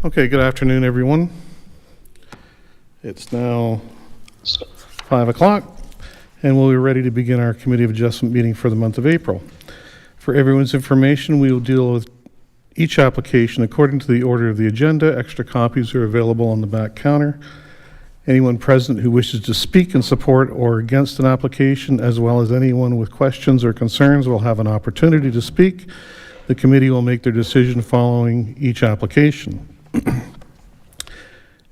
Okay, good afternoon, everyone. It's now 5 o'clock, and we'll be ready to begin our Committee of Adjustment meeting for the month of April. For everyone's information, we will deal with each application according to the order of the agenda. Extra copies are available on the back counter. Anyone present who wishes to speak in support or against an application, as well as anyone with questions or concerns, will have an opportunity to speak. The committee will make their decision following each application.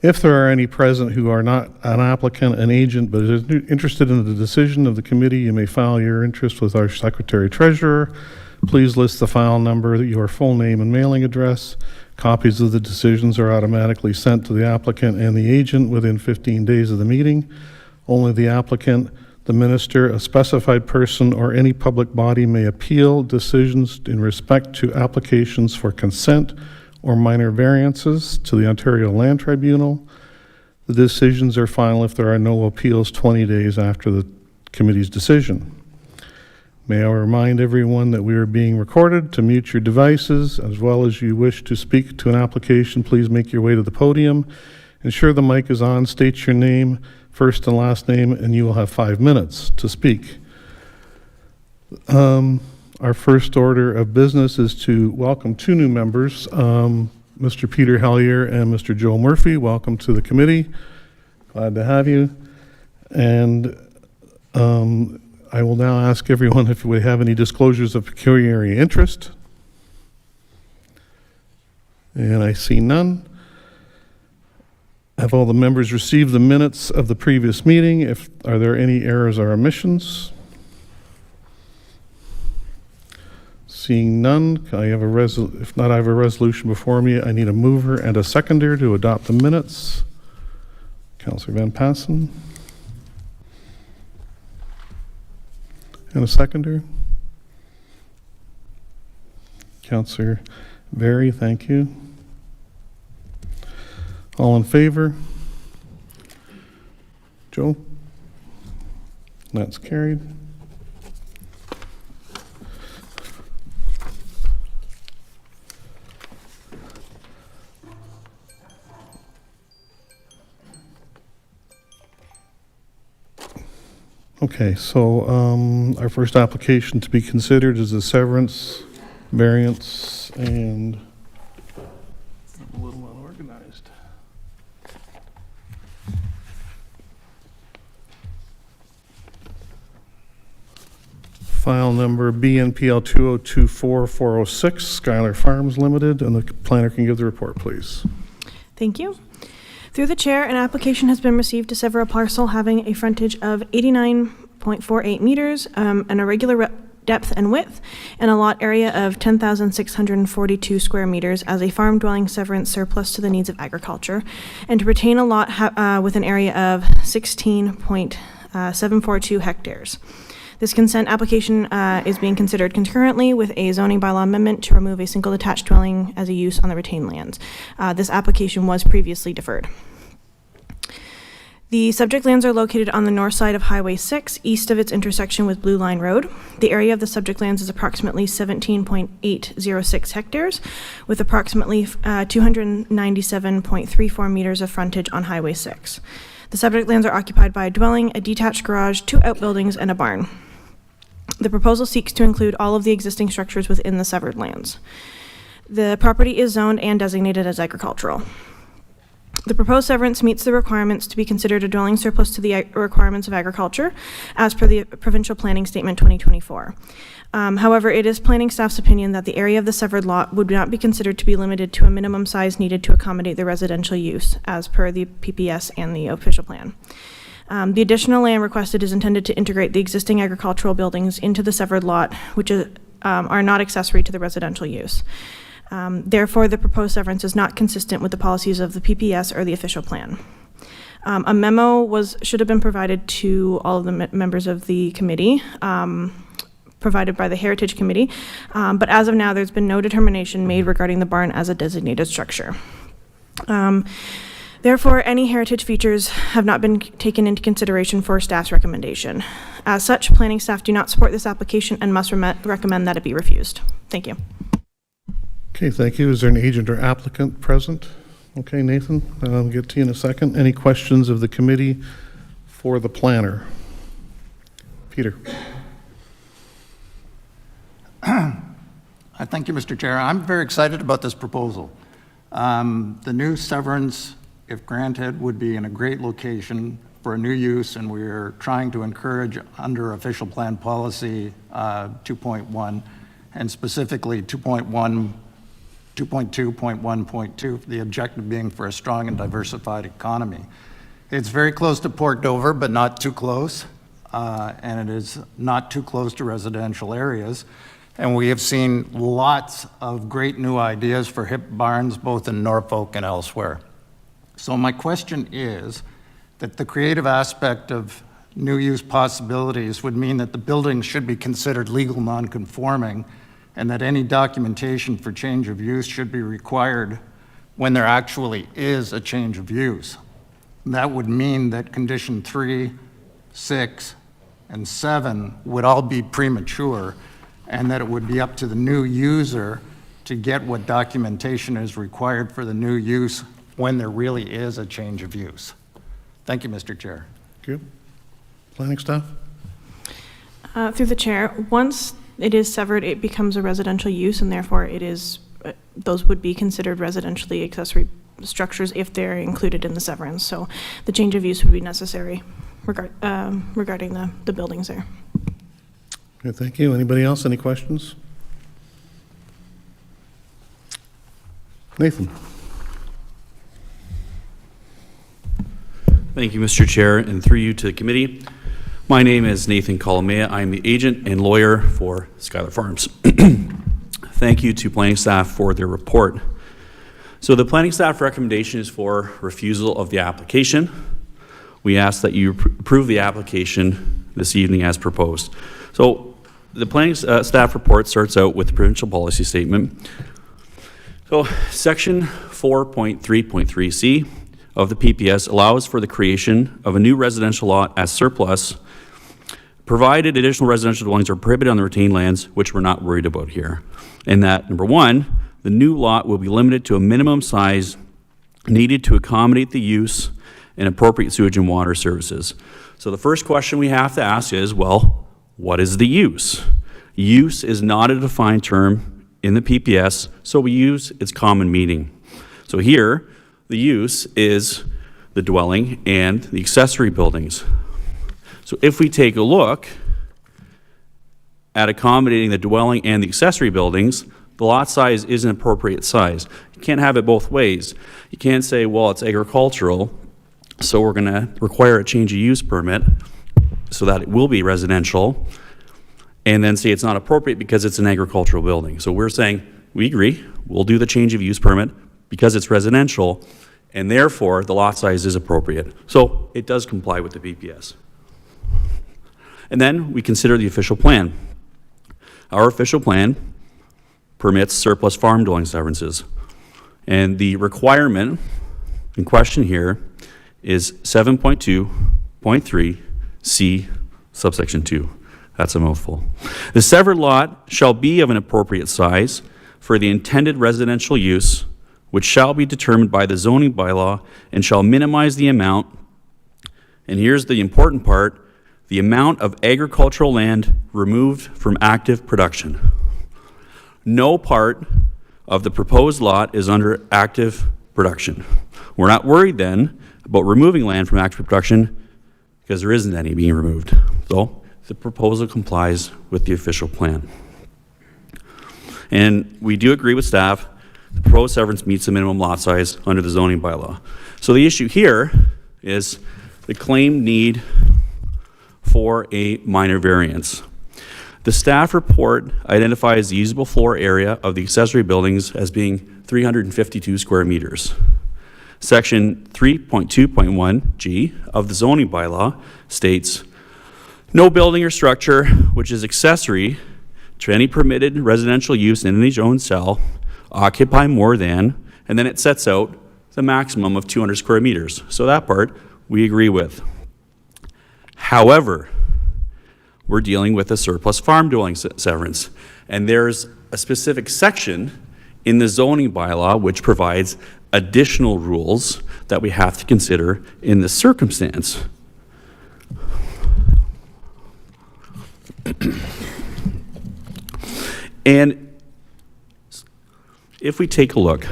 If there are any present who are not an applicant, an agent, but is interested in the decision of the committee, you may file your interest with our Secretary Treasurer. Please list the file number, your full name and mailing address. Copies of the decisions are automatically sent to the applicant and the agent within 15 days of the meeting. Only the applicant, the minister, a specified person, or any public body may appeal decisions in respect to applications for consent or minor variances to the Ontario Land Tribunal. The decisions are final if there are no appeals 20 days after the committee's decision. May I remind everyone that we are being recorded. To mute your devices, as well as you wish to speak to an application, please make your way to the podium. Ensure the mic is on, state your name, first and last name, and you will have 5 minutes to speak. Our first order of business is to welcome 2 new members, Mr. Peter Hellier and Mr. Joe Murphy. Welcome to the committee. Glad to have you. And I will now ask everyone if we have any disclosures of pecuniary interest. And I see none. Have all the members received the minutes of the previous meeting? Are there any errors or omissions? Seeing none, I have if not, I have a resolution before me. I need a mover and a seconder to adopt the minutes. Councillor Van Passen. And a seconder. Councillor Berry, thank you. All in favor? Joe? That's carried. Okay, so our first application to be considered is a severance, variance, and I'm a little unorganized. File number BNPL 2024406, Skylar Farms Limited, and the planner can give the report, please. Thank you. Through the chair, an application has been received to sever a parcel having a frontage of 89.48 meters, an irregular depth and width, and a lot area of 10,642 square meters as a farm dwelling severance surplus to the needs of agriculture, and to retain a lot with an area of 16.742 hectares. This consent application is being considered concurrently with a zoning bylaw amendment to remove a single detached dwelling as a use on the retained lands. This application was previously deferred. The subject lands are located on the north side of Highway 6, east of its intersection with Blue Line Road. The area of the subject lands is approximately 17.806 hectares, with approximately 297.34 meters of frontage on Highway 6. The subject lands are occupied by a dwelling, a detached garage, 2 outbuildings, and a barn. The proposal seeks to include all of the existing structures within the severed lands. The property is zoned and designated as agricultural. The proposed severance meets the requirements to be considered a dwelling surplus to the requirements of agriculture, as per the Provincial Planning Statement 2024. However, it is planning staff's opinion that the area of the severed lot would not be considered to be limited to a minimum size needed to accommodate the residential use, as per the PPS and the official plan. The additional land requested is intended to integrate the existing agricultural buildings into the severed lot, which are not accessory to the residential use. Therefore, the proposed severance is not consistent with the policies of the PPS or the official plan. A memo should have been provided to all of the members of the committee, provided by the Heritage Committee, but as of now, there's been no determination made regarding the barn as a designated structure. Therefore, any heritage features have not been taken into consideration for staff's recommendation. As such, planning staff do not support this application and must recommend that it be refused. Thank you. Okay, thank you. Is there an agent or applicant present? Okay, Nathan, I'll get to you in a second. Any questions of the committee for the planner? Peter. Thank you, Mr. Chair. I'm very excited about this proposal. The new severance, if granted, would be in a great location for a new use, and we're trying to encourage under official plan policy 2.1, and specifically 2.2.1.2, the objective being for a strong and diversified economy. It's very close to Port Dover, but not too close, and it is not too close to residential areas. And we have seen lots of great new ideas for hip barns, both in Norfolk and elsewhere. So my question is that the creative aspect of new use possibilities would mean that the buildings should be considered legal non-conforming, and that any documentation for change of use should be required when there actually is a change of use. That would mean that condition 3, 6, and 7 would all be premature, and that it would be up to the new user to get what documentation is required for the new use when there really is a change of use. Thank you, Mr. Chair. Thank you. Planning staff? Through the chair, once it is severed, it becomes a residential use, and therefore it is, those would be considered residentially accessory structures if they're included in the severance. So the change of use would be necessary regarding the buildings there. Okay, thank you. Anybody else? Any questions? Nathan. Thank you, Mr. Chair, and through you to the committee. My name is Nathan Colomea. I'm the agent and lawyer for Schuyler Farms. Thank you to planning staff for their report. So the planning staff recommendation is for refusal of the application. We ask that you approve the application this evening as proposed. So the planning staff report starts out with the provincial policy statement. So section 4.3.3c of the PPS allows for the creation of a new residential lot as surplus, provided additional residential dwellings are prohibited on the retained lands, which we're not worried about here. And that, number one, the new lot will be limited to a minimum size needed to accommodate the use and appropriate sewage and water services. So the first question we have to ask is, well, what is the use? Use is not a defined term in the PPS, so we use its common meaning. So here, the use is the dwelling and the accessory buildings. So if we take a look at accommodating the dwelling and the accessory buildings, the lot size is an appropriate size. You can't have it both ways. You can't say, well, it's agricultural, so we're going to require a change of use permit so that it will be residential, and then say it's not appropriate because it's an agricultural building. So we're saying, we agree, we'll do the change of use permit because it's residential, and therefore the lot size is appropriate. So it does comply with the PPS. And then we consider the official plan. Our official plan permits surplus farm dwelling severances. And the requirement in question here is 7.2.3C subsection 2. That's a mouthful. The severed lot shall be of an appropriate size for the intended residential use, which shall be determined by the zoning bylaw and shall minimize the amount, and here's the important part, the amount of agricultural land removed from active production. No part of the proposed lot is under active production. We're not worried then about removing land from active production because there isn't any being removed. So the proposal complies with the official plan. And we do agree with staff, the proposed severance meets the minimum lot size under the zoning bylaw. So the issue here is the claimed need for a minor variance. The staff report identifies the usable floor area of the accessory buildings as being 352 square meters. Section 3.2.1G of the zoning bylaw states, no building or structure which is accessory to any permitted residential use in any zone shall occupy more than, and then it sets out the maximum of 200 square meters. So that part we agree with. However, we're dealing with a surplus farm dwelling severance, and there's a specific section in the zoning bylaw which provides additional rules that we have to consider in this circumstance. And if we take a look,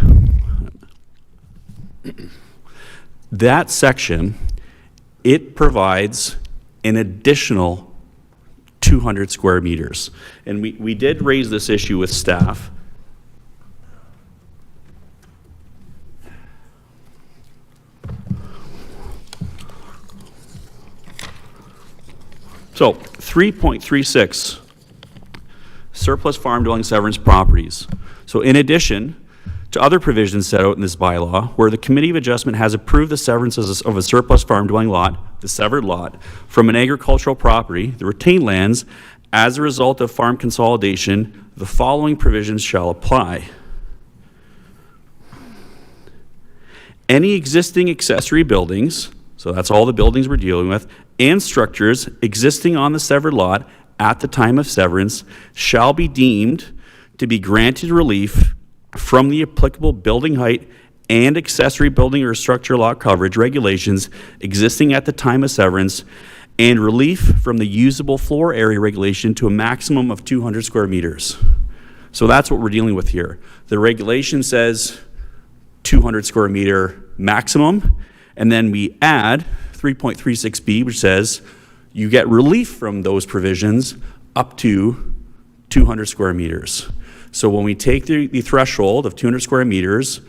that section, it provides an additional 200 square meters. And we did raise this issue with staff. So 3.36, surplus farm dwelling severance properties. So in addition to other provisions set out in this bylaw, where the Committee of Adjustment has approved the severance of a surplus farm dwelling lot, the severed lot, from an agricultural property, the retained lands, as a result of farm consolidation, the following provisions shall apply. Any existing accessory buildings, so that's all the buildings we're dealing with, and structures existing on the severed lot at the time of severance shall be deemed to be granted relief from the applicable building height and accessory building or structure lot coverage regulations existing at the time of severance, and relief from the usable floor area regulation to a maximum of 200 square meters. So that's what we're dealing with here. The regulation says 200 square meter maximum, and then we add 3.36B, which says you get relief from those provisions up to 200 square meters. So when we take the threshold of 200 square meters,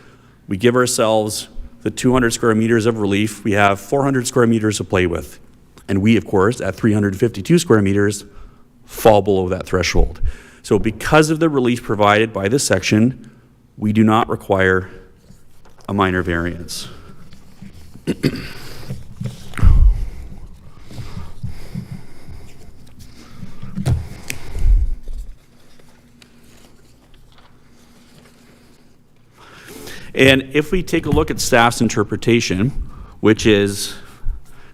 we give ourselves the 200 square meters of relief. We have 400 square meters to play with. And we, of course, at 352 square meters, fall below that threshold. So because of the relief provided by this section, we do not require a minor variance. And if we take a look at staff's interpretation, which is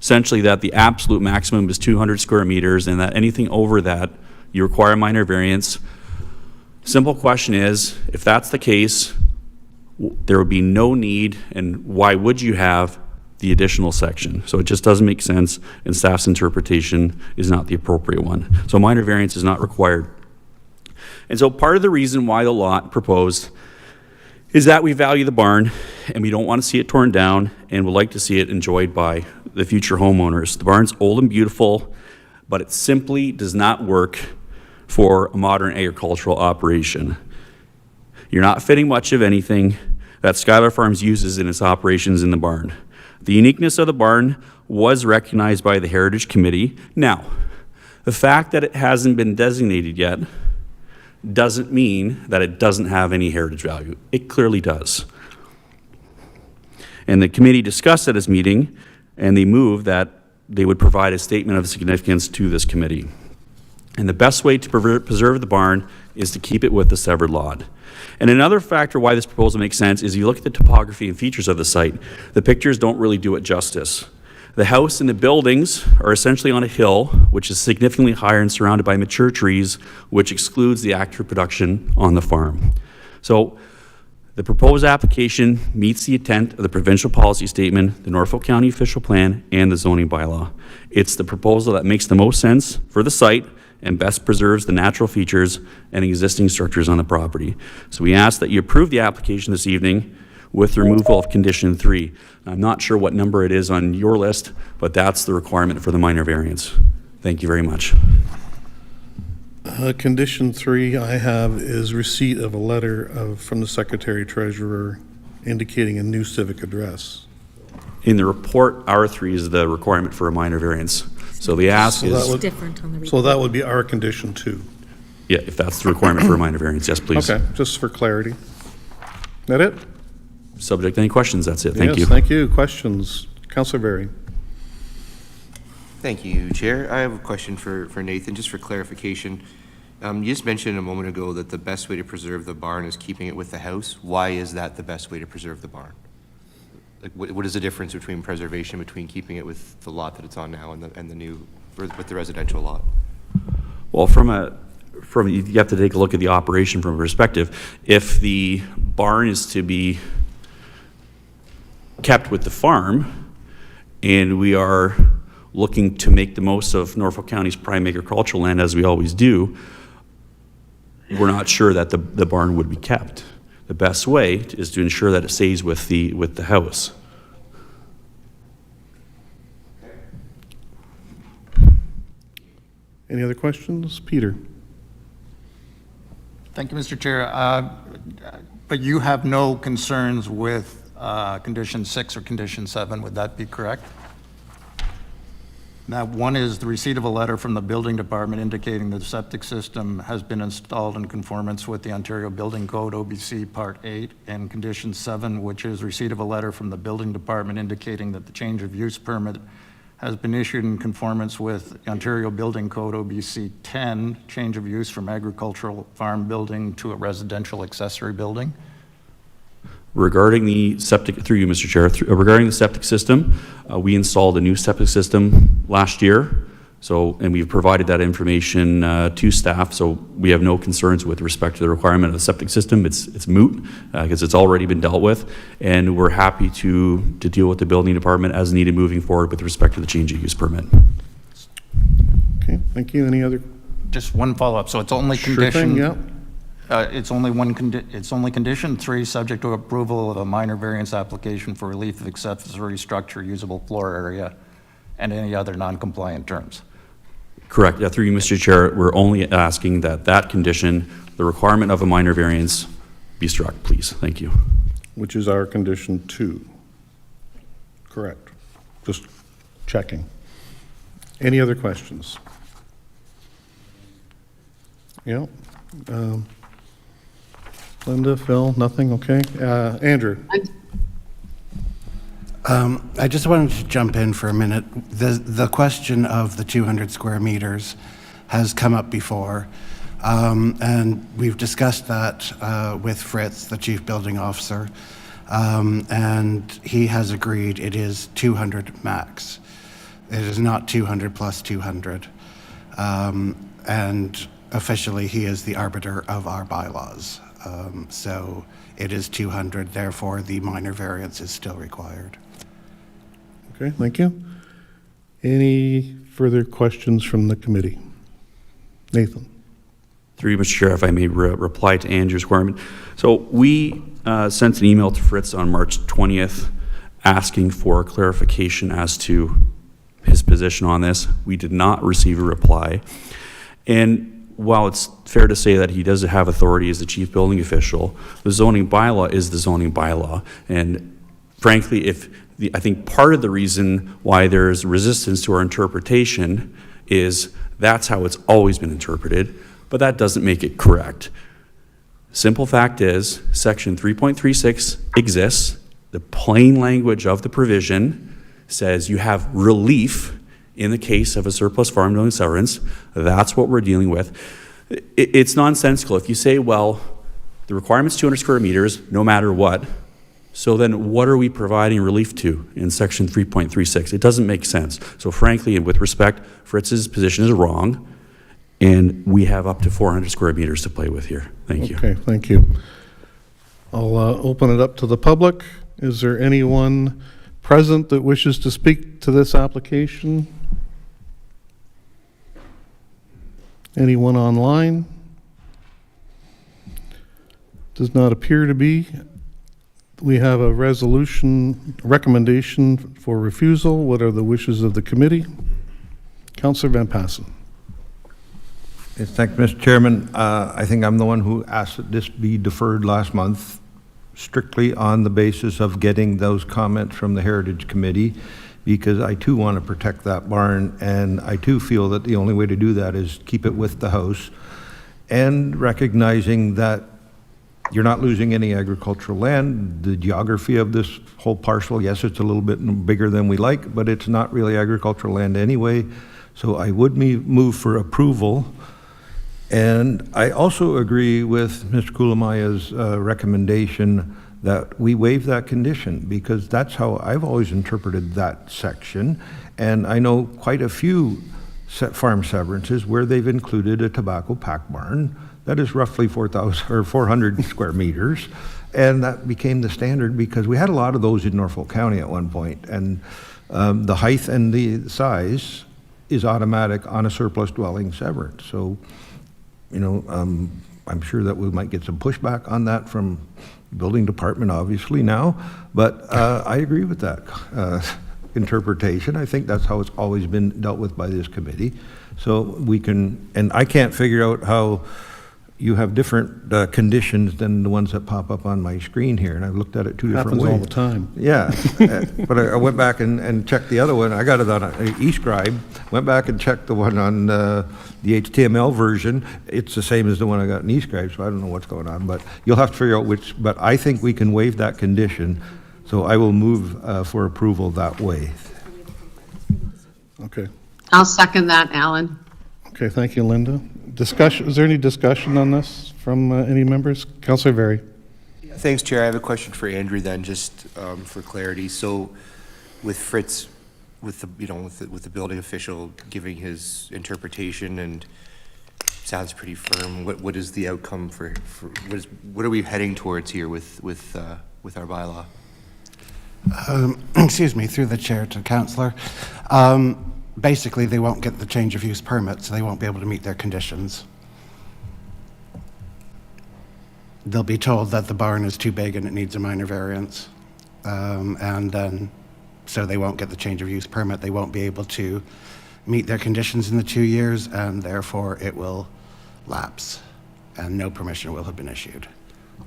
essentially that the absolute maximum is 200 square meters and that anything over that, you require a minor variance. Simple question is, if that's the case, there would be no need, and why would you have the additional section? So it just doesn't make sense, and staff's interpretation is not the appropriate one. So minor variance is not required. And so part of the reason why the lot proposed is that we value the barn and we don't want to see it torn down and would like to see it enjoyed by the future homeowners. The barn's old and beautiful, but it simply does not work for a modern agricultural operation. You're not fitting much of anything that Skylar Farms uses in its operations in the barn. The uniqueness of the barn was recognized by the Heritage Committee. Now, the fact that it hasn't been designated yet doesn't mean that it doesn't have any heritage value. It clearly does. And the committee discussed at its meeting, and they moved that they would provide a statement of significance to this committee. And the best way to preserve the barn is to keep it with the severed lot. And another factor why this proposal makes sense is you look at the topography and features of the site. The pictures don't really do it justice. The house and the buildings are essentially on a hill, which is significantly higher and surrounded by mature trees, which excludes the active production on the farm. So the proposed application meets the intent of the provincial policy statement, the Norfolk County official plan, and the zoning bylaw. It's the proposal that makes the most sense for the site and best preserves the natural features and existing structures on the property. So we ask that you approve the application this evening with the removal of condition 3. I'm not sure what number it is on your list, but that's the requirement for the minor variance. Thank you very much. Condition 3 I have is receipt of a letter from the Secretary Treasurer indicating a new civic address. In the report, R3 is the requirement for a minor variance. So the ask So that is, would- Different on the So report. that would be our condition 2. yeah, if that's the requirement for a minor variance, yes, please. Okay, just for clarity. That it? Subject to any questions, that's it. Thank you. Yes, thank you. Questions? Councillor Berry. Thank you, Chair. I have a question for Nathan, just for clarification. You just mentioned a moment ago that the best way to preserve the barn is keeping it with the house. Why is that the best way to preserve the barn? Like, what is the difference between preservation, between keeping it with the lot that it's on now and the new, with the residential lot? Well, you have to take a look at the operation from a perspective. If the barn is to be kept with the farm, and we are looking to make the most of Norfolk County's prime agricultural land, as we always do, we're not sure that the barn would be kept. The best way is to ensure that it stays with the house. Any other questions? Peter. Thank you, Mr. Chair. But you have no concerns with condition 6 or condition 7, would that be correct? Now, one is the receipt of a letter from the building department indicating the septic system has been installed in conformance with the Ontario Building Code OBC Part 8, and condition 7, which is receipt of a letter from the building department indicating that the change of use permit has been issued in conformance with Ontario Building Code OBC 10, change of use from agricultural farm building to a residential accessory building. Regarding the septic, through you, Mr. Chair, regarding the septic system, we installed a new septic system last year. And we've provided that information to staff. So we have no concerns with respect to the requirement of the septic system. It's moot because it's already been dealt with, and we're happy to deal with the building department as needed moving forward with respect to the change of use permit. Okay, thank you. Any other? Just one follow-up. So it's only Sure condition. thing, yeah. It's only condition 3, subject to approval of a minor variance application for relief of accessory structure, usable floor area, and any other non-compliant terms. Correct. Yeah, through you, Mr. Chair, we're only asking that condition, the requirement of a minor variance, be struck, please. Thank you. Which is our condition 2. Correct. Just checking. Any other questions? Yeah. Linda, Phil, nothing? Okay. Andrew. I just wanted to jump in for a minute. The question of the 200 square meters has come up before, and we've discussed that with Fritz, the chief building officer, and he has agreed it is 200 max. It is not 200 plus 200. And officially, he is the arbiter of our bylaws. So it is 200, therefore the minor variance is still required. Okay, thank you. Any further questions from the committee? Nathan. Through you, Mr. Chair, if I may reply to Andrew's requirement. So we sent an email to Fritz on March 20th asking for clarification as to his position on this. We did not receive a reply. And while it's fair to say that he does have authority as the chief building official, the zoning bylaw is the zoning bylaw. And frankly, I think part of the reason why there's resistance to our interpretation is that's how it's always been interpreted, but that doesn't make it correct. Simple fact is, section 3.36 exists. The plain language of the provision says you have relief in the case of a surplus farm building severance. That's what we're dealing with. It's nonsensical. If you say, well, the requirement's 200 square meters, no matter what, so then what are we providing relief to in section 3.36? It doesn't make sense. So frankly, and with respect, Fritz's position is wrong, and we have up to 400 square meters to play with here. Thank you. Okay, thank you. I'll open it up to the public. Is there anyone present that wishes to speak to this application? Anyone online? Does not appear to be. We have a recommendation for refusal. What are the wishes of the committee? Councillor Van Passen. Yes, thank you, Mr. Chairman. I think I'm the one who asked that this be deferred last month, strictly on the basis of getting those comments from the Heritage Committee, because I too want to protect that barn, and I too feel that the only way to do that is keep it with the house, and recognizing that you're not losing any agricultural land. The geography of this whole parcel, yes, it's a little bit bigger than we like, but it's not really agricultural land anyway. So I would move for approval. And I also agree with Mr. Kulamaya's recommendation that we waive that condition, because that's how I've always interpreted that section. And I know quite a few farm severances where they've included a tobacco pack barn that is roughly 400 square meters. And that became the standard because we had a lot of those in Norfolk County at one point. And the height and the size is automatic on a surplus dwelling severance. So, you know, I'm sure that we might get some pushback on that from the building department, obviously, now. But I agree with that interpretation. I think that's how it's always been dealt with by this committee. So we can, and I can't figure out how you have different conditions than the ones that pop up on my screen here, and I've looked at it two different ways. Happens all the time. Yeah, but I went back and checked the other one. I got it on eScribe. Went back and checked the one on the HTML version. It's the same as the one I got in eScribe, so I don't know what's going on. But you'll have to figure out which. But I think we can waive that condition, so I will move for approval that way. Okay. I'll second that, Alan. Okay, thank you, Linda. Discussion, is there any discussion on this from any members? Councillor Very. Thanks, Chair. I have a question for Andrew then, just for clarity. So with Fritz, with the, with the building official giving his interpretation and sounds pretty firm, what is the outcome for what are we heading towards here with our bylaw? Excuse me, through the chair to councillor. Basically, they won't get the change of use permit, so they won't be able to meet their conditions. They'll be told that the barn is too big and it needs a minor variance. And then, so they won't get the change of use permit. They won't be able to meet their conditions in the 2 years, and therefore it will lapse, and no permission will have been issued.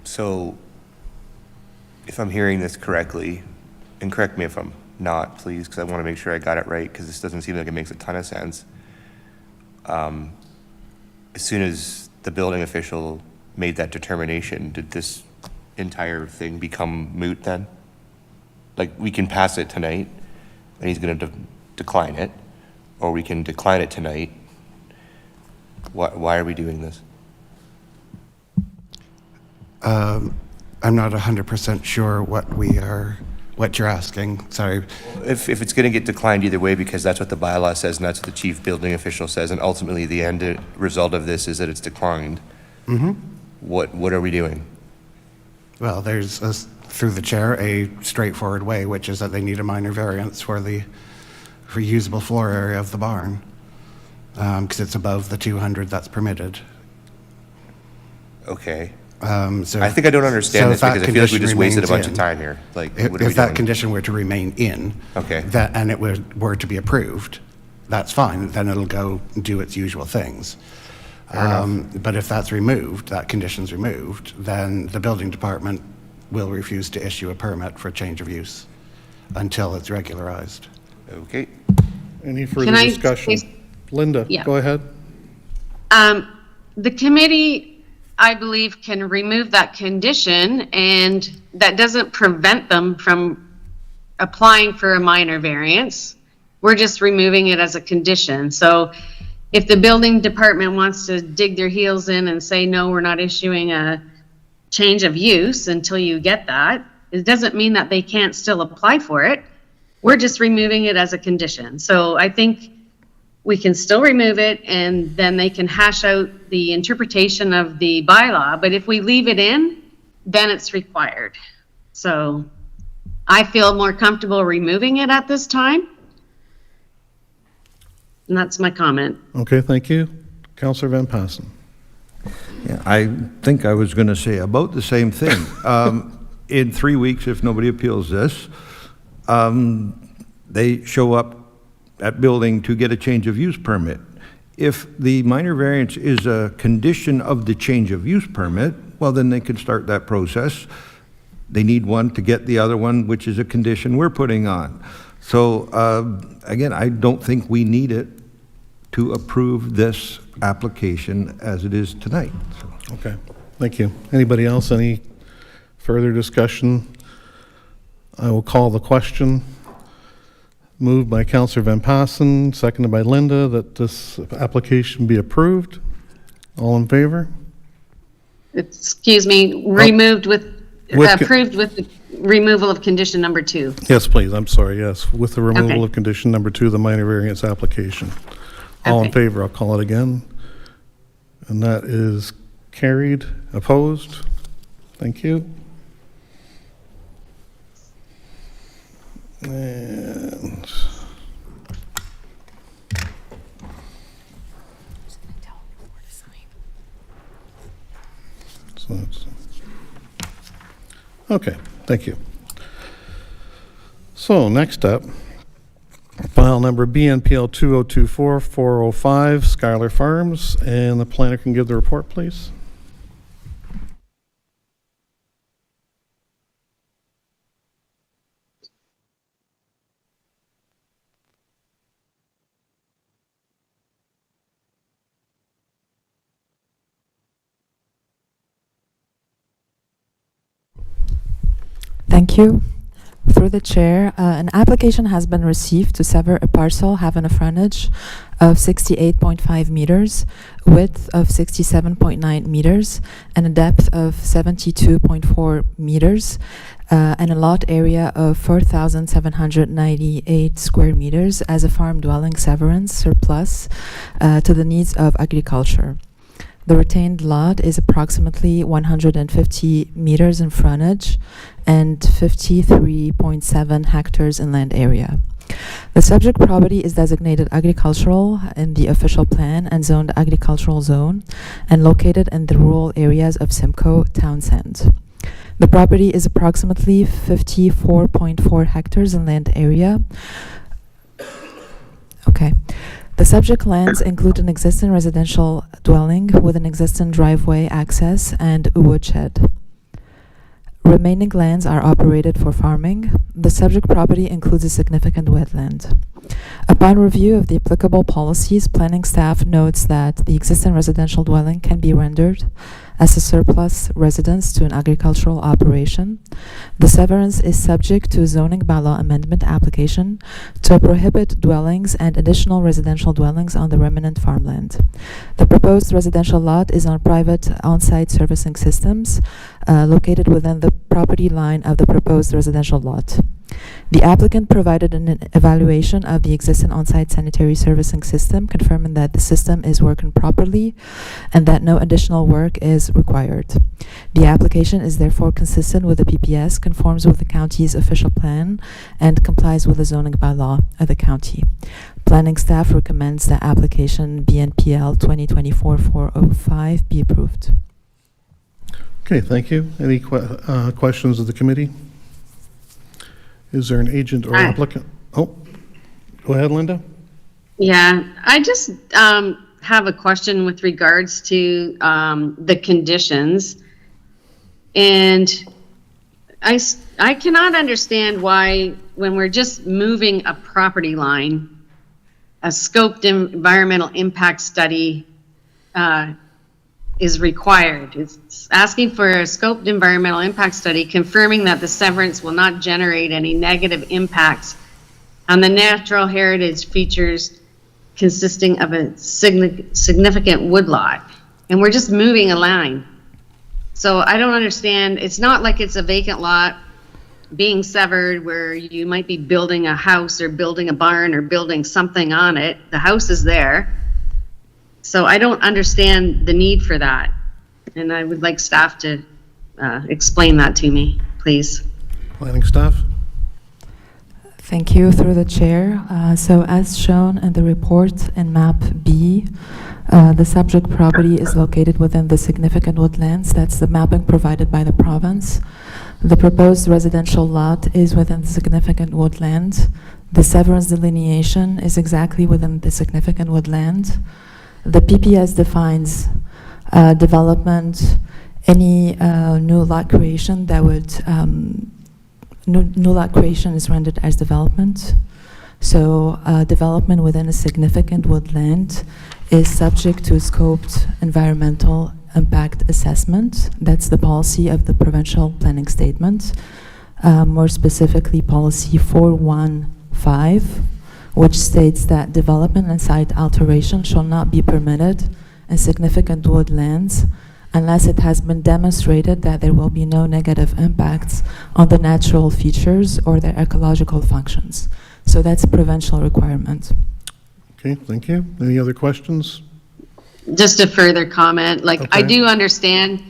So if I'm hearing this correctly, and correct me if I'm not, please, because I want to make sure I got it right, because this doesn't seem like it makes a ton of sense. As soon as the building official made that determination, did this entire thing become moot then? Like, we can pass it tonight, and he's going to decline it, or we can decline it tonight. Why are we doing this? I'm not 100% sure what you're asking. Sorry. If it's going to get declined either way, because that's what the bylaw says and that's what the chief building official says, and ultimately the end result of this is that it's declined, what are we doing? Well, there's, through the chair, a straightforward way, which is that they need a minor variance for the usable floor area of the barn, because it's above the 200 that's permitted. Okay. So I think I don't understand this if that because I feel like we condition just wasted a bunch remains of time here. Like, If, what are we if that doing? condition were to remain in, Okay. and it were to be approved, that's fine. Then it'll go do its usual things. But if that's removed, that condition's removed, then the building department will refuse to issue a permit for change of use until it's regularized. Okay. Any further Can I discussion? say- Linda, Yeah. go ahead. The committee, I believe, can remove that condition, and that doesn't prevent them from applying for a minor variance. We're just removing it as a condition. So if the building department wants to dig their heels in and say, no, we're not issuing a change of use until you get that, it doesn't mean that they can't still apply for it. We're just removing it as a condition. So I think we can still remove it, and then they can hash out the interpretation of the bylaw. But if we leave it in, then it's required. So I feel more comfortable removing it at this time. And that's my comment. Okay, thank you. Councillor Van Passen. Yeah, I think I was going to say about the same thing. in 3 weeks, if nobody appeals this, they show up at building to get a change of use permit. If the minor variance is a condition of the change of use permit, well, then they can start that process. They need one to get the other one, which is a condition we're putting on. So again, I don't think we need it to approve this application as it is tonight. So. Okay, thank you. Anybody else, any further discussion? I will call the question. Moved by Councillor Van Passen, seconded by Linda, that this application be approved. All in favor? Excuse me, removed with, approved with the removal of condition number 2. Yes, please, I'm sorry, yes, with the removal Okay. of condition number 2, the minor variance application. All in Okay. favor, I'll call it again. And that is carried. Opposed? Thank you. And so that's, okay, thank you. So next up, file number BNPL 2024-405, Schuyler Farms, and the planner can give the report, please. Thank you. Through the chair, an application has been received to sever a parcel having a frontage of 68.5 meters, width of 67.9 meters, and a depth of 72.4 meters, and a lot area of 4,798 square meters as a farm dwelling severance surplus to the needs of agriculture. The retained lot is approximately 150 meters in frontage and 53.7 hectares in land area. The subject property is designated agricultural in the official plan and zoned agricultural zone and located in the rural areas of Simcoe, Townsend. The property is approximately 54.4 hectares in land area. Okay. The subject lands include an existing residential dwelling with an existing driveway access and a woodshed. Remaining lands are operated for farming. The subject property includes a significant wetland. Upon review of the applicable policies, planning staff notes that the existing residential dwelling can be rendered as a surplus residence to an agricultural operation. The severance is subject to a zoning bylaw amendment application to prohibit dwellings and additional residential dwellings on the remnant farmland. The proposed residential lot is on private on-site servicing systems located within the property line of the proposed residential lot. The applicant provided an evaluation of the existing on-site sanitary servicing system, confirming that the system is working properly and that no additional work is required. The application is therefore consistent with the PPS, conforms with the county's official plan, and complies with the zoning bylaw of the county. Planning staff recommends that application BNPL 2024-405 be approved. Okay, thank you. Any questions of the committee? Is there an agent or applicant? Oh, go ahead, Linda. Yeah, I just have a question with regards to the conditions. And I cannot understand why, when we're just moving a property line, a scoped environmental impact study is required. It's asking for a scoped environmental impact study confirming that the severance will not generate any negative impacts on the natural heritage features consisting of a significant woodlot. And we're just moving a line. So I don't understand. It's not like it's a vacant lot being severed where you might be building a house or building a barn or building something on it. The house is there. So I don't understand the need for that. And I would like staff to explain that to me, please. Planning staff? Thank you. Through the chair. So as shown in the report in map B, the subject property is located within the significant woodlands. That's the mapping provided by the province. The proposed residential lot is within significant woodland. The severance delineation is exactly within the significant woodland. The PPS defines development, any new lot creation that would, new lot creation is rendered as development. So development within a significant woodland is subject to scoped environmental impact assessment. That's the policy of the provincial planning statement. More specifically, policy 415, which states that development and site alteration shall not be permitted in significant woodlands unless it has been demonstrated that there will be no negative impacts on the natural features or their ecological functions. So that's a provincial requirement. Okay, thank you. Any other questions? Just a further comment, like, I Okay. do understand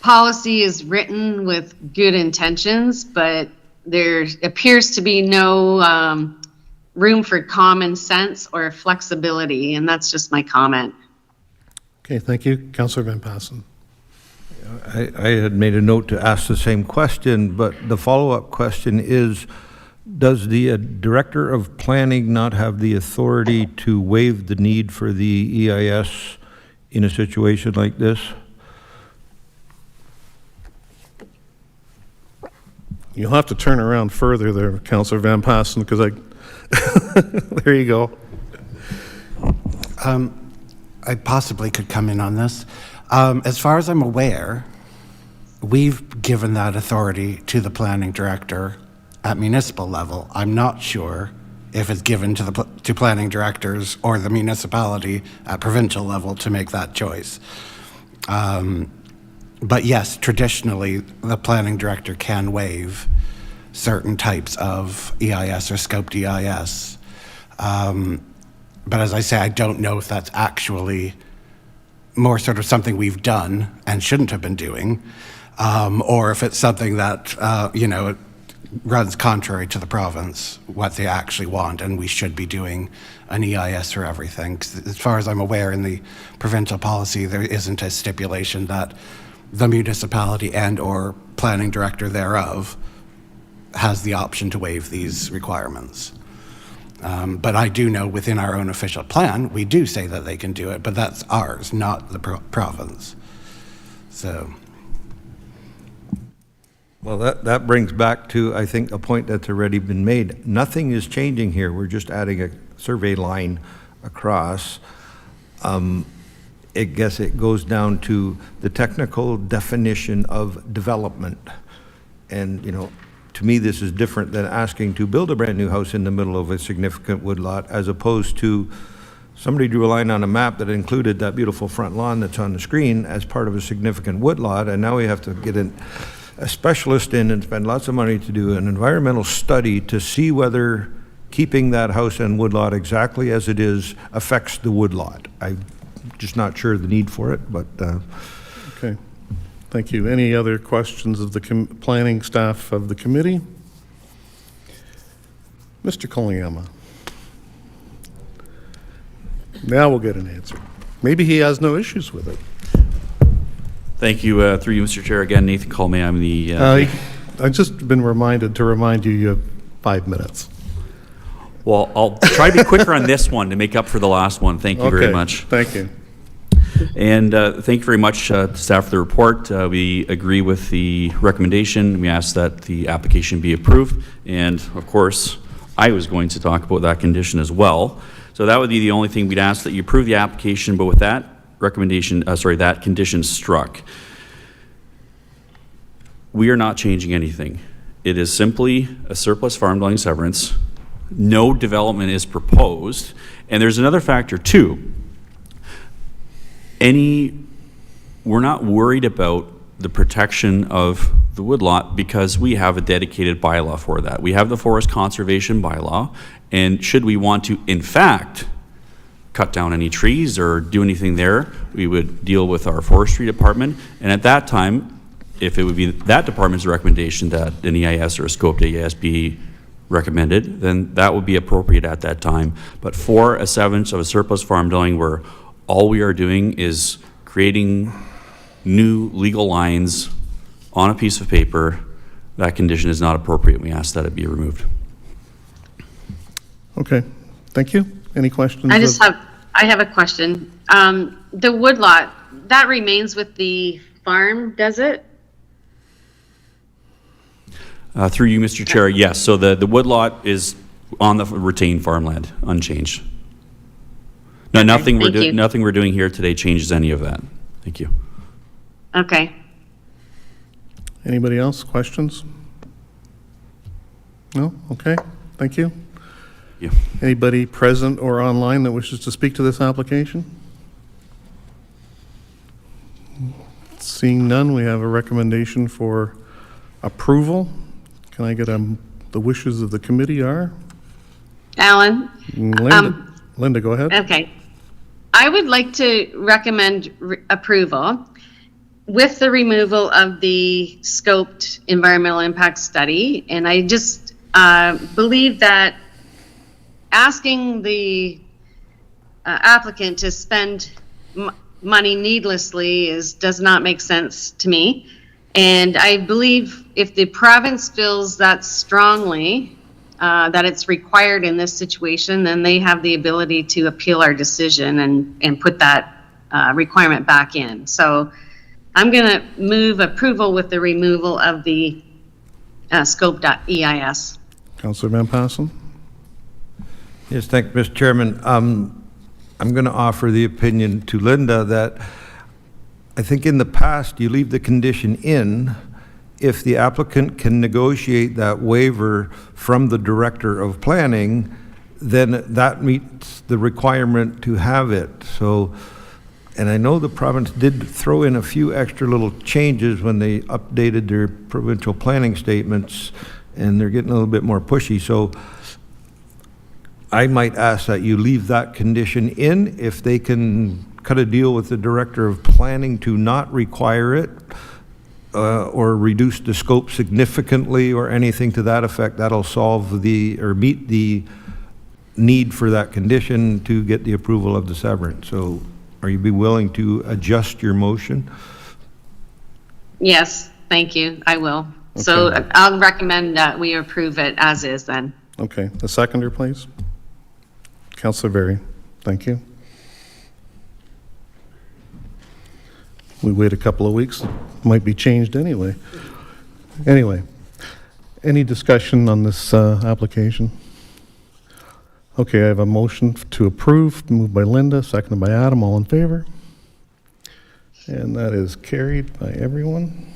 policy is written with good intentions, but there appears to be no room for common sense or flexibility, and that's just my comment. Okay, thank you. Councillor Van Passen. I had made a note to ask the same question, but the follow-up question is, does the Director of Planning not have the authority to waive the need for the EIS in a situation like this? You'll have to turn around further there, Councillor Van Passen, because there you go. I possibly could come in on this. As far as I'm aware, we've given that authority to the planning director at municipal level. I'm not sure if it's given to planning directors or the municipality at provincial level to make that choice. But yes, traditionally, the planning director can waive certain types of EIS or scoped EIS. But as I say, I don't know if that's actually more sort of something we've done and shouldn't have been doing, or if it's something that, it runs contrary to the province, what they actually want, and we should be doing an EIS for everything. 'Cause as far as I'm aware, in the provincial policy, there isn't a stipulation that the municipality and or planning director thereof has the option to waive these requirements. But I do know within our own official plan, we do say that they can do it, but that's ours, not the province. So. Well, that brings back to, I think, a point that's already been made. Nothing is changing here. We're just adding a survey line across. I guess it goes down to the technical definition of development. And, to me, this is different than asking to build a brand new house in the middle of a significant woodlot, as opposed to somebody drew a line on a map that included that beautiful front lawn that's on the screen as part of a significant woodlot, and now we have to get a specialist in and spend lots of money to do an environmental study to see whether keeping that house and woodlot exactly as it is affects the woodlot. I'm just not sure the need for it, but... Okay, thank you. Any other questions of the planning staff of the committee? Mr. Kolyama. Now we'll get an answer. Maybe he has no issues with it. Thank you, through you, Mr. Chair. Again, Nathan Colme, I'm the... I've just been reminded to remind you, you have 5 minutes. Well, I'll try to be quicker on this one to make up for the last one. Thank you very much. Thank you. And thank you very much to staff for the report. We agree with the recommendation. We ask that the application be approved. And of course, I was going to talk about that condition as well. So that would be the only thing we'd ask, that you approve the application, but with that recommendation, that condition struck. We are not changing anything. It is simply a surplus farm dwelling severance. No development is proposed. And there's another factor too. We're not worried about the protection of the woodlot because we have a dedicated bylaw for that. We have the forest conservation bylaw, and should we want to, in fact, cut down any trees or do anything there, we would deal with our forestry department, and at that time, if it would be that department's recommendation that an EIS or a scoped EIS be recommended, then that would be appropriate at that time. But for a severance of a surplus farm dwelling where all we are doing is creating new legal lines on a piece of paper that condition is not appropriate. We ask that it be removed. Okay, thank you. Any questions? I have a question. The woodlot, that remains with the farm, does it? Through you, Mr. Chair, yes. So the woodlot is on the retained farmland, unchanged. No, nothing thank you. nothing we're doing here today changes any of that. Thank you. Okay. Anybody else? Questions? No? Okay, thank you. Yeah. Anybody present or online that wishes to speak to this application? Seeing none, we have a recommendation for approval. Can I get the wishes of the committee are? Alan? Linda, go ahead. Okay. I would like to recommend approval with the removal of the scoped environmental impact study. And I just believe that asking the applicant to spend money needlessly does not make sense to me. And I believe if the province feels that strongly that it's required in this situation, then they have the ability to appeal our decision and put that requirement back in. So I'm going to move approval with the removal of the scope.eis. Councillor Van Passen? Yes, thank you, Mr. Chairman. I'm going to offer the opinion to Linda that I think in the past you leave the condition in if the applicant can negotiate that waiver from the Director of Planning, then that meets the requirement to have it. So, and I know the province did throw in a few extra little changes when they updated their provincial planning statements, and they're getting a little bit more pushy. So I might ask that you leave that condition in if they can cut a deal with the Director of Planning to not require it or reduce the scope significantly or anything to that effect. That'll solve or meet the need for that condition to get the approval of the severance. So are you be willing to adjust your motion? Yes, thank you. I will. Okay. So I'll recommend that we approve it as is then. Okay, the seconder, please. Councillor Berry, thank you. We wait a couple of weeks, it might be changed anyway. Anyway, any discussion on this application? Okay, I have a motion to approve, moved by Linda, seconded by Adam, all in favor? And that is carried by everyone.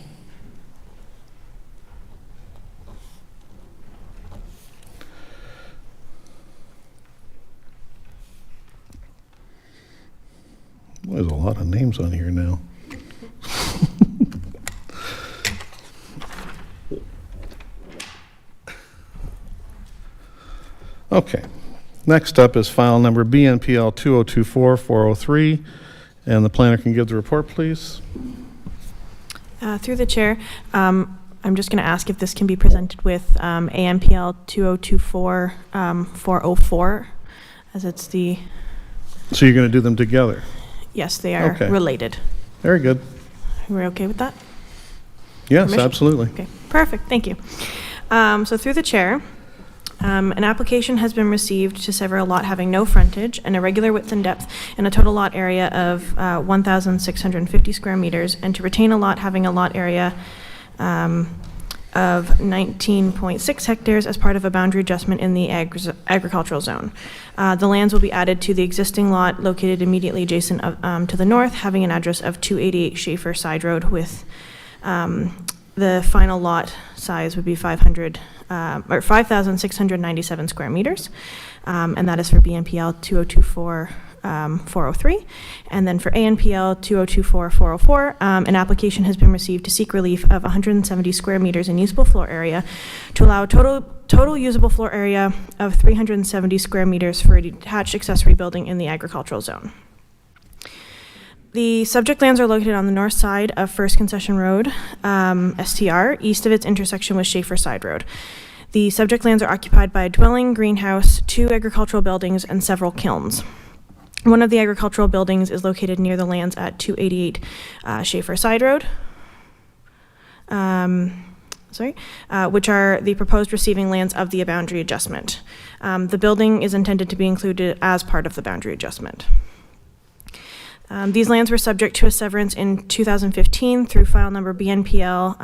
There's a lot of names on here now. Okay, next up is file number BNPL 2024-403, and the planner can give the report, please. Through the chair, I'm just going to ask if this can be presented with ANPL 2024-404, as it's the... So you're going to do them together? Yes, they are Okay. related. Very good. We're okay with that? Yes, Permission? absolutely. Okay, perfect, thank you. So through the chair, an application has been received to sever a lot having no frontage and a regular width and depth and a total lot area of 1,650 square meters, and to retain a lot having a lot area of 19.6 hectares as part of a boundary adjustment in the agricultural zone. The lands will be added to the existing lot located immediately adjacent to the north, having an address of 288 Schaefer Side Road, with the final lot size would be 5,697 square meters, and that is for BNPL 2024-403. And then for ANPL 2024-404, an application has been received to seek relief of 170 square meters in usable floor area to allow total usable floor area of 370 square meters for a detached accessory building in the agricultural zone. The subject lands are located on the north side of First Concession Road, STR, east of its intersection with Schaefer Side Road. The subject lands are occupied by a dwelling, greenhouse, 2 agricultural buildings, and several kilns. One of the agricultural buildings is located near the lands at 288 Schaefer Side Road. which are the proposed receiving lands of the boundary adjustment. The building is intended to be included as part of the boundary adjustment. These lands were subject to a severance in 2015 through file number BNPL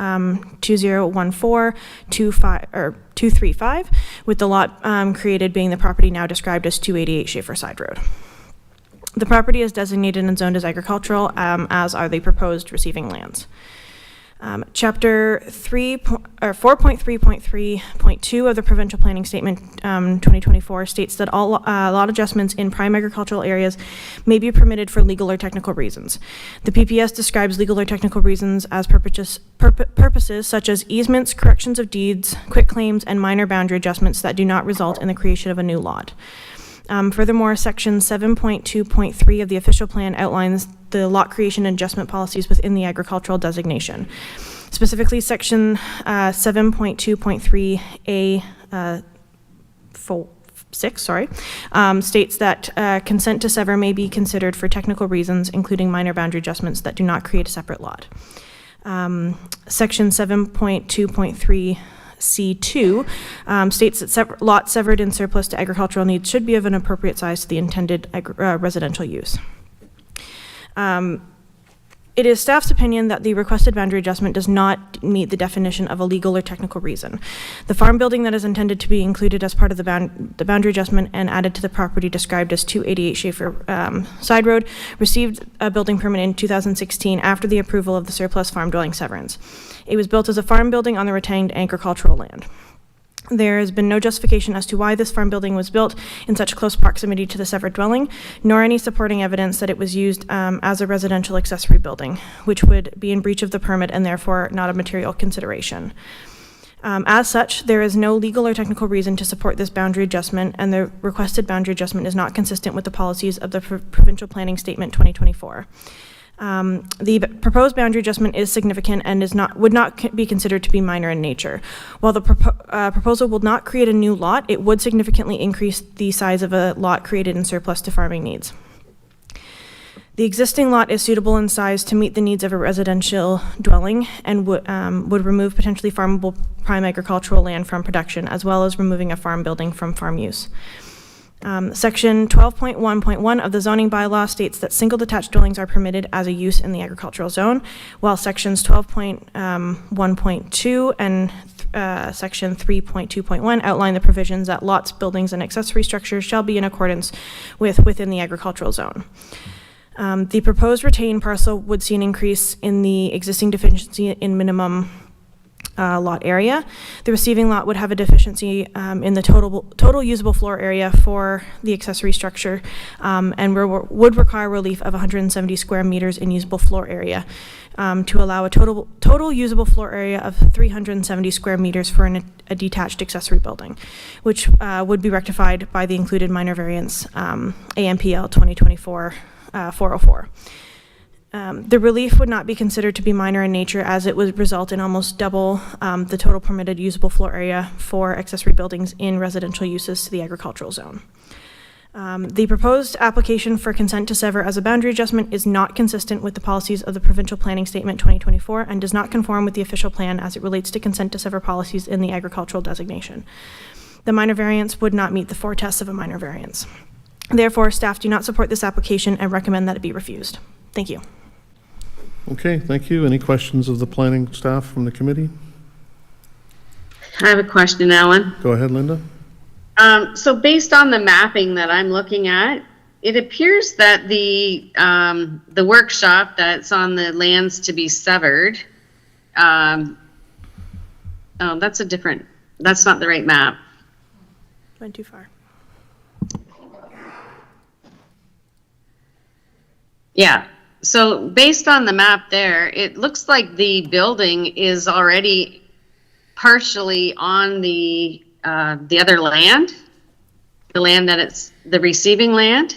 2014235, with the lot created being the property now described as 288 Schaefer Side Road. The property is designated and zoned as agricultural, as are the proposed receiving lands. Chapter 4.3.3.2 of the Provincial Planning Statement 2024 states that all lot adjustments in prime agricultural areas may be permitted for legal or technical reasons. The PPS describes legal or technical reasons as purposes such as easements, corrections of deeds, quitclaims, and minor boundary adjustments that do not result in the creation of a new lot. Furthermore, Section 7.2.3 of the official plan outlines the lot creation and adjustment policies within the agricultural designation. Specifically, Section 7.2.3A 6 states that consent to sever may be considered for technical reasons, including minor boundary adjustments that do not create a separate lot. Section 7.2.3 C2 states that lots severed in surplus to agricultural needs should be of an appropriate size to the intended residential use. It is staff's opinion that the requested boundary adjustment does not meet the definition of a legal or technical reason. The farm building that is intended to be included as part of the boundary adjustment and added to the property described as 288 Schaefer Side Road received a building permit in 2016 after the approval of the surplus farm dwelling severance. It was built as a farm building on the retained agricultural land. There has been no justification as to why this farm building was built in such close proximity to the severed dwelling, nor any supporting evidence that it was used as a residential accessory building, which would be in breach of the permit and therefore not a material consideration. As such, there is no legal or technical reason to support this boundary adjustment, and the requested boundary adjustment is not consistent with the policies of the Provincial Planning Statement 2024. The proposed boundary adjustment is significant and would not be considered to be minor in nature. While the proposal will not create a new lot, it would significantly increase the size of a lot created in surplus to farming needs. The existing lot is suitable in size to meet the needs of a residential dwelling and would remove potentially farmable prime agricultural land from production, as well as removing a farm building from farm use. Section 12.1.1 of the zoning bylaw states that single detached dwellings are permitted as a use in the agricultural zone, while sections 12.1.2 and section 3.2.1 outline the provisions that lots, buildings, and accessory structures shall be in accordance within the agricultural zone. The proposed retained parcel would see an increase in the existing deficiency in minimum lot area. The receiving lot would have a deficiency in the total usable floor area for the accessory structure and would require relief of 170 square meters in usable floor area to allow a total usable floor area of 370 square meters for a detached accessory building, which would be rectified by the included minor variance AMPL 2024 404. The relief would not be considered to be minor in nature, as it would result in almost double the total permitted usable floor area for accessory buildings in residential uses to the agricultural zone. The proposed application for consent to sever as a boundary adjustment is not consistent with the policies of the Provincial Planning Statement 2024 and does not conform with the official plan as it relates to consent to sever policies in the agricultural designation. The minor variance would not meet the 4 tests of a minor variance. Therefore, staff do not support this application and recommend that it be refused. Thank you. Okay, thank you. Any questions of the planning staff from the committee? I have a question, Alan. Go ahead, Linda. So based on the mapping that I'm looking at, it appears that the workshop that's on the lands to be severed, oh, that's not the right map. Went too far. Yeah. So based on the map there, it looks like the building is already partially on the other land, the land that it's the receiving land.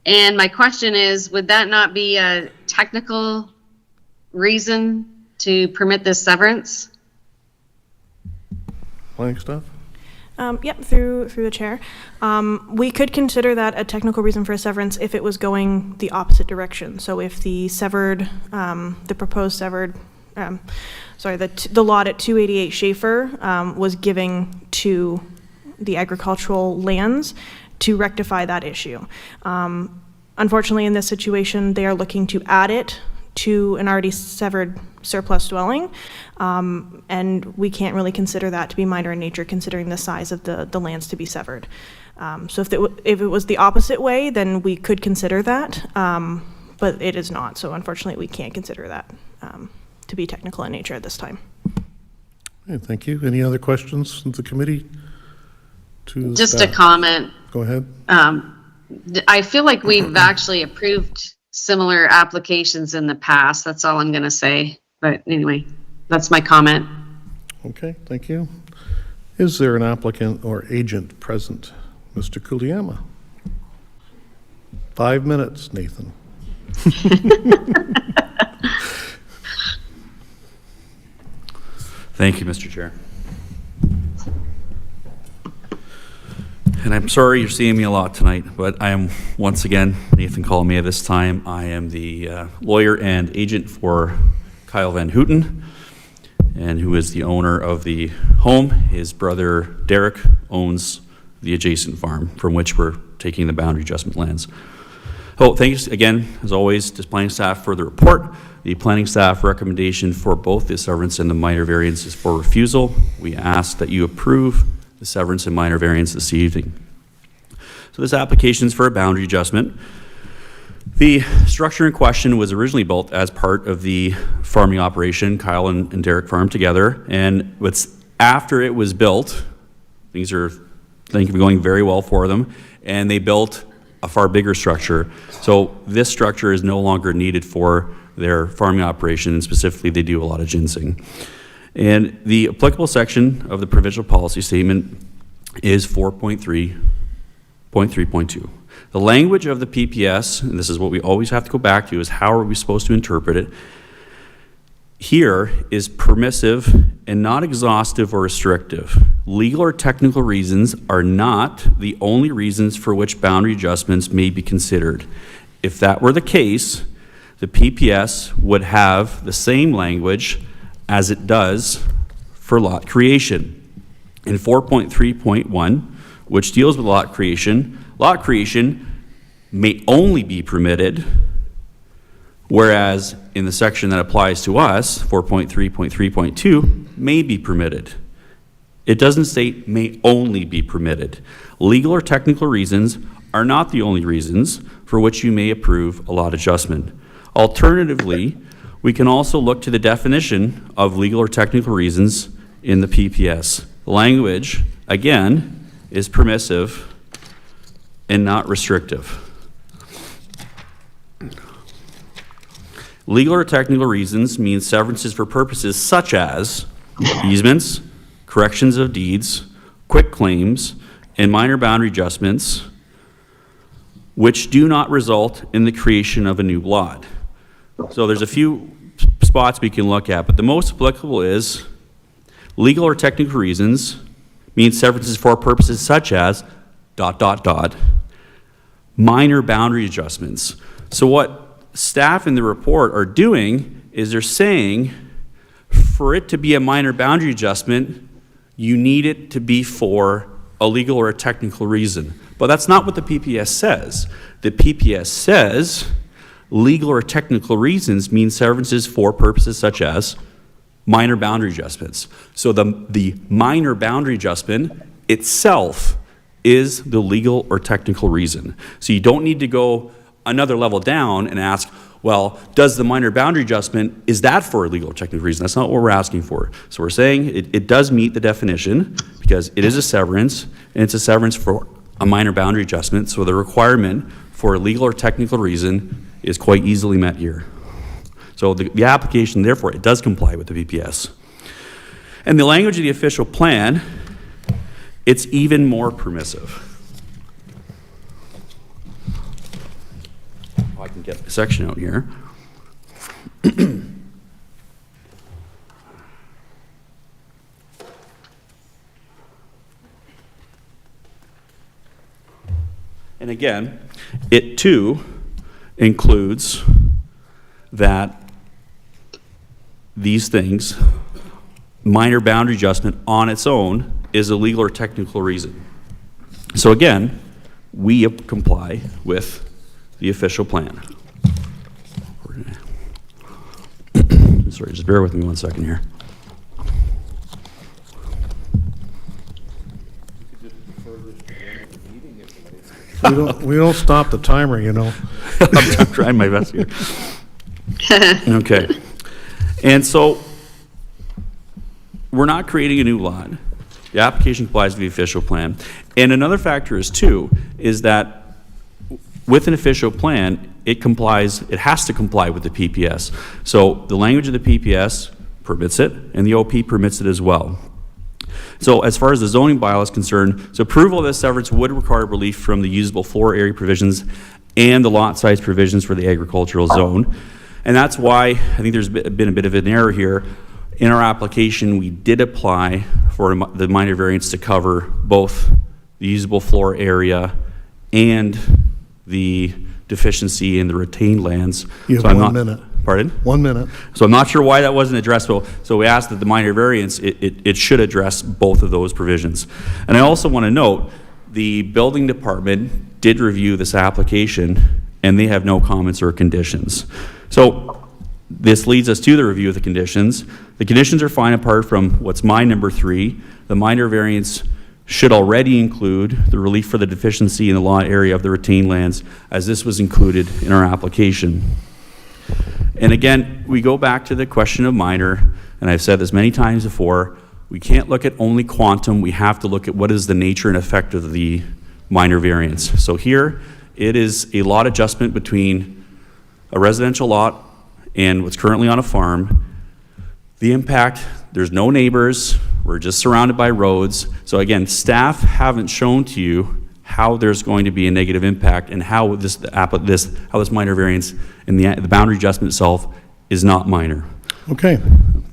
And my question is, would that not be a technical reason to permit this severance? Planning staff? Yep, through the chair. We could consider that a technical reason for a severance if it was going the opposite direction. So if the proposed severed the lot at 288 Schaefer was giving to the agricultural lands to rectify that issue. Unfortunately, in this situation, they are looking to add it to an already severed surplus dwelling, and we can't really consider that to be minor in nature, considering the size of the lands to be severed. So if it was the opposite way, then we could consider that, but it is not. So unfortunately, we can't consider that to be technical in nature at this time. Okay, thank you. Any other questions from the committee? Just a comment. Go ahead. I feel like we've actually approved similar applications in the past. That's all I'm going to say. But anyway, that's my comment. Okay, thank you. Is there an applicant or agent present? Mr. Kuliyama. 5 minutes, Nathan. Thank you, Mr. Chair. And I'm sorry you're seeing me a lot tonight, but I am, once again, Nathan Colomia this time. I am the lawyer and agent for Kyle Van Houten, and who is the owner of the home. His brother, Derek, owns the adjacent farm from which we're taking the boundary adjustment lands. Oh, thanks again, as always, to planning staff for the report. The planning staff recommendation for both the severance and the minor variance is for refusal. We ask that you approve the severance and minor variance this evening. So this application is for a boundary adjustment. The structure in question was originally built as part of the farming operation. Kyle and Derek farmed together, and after it was built, things are, I think, going very well for them, and they built a far bigger structure. So this structure is no longer needed for their farming operation, and specifically they do a lot of ginseng. And the applicable section of the provincial policy statement is 4.3.3.2. The language of the PPS, and this is what we always have to go back to, is how are we supposed to interpret it, here is permissive and not exhaustive or restrictive. Legal or technical reasons are not the only reasons for which boundary adjustments may be considered. If that were the case, the PPS would have the same language as it does for lot creation. In 4.3.1, which deals with lot creation may only be permitted, whereas in the section that applies to us, 4.3.3.2, may be permitted. It doesn't say may only be permitted. Legal or technical reasons are not the only reasons for which you may approve a lot adjustment. Alternatively, we can also look to the definition of legal or technical reasons in the PPS. The language, again, is permissive and not restrictive. Legal or technical reasons mean severances for purposes such as easements, corrections of deeds, quick claims, and minor boundary adjustments, which do not result in the creation of a new lot. So there's a few spots we can look at, but the most applicable is legal or technical reasons means severances for purposes such as ... minor boundary adjustments. So what staff in the report are doing is they're saying for it to be a minor boundary adjustment, you need it to be for a legal or a technical reason. But that's not what the PPS says. The PPS says legal or technical reasons mean severances for purposes such as minor boundary adjustments. So the minor boundary adjustment itself is the legal or technical reason. So you don't need to go another level down and ask, well, does the minor boundary adjustment, is that for a legal or technical reason? That's not what we're asking for. So we're saying it does meet the definition because it is a severance, and it's a severance for a minor boundary adjustment, so the requirement for a legal or technical reason is quite easily met here. So the application, therefore, it does comply with the VPS. And the language of the official plan, it's even more permissive. I can get the section out here. And again, it too includes that these things, minor boundary adjustment on its own is a legal or technical reason. So again, we comply with the official plan. Sorry, just bear with me 1 second here. We don't stop the timer, you know. I'm trying my best here. Okay. And so we're not creating a new lot. The application complies with the official plan. And another factor is that with an official plan, it has to comply with the PPS. So the language of the PPS permits it, and the OP permits it as well. So as far as the zoning bylaw is concerned, so approval of this severance would require relief from the usable floor area provisions and the lot size provisions for the agricultural zone. And that's why I think there's been a bit of an error here. In our application, we did apply for the minor variance to cover both the usable floor area and the deficiency in the retained lands. You have so I'm 1 not, minute. Pardon? 1 minute. So I'm not sure why that wasn't addressed, so we asked that the minor variance, it should address both of those provisions. And I also want to note, the building department did review this application, and they have no comments or conditions. So this leads us to the review of the conditions. The conditions are fine apart from what's my number 3. The minor variance should already include the relief for the deficiency in the lot area of the retained lands, as this was included in our application. And again, we go back to the question of minor, and I've said this many times before, we can't look at only quantum, we have to look at what is the nature and effect of the minor variance. So here, it is a lot adjustment between a residential lot and what's currently on a farm. The impact, there's no neighbors, we're just surrounded by roads. So again, staff haven't shown to you how there's going to be a negative impact and how this minor variance and the boundary adjustment itself is not minor. Okay,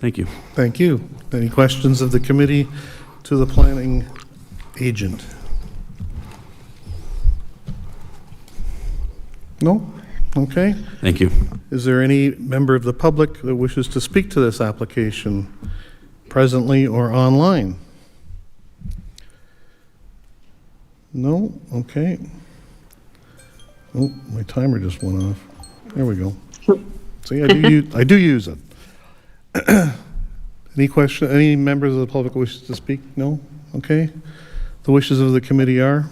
Thank you. thank you. Any questions of the committee to the planning agent? No? Okay. Thank you. Is there any member of the public that wishes to speak to this application, presently or online? No? Okay. Oh, my timer just went off. There we go. See, I do use it. Any members of the public wishes to speak? No? Okay. The wishes of the committee are?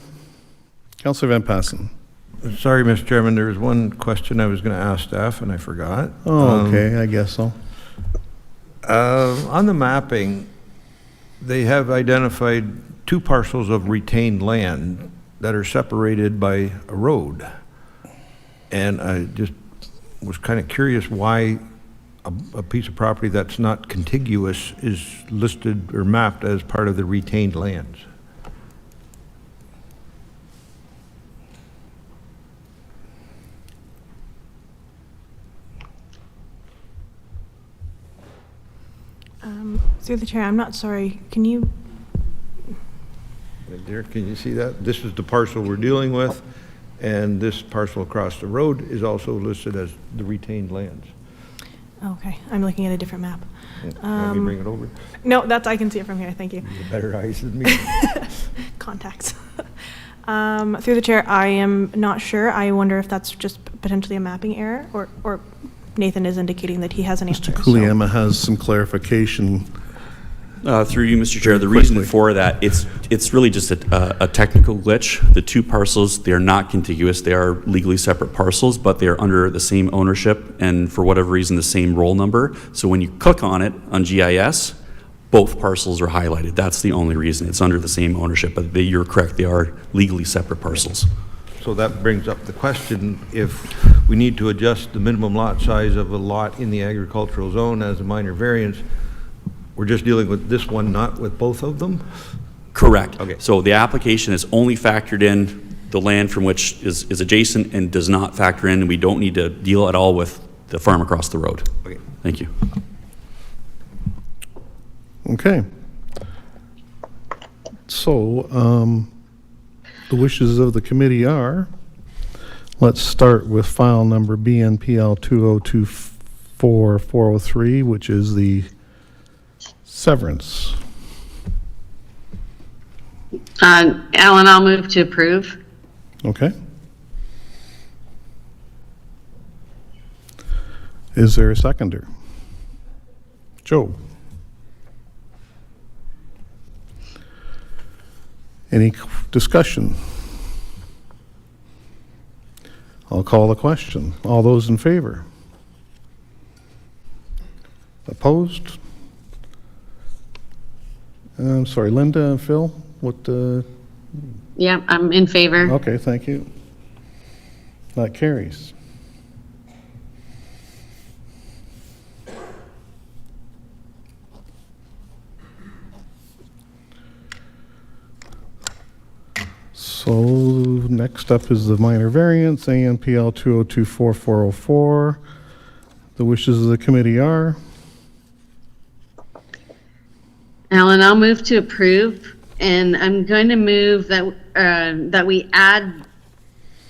Councillor Van Passen. Sorry, Mr. Chairman, there was one question I was going to ask staff and I forgot. Oh, okay, I guess so. On the mapping, they have identified 2 parcels of retained land that are separated by a road. And I just was kind of curious why a piece of property that's not contiguous is listed or mapped as part of the retained lands. Through the chair, I'm not sorry. Can you? Right there, can you see that? This is the parcel we're dealing with, and this parcel across the road is also listed as the retained lands. Okay, I'm looking at a different map. Let me bring it over. No, I can see it from here. Thank you. You have better eyes than me. Contacts. Through the chair, I am not sure. I wonder if that's just potentially a mapping error, or Nathan is indicating that he has an answer. Mr. Kuliema has some clarification. Through you, Mr. Chair, the reason for that, it's really just a technical glitch. The 2 parcels, they are not contiguous. They are legally separate parcels, but they are under the same ownership and for whatever reason, the same roll number. So when you click on it on GIS, both parcels are highlighted. That's the only reason. It's under the same ownership, but you're correct. They are legally separate parcels. So that brings up the question, if we need to adjust the minimum lot size of a lot in the agricultural zone as a minor variance, we're just dealing with this one, not with both of them? Correct. Okay. So the application has only factored in the land from which is adjacent and does not factor in, and we don't need to deal at all with the farm across the road. Okay. Thank you. Okay. So, the wishes of the committee are, let's start with file number BNPL for 403, which is the severance. Alan, I'll move to approve. Okay. Is there a seconder? Joe? Any discussion? I'll call the question. All those in favor? Opposed? I'm sorry, Linda and Phil, what, Yeah, I'm in favor. okay, thank you. That carries. So next up is the minor variance, ANPL 2024-4404. The wishes of the committee are, Alan, I'll move to approve, and I'm going to move that, that we add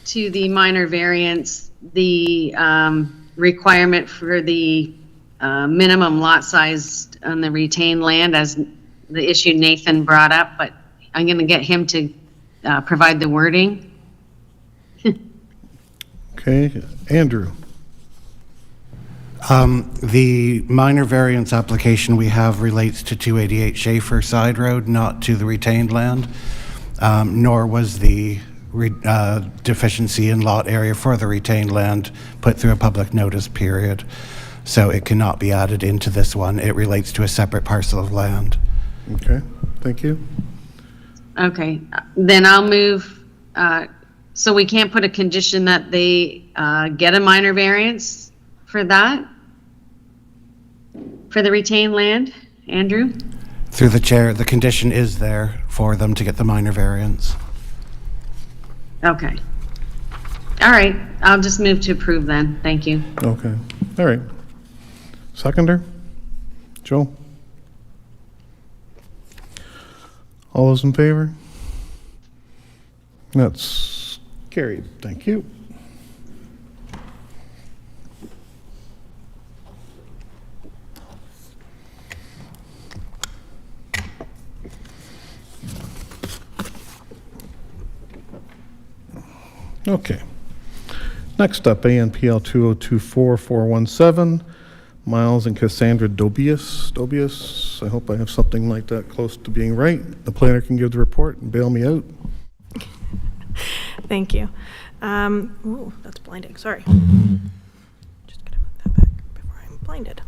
to the minor variance the requirement for the minimum lot size on the retained land as the issue Nathan brought up, but I'm going to get him to provide the wording. okay, Andrew. The minor variance application we have relates to 288 Schaefer Side Road, not to the retained land, nor was the deficiency in lot area for the retained land put through a public notice period. So it cannot be added into this one. It relates to a separate parcel of land. Okay, thank you. Okay, then I'll move, so we can't put a condition that they get a minor variance for that? For the retained land, Andrew? Through the chair, the condition is there for them to get the minor variance. Okay. All right, I'll just move to approve then, thank you. Okay, all right. Seconder? Joe? All those in favor? That's carried, thank you. Okay. Next up, ANPL 2024-417, Miles and Cassandra Dobius. I hope I have something like that close to being right. The planner can give the report and bail me out. Thank you. Ooh, that's blinding, sorry. Just gonna move that back before I'm blinded.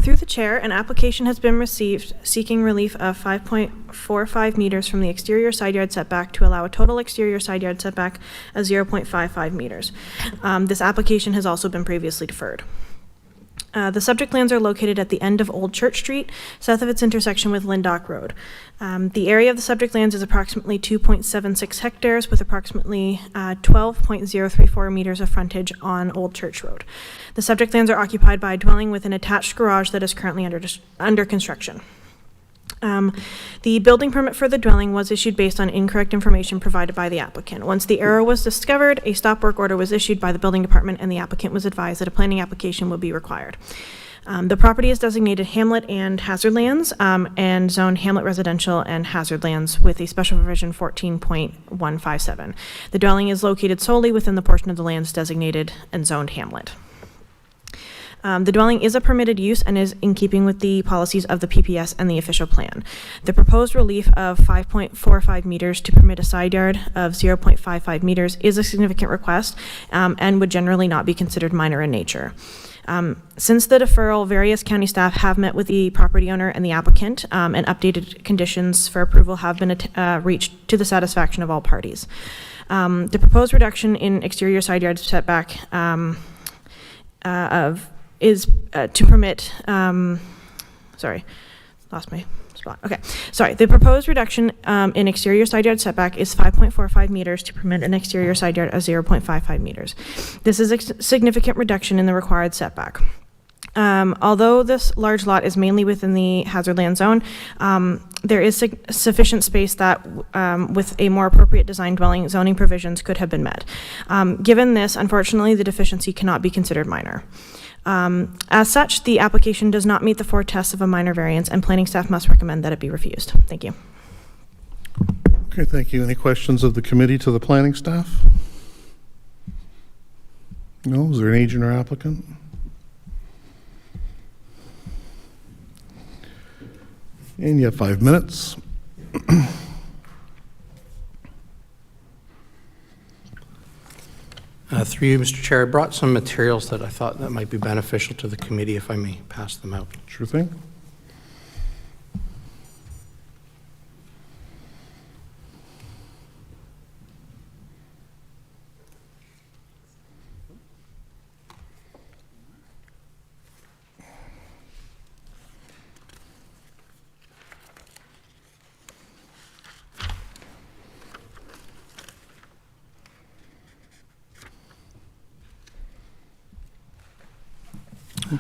Through the chair, an application has been received seeking relief of 5.45 meters from the exterior side yard setback to allow a total exterior side yard setback of 0.55 meters. This application has also been previously deferred. The subject lands are located at the end of Old Church Street, south of its intersection with Lindock Road. The area of the subject lands is approximately 2.76 hectares with approximately 12.034 meters of frontage on Old Church Road. The subject lands are occupied by a dwelling with an attached garage that is currently under construction. The building permit for the dwelling was issued based on incorrect information provided by the applicant. Once the error was discovered, a stop work order was issued by the building department and the applicant was advised that a planning application would be required. The property is designated Hamlet and Hazard Lands and zoned Hamlet Residential and Hazard Lands with a special provision 14.157. The dwelling is located solely within the portion of the lands designated and zoned Hamlet. The dwelling is a permitted use and is in keeping with the policies of the PPS and the official plan. The proposed relief of 5.45 meters to permit a side yard of 0.55 meters is a significant request and would generally not be considered minor in nature. Since the deferral, various county staff have met with the property owner and the applicant, and updated conditions for approval have been reached to the satisfaction of all parties. The proposed reduction in exterior side yard setback is to permit, sorry, lost my spot. Okay, sorry. The proposed reduction in exterior side yard setback is 5.45 meters to permit an exterior side yard of 0.55 meters. This is a significant reduction in the required setback. Although this large lot is mainly within the hazard land zone, there is sufficient space that with a more appropriate design dwelling zoning provisions could have been met. Given this, unfortunately, the deficiency cannot be considered minor. As such, the application does not meet the 4 tests of a minor variance, and planning staff must recommend that it be refused. Thank you. Okay, thank you. Any questions of the committee to the planning staff? No? Is there an agent or applicant? And you have 5 minutes. Through you, Mr. Chair, I brought some materials that I thought that might be beneficial to the committee if I may pass them out. Sure thing.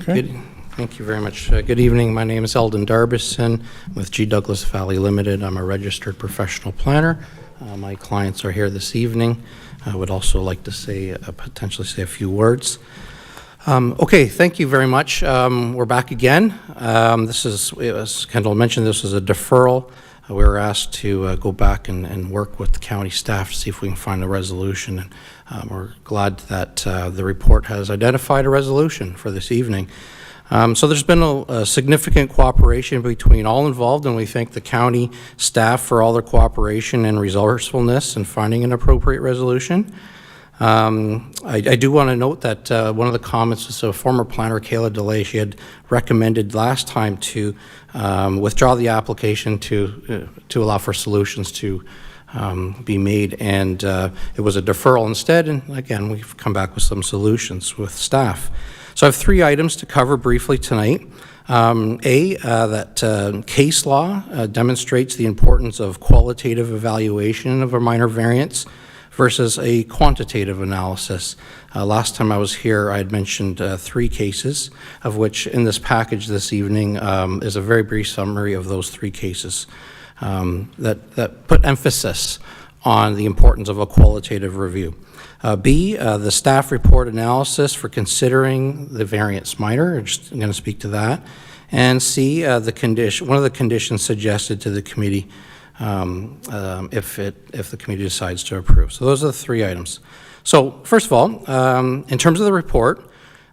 Okay. Thank you very much. Good evening. My name is Eldon Darbison with G. Douglas Valley Limited. I'm a registered professional planner. My clients are here this evening. I would also like to say, potentially say a few words. Okay, thank you very much. We're back again. This is, as Kendall mentioned, this is a deferral. We were asked to go back and work with the county staff to see if we can find a resolution. And we're glad that the report has identified a resolution for this evening. So there's been a significant cooperation between all involved, and we thank the county staff for all their cooperation and resourcefulness in finding an appropriate resolution. I do want to note that one of the comments was a former planner, Kayla DeLay. She had recommended last time to withdraw the application to allow for solutions to be made, and it was a deferral instead, and again, we've come back with some solutions with staff. So I have 3 items to cover briefly tonight. That case law demonstrates the importance of qualitative evaluation of a minor variance versus a quantitative analysis. Last time I was here, I had mentioned 3 cases, of which in this package this evening is a very brief summary of those 3 cases that put emphasis on the importance of a qualitative review. B, the staff report analysis for considering the variance minor. I'm just going to speak to that. And C, the condition, one of the conditions suggested to the committee if the committee decides to approve. So those are the 3 items. So first of all, in terms of the report,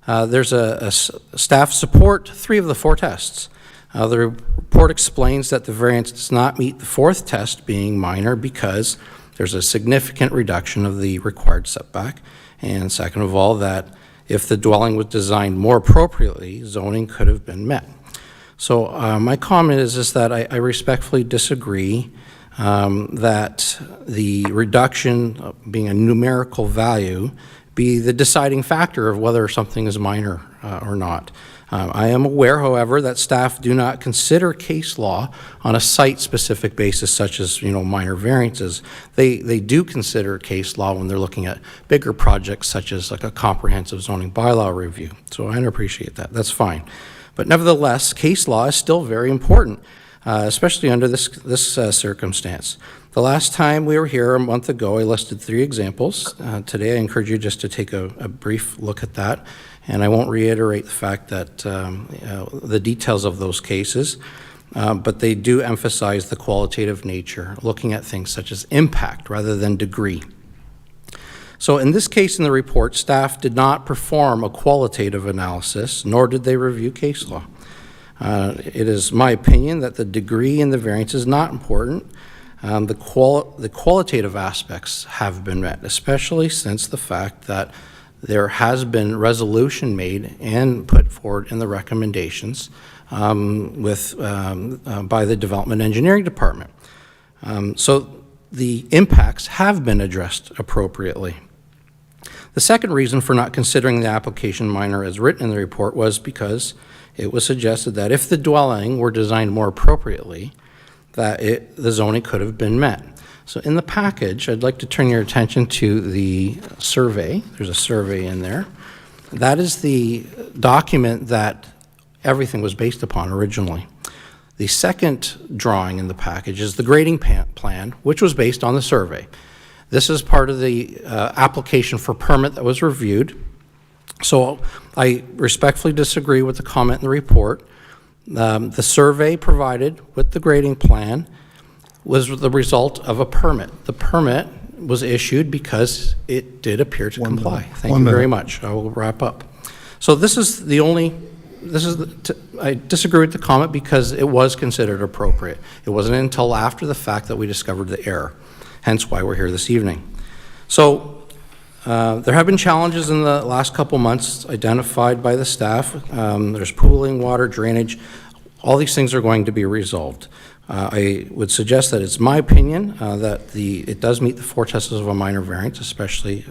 there's a staff support 3 of the 4 tests. The report explains that the variance does not meet the 4th test, being minor, because there's a significant reduction of the required setback. And second of all, that if the dwelling was designed more appropriately, zoning could have been met. So my comment is that I respectfully disagree that the reduction being a numerical value be the deciding factor of whether something is minor or not. I am aware, however, that staff do not consider case law on a site-specific basis, such as minor variances. They do consider case law when they're looking at bigger projects, such as like a comprehensive zoning bylaw review. So I appreciate that. That's fine. But nevertheless, case law is still very important, especially under this circumstance. The last time we were here a month ago, I listed 3 examples. Today, I encourage you just to take a brief look at that. And I won't reiterate the fact that the details of those cases, but they do emphasize the qualitative nature, looking at things such as impact rather than degree. So in this case in the report, staff did not perform a qualitative analysis, nor did they review case law. It is my opinion that the degree in the variance is not important. The qualitative aspects have been met, especially since the fact that there has been resolution made and put forward in the recommendations by the Development Engineering Department. So the impacts have been addressed appropriately. The second reason for not considering the application minor as written in the report was because it was suggested that if the dwelling were designed more appropriately, that the zoning could have been met. So in the package, I'd like to turn your attention to the survey. There's a survey in there. That is the document that everything was based upon originally. The second drawing in the package is the grading plan, which was based on the survey. This is part of the application for permit that was reviewed. So I respectfully disagree with the comment in the report. The survey provided with the grading plan was the result of a permit. The permit was issued because it did appear to comply. Thank you very much. I will wrap up. So this is the only, I disagree with the comment because it was considered appropriate. It wasn't until after the fact that we discovered the error, hence why we're here this evening. So there have been challenges in the last couple months identified by the staff. There's pooling, water, drainage. All these things are going to be resolved. I would suggest that it's my opinion that it does meet the 4 tests of a minor variance, especially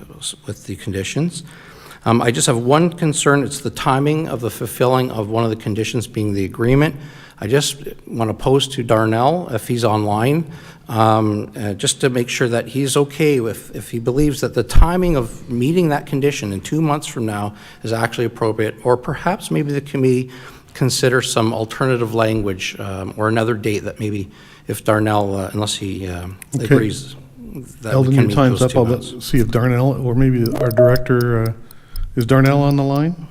with the conditions. I just have one concern. It's the timing of the fulfilling of one of the conditions being the agreement. I just want to pose to Darnell, if he's online, just to make sure that he's okay if he believes that the timing of meeting that condition in 2 months from now is actually appropriate, or perhaps maybe the committee consider some alternative language or another date that maybe if Darnell, unless he agrees, that Eldon, we your can meet time's those up. 2 I'll months. see if Darnell, or maybe our director, is Darnell on the line?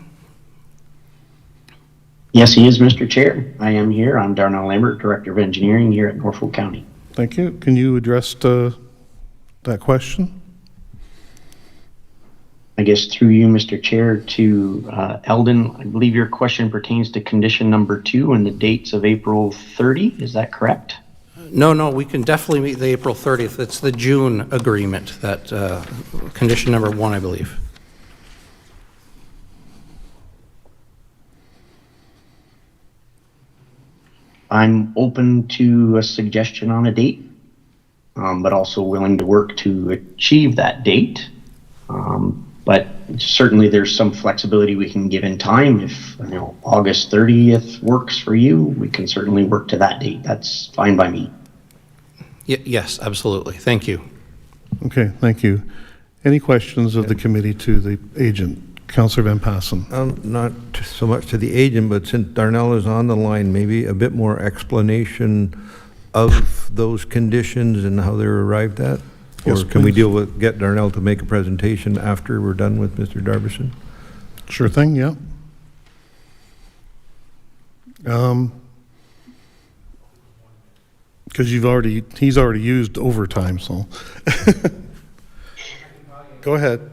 Yes, he is, Mr. Chair. I am here. I'm Darnell Lambert, Director of Engineering here at Norfolk County. Thank you. Can you address that question? I guess through you, Mr. Chair, to Eldon, I believe your question pertains to condition number 2 and the dates of April 30. Is that correct? No, we can definitely meet the April 30th. It's the June agreement, that condition number 1, I believe. I'm open to a suggestion on a date, but also willing to work to achieve that date. But certainly there's some flexibility we can give in time. If August 30th works for you, we can certainly work to that date. That's fine by me. Yes, absolutely. Thank you. Okay, thank you. Any questions of the committee to the agent? Councillor Van Passen. Not so much to the agent, but since Darnell is on the line, maybe a bit more explanation of those conditions and how they're arrived at? Yes, Or can we please. get Darnell to make a presentation after we're done with Mr. Darbison? Sure thing, yeah. Because he's already used overtime, so. Go ahead.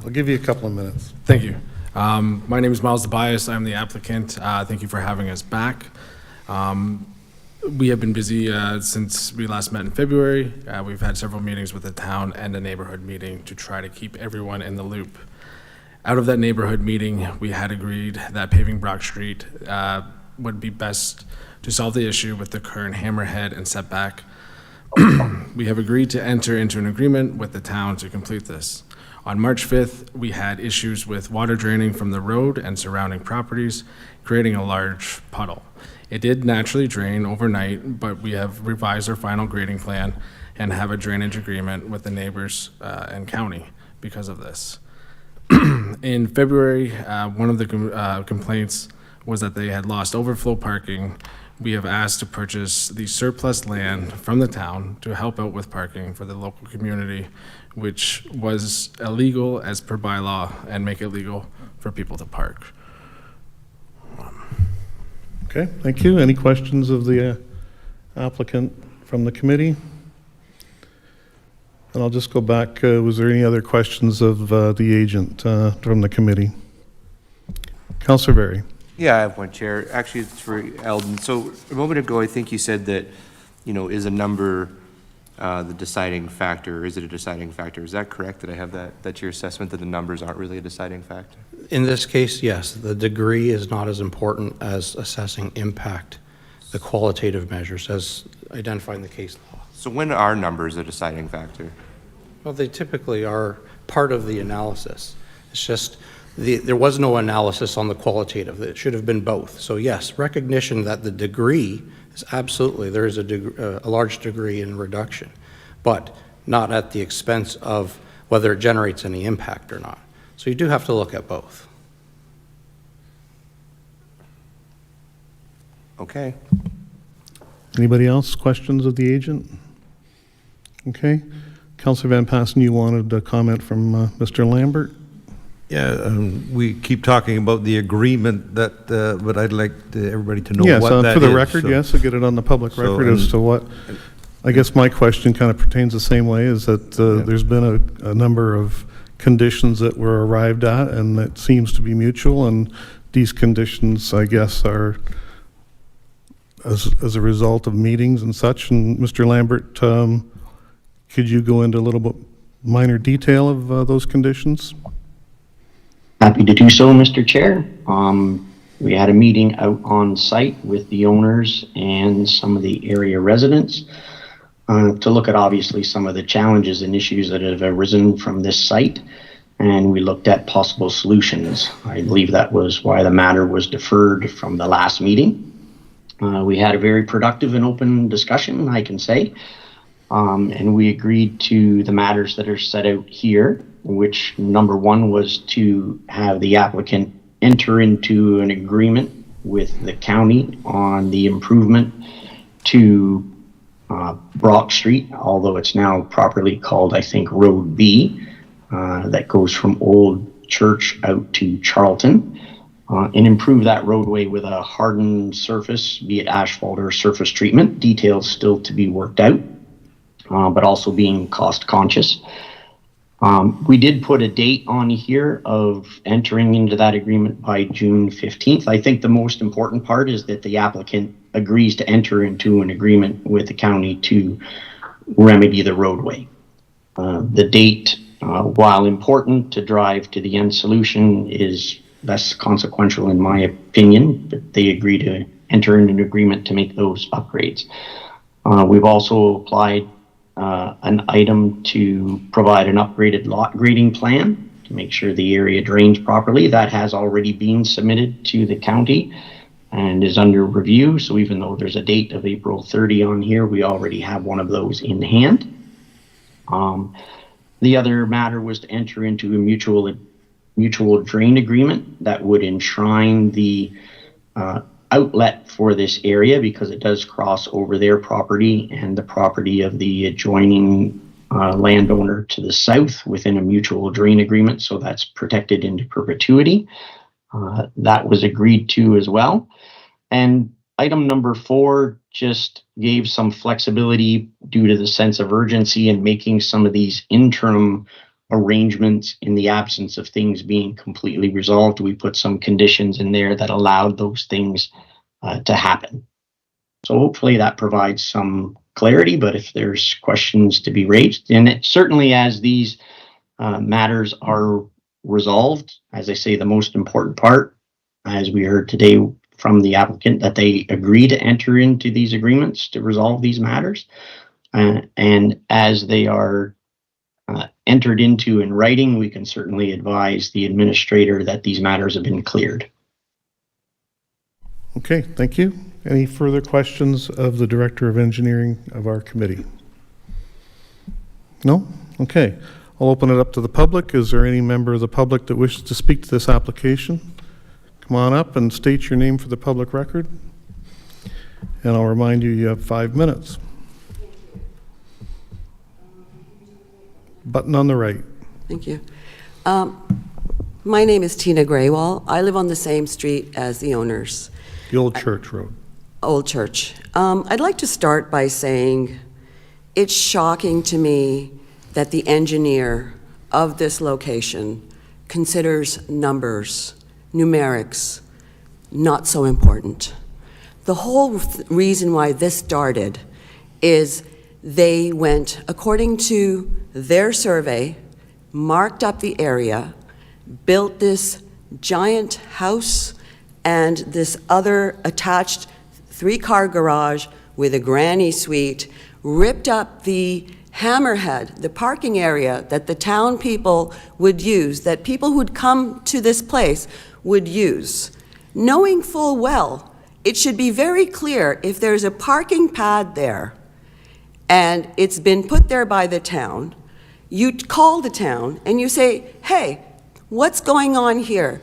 I'll give you a couple of minutes. Thank you. My name is Miles Tobias. I'm the applicant. Thank you for having us back. We have been busy since we last met in February. We've had several meetings with the town and a neighborhood meeting to try to keep everyone in the loop. Out of that neighborhood meeting, we had agreed that paving Brock Street would be best to solve the issue with the current hammerhead and setback. We have agreed to enter into an agreement with the town to complete this. On March 5th, we had issues with water draining from the road and surrounding properties, creating a large puddle. It did naturally drain overnight, but we have revised our final grading plan and have a drainage agreement with the neighbors and county because of this. In February, one of the complaints was that they had lost overflow parking. We have asked to purchase the surplus land from the town to help out with parking for the local community, which was illegal as per bylaw, and make it legal for people to park. Okay, thank you. Any questions of the applicant from the committee? And I'll just go back. Was there any other questions of the agent from the committee? Councillor Berry. Yeah, I have one, Chair. Actually, it's for Eldon. So a moment ago, I think you said that, is a number the deciding factor? Is it a deciding factor? Is that correct? Did I have that's your assessment, that the numbers aren't really a deciding factor? In this case, yes, the degree is not as important as assessing impact, the qualitative measures as identified in the case law. So when are numbers a deciding factor? Well, they typically are part of the analysis. It's just there was no analysis on the qualitative. It should have been both. So yes, recognition that the degree is absolutely, there is a large degree in reduction, but not at the expense of whether it generates any impact or not. So you do have to look at both. Okay. Anybody else? Questions of the agent? Okay. Councillor Van Passen, you wanted a comment from Mr. Lambert? Yeah, we keep talking about the agreement that, but I'd like everybody to know Yes, what that is. for the record, so- yes, to get it on the public So, record as and- to what, I guess my question kind of pertains the same way, is that there's been a number of conditions that were arrived at, and it seems to be mutual, and these conditions, I guess, are as a result of meetings and such. And Mr. Lambert, could you go into a little bit minor detail of those conditions? Happy to do so, Mr. Chair. We had a meeting out on site with the owners and some of the area residents to look at obviously some of the challenges and issues that have arisen from this site. And we looked at possible solutions. I believe that was why the matter was deferred from the last meeting. We had a very productive and open discussion, I can say. And we agreed to the matters that are set out here, which number one was to have the applicant enter into an agreement with the county on the improvement to Brock Street, although it's now properly called, I think, Road B, that goes from Old Church out to Charlton, and improve that roadway with a hardened surface, be it asphalt or surface treatment. Details still to be worked out, but also being cost conscious. We did put a date on here of entering into that agreement by June 15th. I think the most important part is that the applicant agrees to enter into an agreement with the county to remedy the roadway. The date, while important to drive to the end solution, is less consequential in my opinion, but they agree to enter into an agreement to make those upgrades. We've also applied an item to provide an upgraded lot grading plan to make sure the area drains properly. That has already been submitted to the county and is under review. So even though there's a date of April 30 on here, we already have one of those in hand. The other matter was to enter into a mutual drain agreement that would enshrine the outlet for this area, because it does cross over their property and the property of the adjoining landowner to the south within a mutual drain agreement. So that's protected into perpetuity. That was agreed to as well. And item number 4 just gave some flexibility due to the sense of urgency in making some of these interim arrangements in the absence of things being completely resolved. We put some conditions in there that allowed those things to happen. So hopefully that provides some clarity, but if there's questions to be raised, and it, certainly as these matters are resolved, as I say, the most important part, as we heard today from the applicant, that they agree to enter into these agreements to resolve these matters. And as they are entered into in writing, we can certainly advise the administrator that these matters have been cleared. Okay, thank you. Any further questions of the Director of Engineering of our committee? No? Okay. I'll open it up to the public. Is there any member of the public that wishes to speak to this application? Come on up and state your name for the public record. And I'll remind you, you have 5 minutes. Button on the right. Thank you. My name is Tina Graywall. I live on the same street as the owners. The Old Church Road. Old Church. I'd like to start by saying it's shocking to me that the engineer of this location considers numbers, numerics, not so important. The whole reason why this started is they went, according to their survey, marked up the area, built this giant house and this other attached 3-car garage with a granny suite, ripped up the hammerhead, the parking area that the town people would use, that people who'd come to this place would use, knowing full well it should be very clear if there's a parking pad there and it's been put there by the town, you call the town and you say, hey, what's going on here?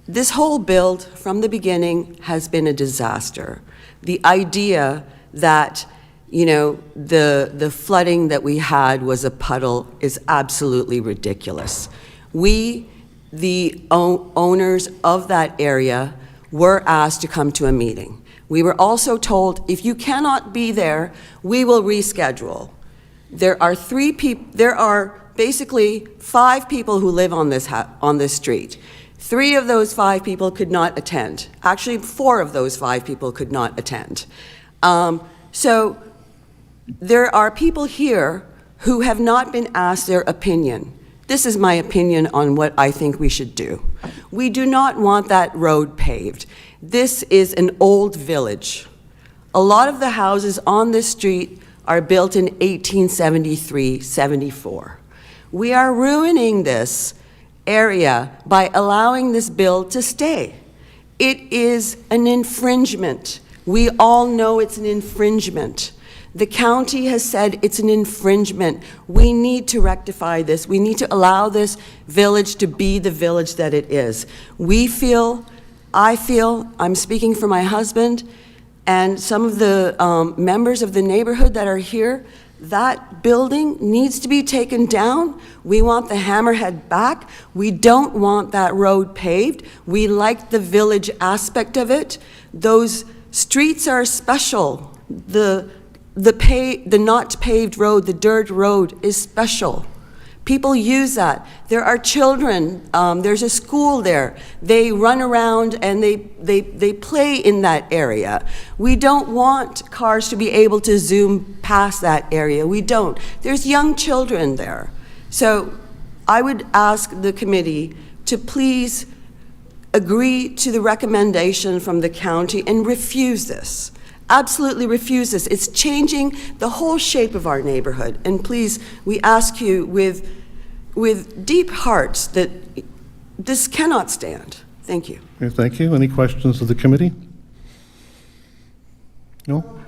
This whole build from the beginning has been a disaster. The idea that, you know, the flooding that we had was a puddle is absolutely ridiculous. We the owners of that area were asked to come to a meeting. We were also told, if you cannot be there, we will reschedule. There are basically 5 people who live on this street. 3 of those 5 people could not attend. Actually, 4 of those 5 people could not attend. So there are people here who have not been asked their opinion. This is my opinion on what I think we should do. We do not want that road paved. This is an old village. A lot of the houses on this street are built in 1873, 74. We are ruining this area by allowing this bill to stay. It is an infringement. We all know it's an infringement. The county has said it's an infringement. We need to rectify this. We need to allow this village to be the village that it is. I feel, I'm speaking for my husband and some of the members of the neighborhood that are here, that building needs to be taken down. We want the hammerhead back. We don't want that road paved. We like the village aspect of it. Those streets are special. The not paved road, the dirt road is special. People use that. There are children, there's a school there. They run around and they play in that area. We don't want cars to be able to zoom past that area. We don't. There's young children there. So I would ask the committee to please agree to the recommendation from the county and refuse this. Absolutely refuse this. It's changing the whole shape of our neighborhood. And please, we ask you with deep hearts that this cannot stand. Thank you. Okay, thank you. Any questions of the committee? No?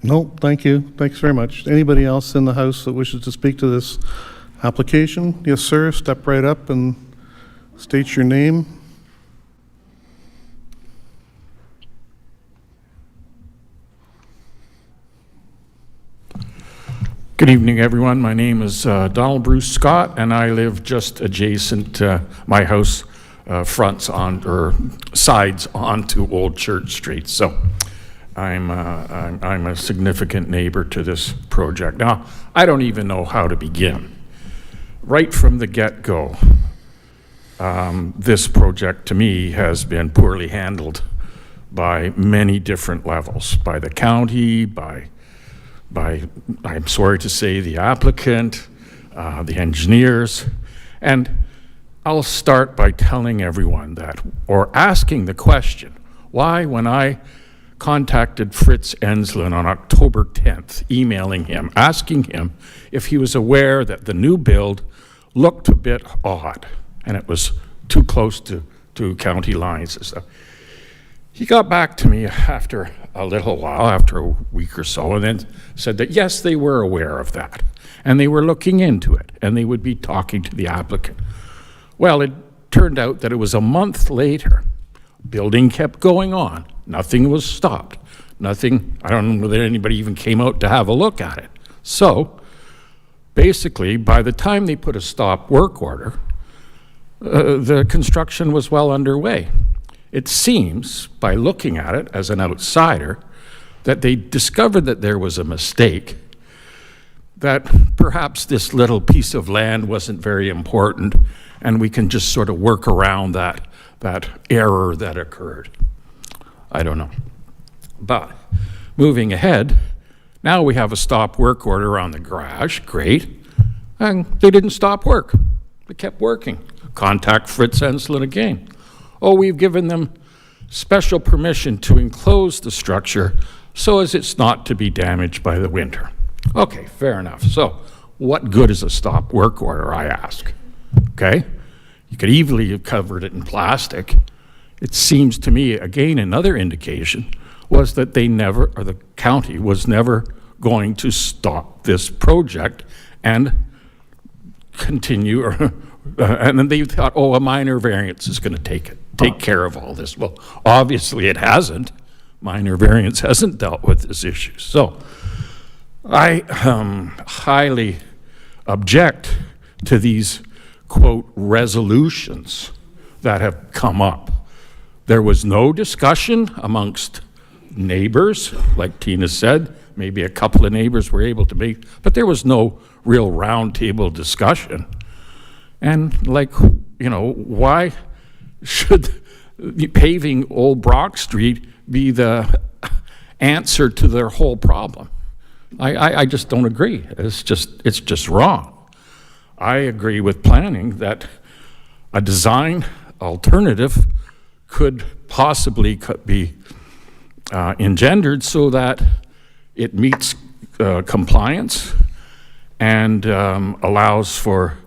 No, thank you. Thanks very much. Anybody else in the House that wishes to speak to this application? Yes, sir. Step right up and state your name. Good evening, everyone. My name is Donald Bruce Scott, and I live just adjacent. My house fronts on or sides onto Old Church Street, so I'm a significant neighbor to this project. Now, I don't even know how to begin. Right from the get-go, this project to me has been poorly handled by many different levels, by the county, by I'm sorry to say, the applicant, the engineers. And I'll start by telling everyone that, or asking the question, why when I contacted Fritz Enslin on October 10th, emailing him, asking him if he was aware that the new build looked a bit odd, and it was too close to county lines and stuff. He got back to me after a little while, after a week or so, and then said that yes, they were aware of that, and they were looking into it, and they would be talking to the applicant. Well, it turned out that it was a month later. Building kept going on. Nothing was stopped. Nothing, I don't know that anybody even came out to have a look at it. So, basically, by the time they put a stop work order, the construction was well underway. It seems, by looking at it as an outsider, that they discovered that there was a mistake, that perhaps this little piece of land wasn't very important, and we can just sort of work around that error that occurred. I don't know. But moving ahead, now we have a stop work order on the garage, great, and they didn't stop work. They kept working. Contact Fritz Enslin again. Oh, we've given them special permission to enclose the structure so as it's not to be damaged by the winter. Okay, fair enough. So what good is a stop work order, I ask? Okay, you could easily have covered it in plastic. It seems to me, again, another indication was that they never, or the county was never going to stop this project and continue, and then they thought, oh, a minor variance is going to take care of all this. Well, obviously it hasn't. Minor variance hasn't dealt with this issue. So I highly object to these quote, resolutions that have come up. There was no discussion amongst neighbors, like Tina said. Maybe a couple of neighbors were able to make, but there was no real roundtable discussion. And like, you know, why should paving Old Brock Street be the answer to their whole problem? I just don't agree. It's just wrong. I agree with planning that a design alternative could possibly be engendered so that it meets compliance and allows for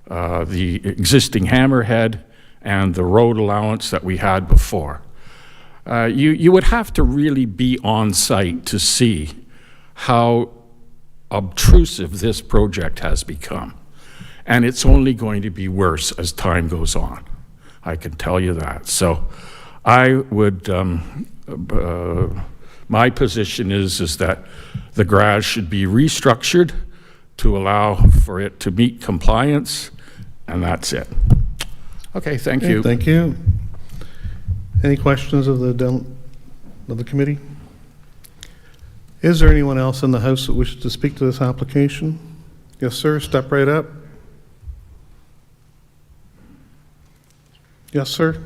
the existing hammerhead and the road allowance that we had before. You would have to really be on site to see how obtrusive this project has become. And it's only going to be worse as time goes on. I can tell you that. So I would, my position is that the garage should be restructured to allow for it to meet compliance, and that's it. Okay, thank you. Thank you. Any questions of the committee? Is there anyone else in the House that wishes to speak to this application? Yes, sir. Step right up. Yes, sir.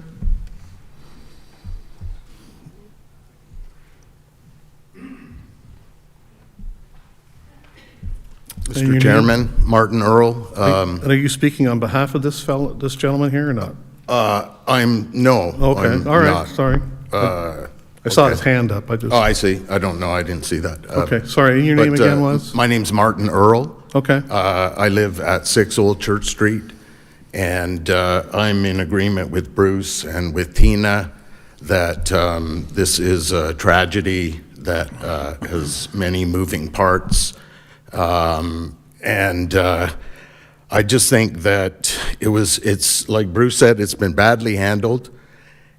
Mr. Chairman, Martin Earl. Are you speaking on behalf of this gentleman here or not? No. Okay, I'm all right, not. sorry. I saw his hand up. Oh, I see. I don't know. I didn't see that. Okay, sorry. And your name again was? My name's Martin Earl. Okay. I live at 6 Old Church Street, and I'm in agreement with Bruce and with Tina that this is a tragedy that has many moving parts. I just think that it's like Bruce said, it's been badly handled,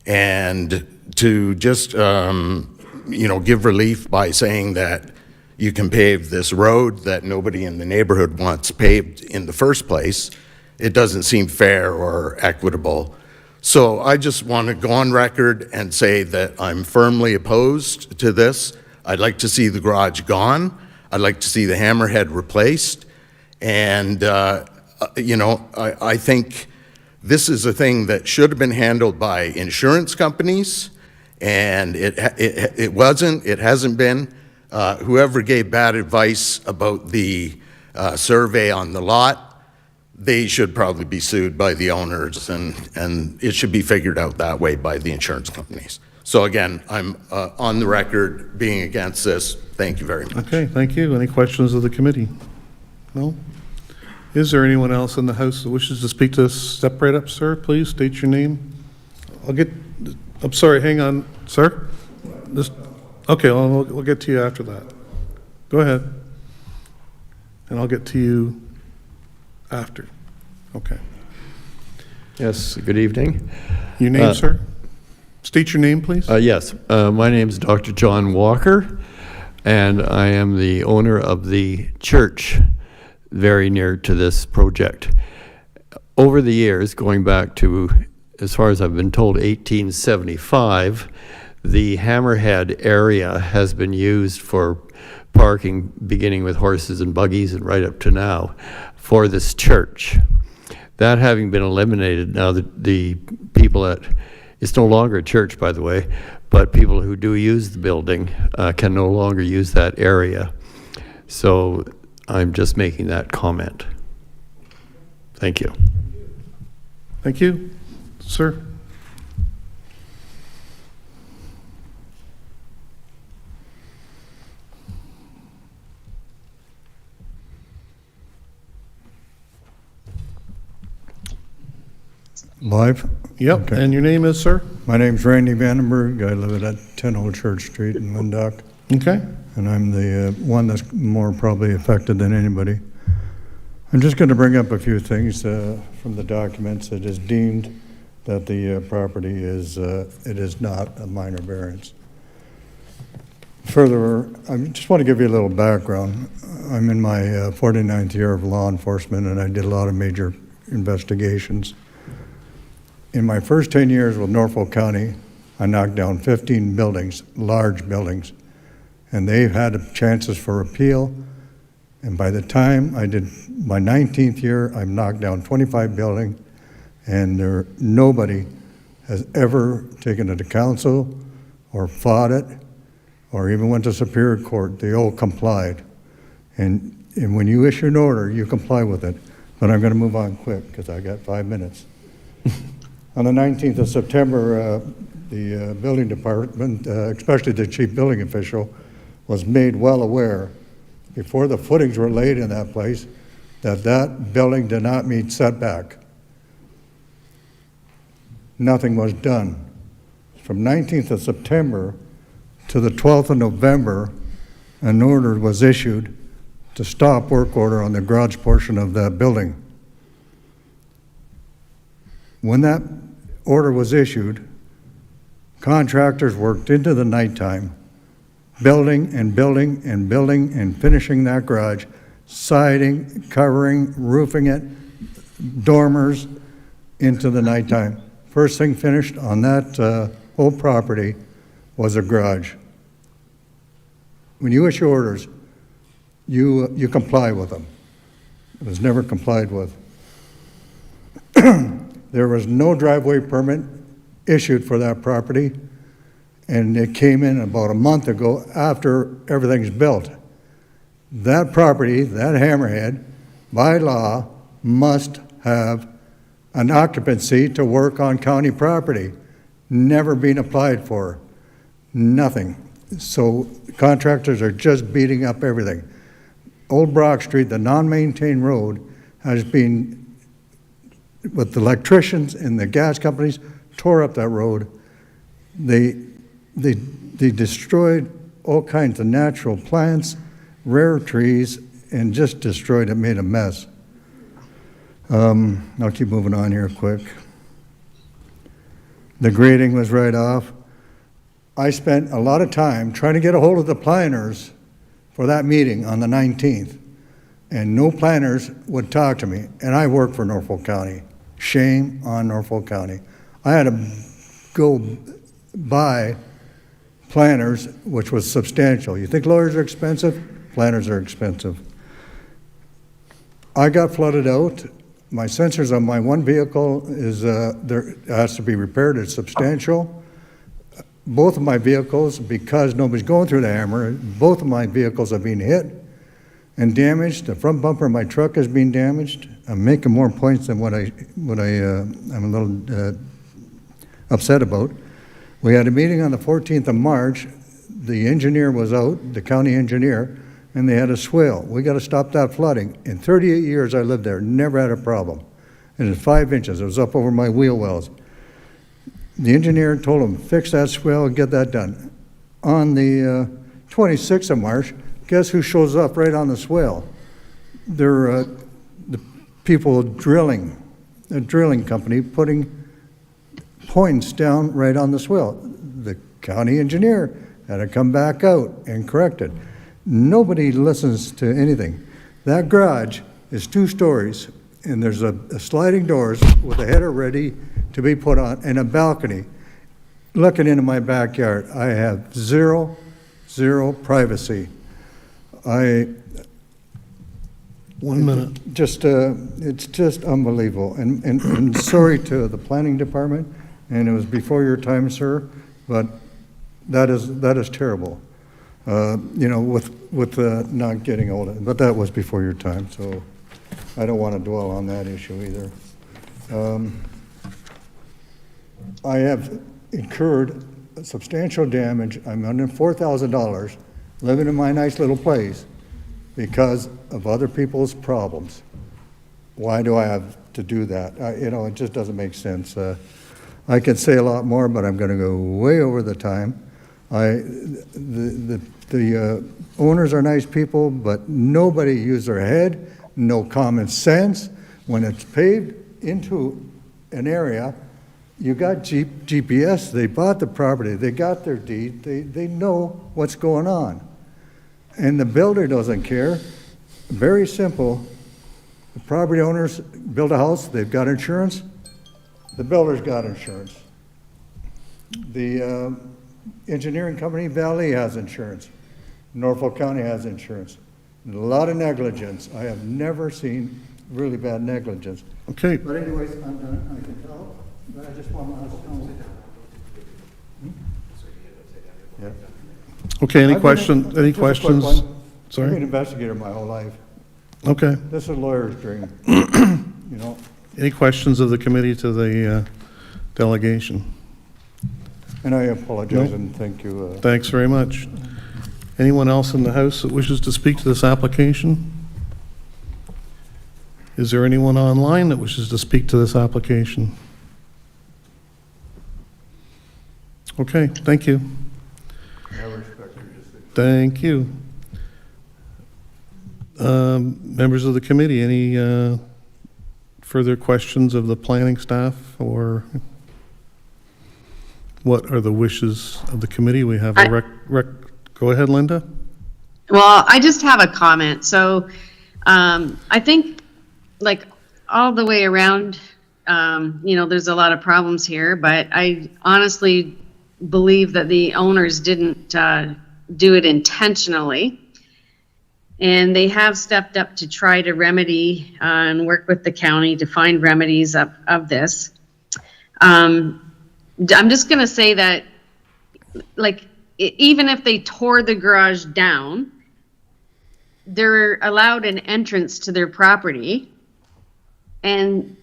and to just, give relief by saying that you can pave this road that nobody in the neighborhood wants paved in the first place, it doesn't seem fair or equitable. So I just want to go on record and say that I'm firmly opposed to this. I'd like to see the garage gone. I'd like to see the hammerhead replaced. And, I think this is a thing that should have been handled by insurance companies, and it wasn't, it hasn't been. Whoever gave bad advice about the survey on the lot, they should probably be sued by the owners, and it should be figured out that way by the insurance companies. So again, I'm on the record being against this. Thank you very much. Okay, thank you. Any questions of the committee? No? Is there anyone else in the House that wishes to speak to this? Step right up, sir, please. State your name. I'm sorry, hang on, sir. Okay, we'll get to you after that. Go ahead. And I'll get to you after. Okay. Yes, good evening. Your name, sir? State your name, please. Yes, my name is Dr. John Walker, and I am the owner of the church very near to this project. Over the years, going back to, as far as I've been told, 1875, the Hammerhead area has been used for parking, beginning with horses and buggies and right up to now, for this church. That having been eliminated, now the people it's no longer a church, by the way, but people who do use the building can no longer use that area. So I'm just making that comment. Thank you. Thank you. Sir? Live? Yep, Okay. and your name is, sir? My name's Randy Vandenberg. I live at 10 Old Church Street in Lyndoch. Okay. And I'm the one that's more probably affected than anybody. I'm just going to bring up a few things from the documents. It is deemed that the property is, it is not a minor variance. Further, I just want to give you a little background. I'm in my 49th year of law enforcement, and I did a lot of major investigations. In my first 10 years with Norfolk County, I knocked down 15 buildings, large buildings, and they've had chances for appeal. And by the time I did my 19th year, I've knocked down 25 buildings, and nobody has ever taken it to council or fought it or even went to Superior Court. They all complied. And when you issue an order, you comply with it. But I'm going to move on quick because I got 5 minutes. On the 19th of September, the building department, especially the chief building official, was made well aware before the footings were laid in that place that that building did not meet setback. Nothing was done. From 19th of September to the 12th of November, an order was issued to stop work order on the garage portion of that building. When that order was issued, contractors worked into the nighttime, building and building and building and finishing that garage, siding, covering, roofing it, dormers into the nighttime. First thing finished on that whole property was a garage. When you issue orders, you comply with them. It was never complied with. There was no driveway permit issued for that property, and it came in about a month ago after everything's built. That property, that hammerhead, by law, must have an occupancy to work on county property. Never been applied for. Nothing. So contractors are just beating up everything. Old Brock Street, the non-maintained road, has been, with the electricians and the gas companies, tore up that road. They destroyed all kinds of natural plants, rare trees, and just destroyed it, made a mess. I'll keep moving on here quick. The grading was right off. I spent a lot of time trying to get a hold of the planners for that meeting on the 19th, and no planners would talk to me, and I work for Norfolk County. Shame on Norfolk County. I had to go buy planners, which was substantial. You think lawyers are expensive? Planners are expensive. I got flooded out. My sensors on my one vehicle has to be repaired. It's substantial. Both of my vehicles, because nobody's going through the hammer, both of my vehicles have been hit and damaged. The front bumper of my truck has been damaged. I'm making more points than what I'm a little upset about. We had a meeting on the 14th of March. The engineer was out, the county engineer, and they had a swale. We got to stop that flooding. In 38 years I lived there, never had a problem. And it's 5 inches. It was up over my wheel wells. The engineer told him, fix that swale and get that done. On the 26th of March, guess who shows up right on the swale? They're the people drilling, a drilling company putting points down right on the swale. The county engineer had to come back out and correct it. Nobody listens to anything. That garage is 2 stories, and there's a sliding doors with a header ready to be put on, and a balcony. Looking into my backyard, I have zero privacy. 1 minute. It's just unbelievable. And sorry to the planning department, and it was before your time, sir, but that is terrible. With not getting older, but that was before your time, so I don't want to dwell on that issue either. I have incurred substantial damage. I'm under $4,000 living in my nice little place because of other people's problems. Why do I have to do that? It just doesn't make sense. I could say a lot more, but I'm going to go way over the time. The owners are nice people, but nobody used their head, no common sense. When it's paved into an area, you got GPS, they bought the property, they got their deed, they know what's going on. And the builder doesn't care. Very simple. The property owners build a house, they've got insurance. The builder's got insurance. The engineering company, Valley, has insurance. Norfolk County has insurance. And a lot of negligence. I have never seen really bad negligence. Okay. But anyways, I'm done. I can tell, but I just want to know. Yeah. Okay, any I've been questions? Any just a quick questions? one. I've been Sorry? an investigator my whole life. Okay. This is a lawyer's dream, you know. Any questions of the committee to the delegation? And I apologize No. and thank you. Thanks very much. Anyone else in the House that wishes to speak to this application? Is there anyone online that wishes to speak to this application? Okay, thank you. Thank you. Members of the committee, any further questions of the planning staff, or what are the wishes of the committee? We have a go ahead, Linda. Well, I just have a comment. So I think, like, all the way around, there's a lot of problems here, but I honestly believe that the owners didn't do it intentionally. And they have stepped up to try to remedy and work with the county to find remedies of this. I'm just going to say that, like, even if they tore the garage down, they're allowed an entrance to their property, and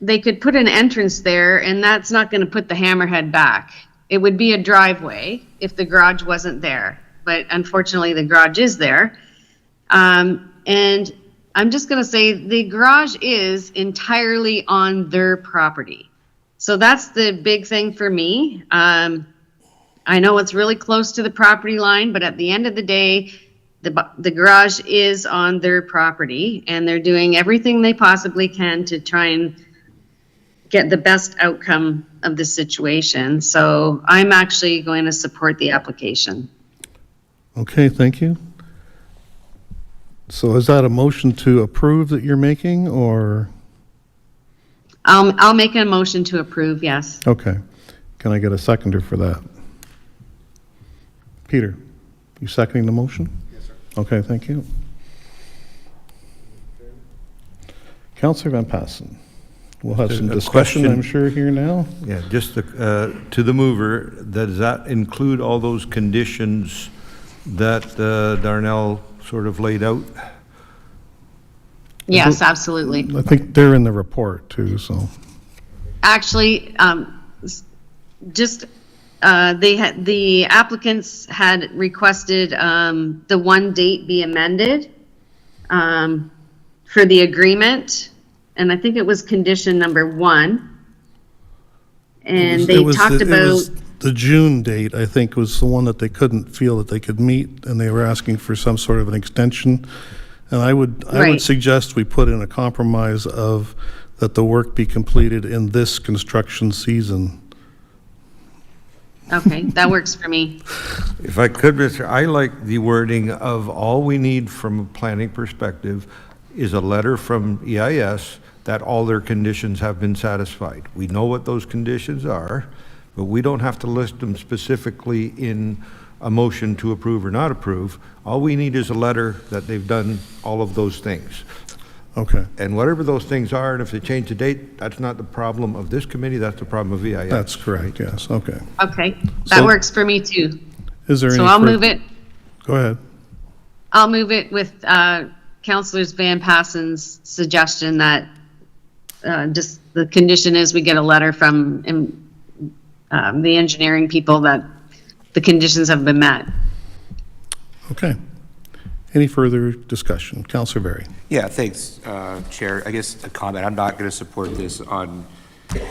they could put an entrance there, and that's not going to put the hammerhead back. It would be a driveway if the garage wasn't there, but unfortunately the garage is there. And I'm just going to say the garage is entirely on their property. So that's the big thing for me. I know it's really close to the property line, but at the end of the day, the garage is on their property, and they're doing everything they possibly can to try and get the best outcome of the situation. So I'm actually going to support the application. Okay, thank you. So is that a motion to approve that you're making, or? I'll make a motion to approve, yes. Okay. Can I get a seconder for that? Peter, you seconding the motion? Yes, sir. Okay, thank you. Councillor Van Passen. We'll have some discussion, question. I'm sure, here now. Yeah, just to the mover, does that include all those conditions that Darnell sort of laid out? Yes, absolutely. I think they're in the report too, so. Actually, the applicants had requested the one date be amended for the agreement, and I think it was condition number 1. And they talked about the June date, I think, was the one that they couldn't feel that they could meet, and they were asking for some sort of an extension. And I would suggest we put in a compromise of that the work be completed in this construction season. Okay, that works for me. If I could, Mr., I like the wording of all we need from a planning perspective is a letter from EIS that all their conditions have been satisfied. We know what those conditions are, but we don't have to list them specifically in a motion to approve or not approve. All we need is a letter that they've done all of those things. Okay. And whatever those things are, and if they change the date, that's not the problem of this committee, that's the problem of EIS. That's correct, yes, okay. Okay, that works for me too. Is there any? So I'll move it. Go ahead. I'll move it with Councillors Van Passen's suggestion that just the condition is we get a letter from the engineering people that the conditions have been met. Okay. Any further discussion? Councillor Berry. Yeah, thanks, Chair. I guess a comment. I'm not going to support this on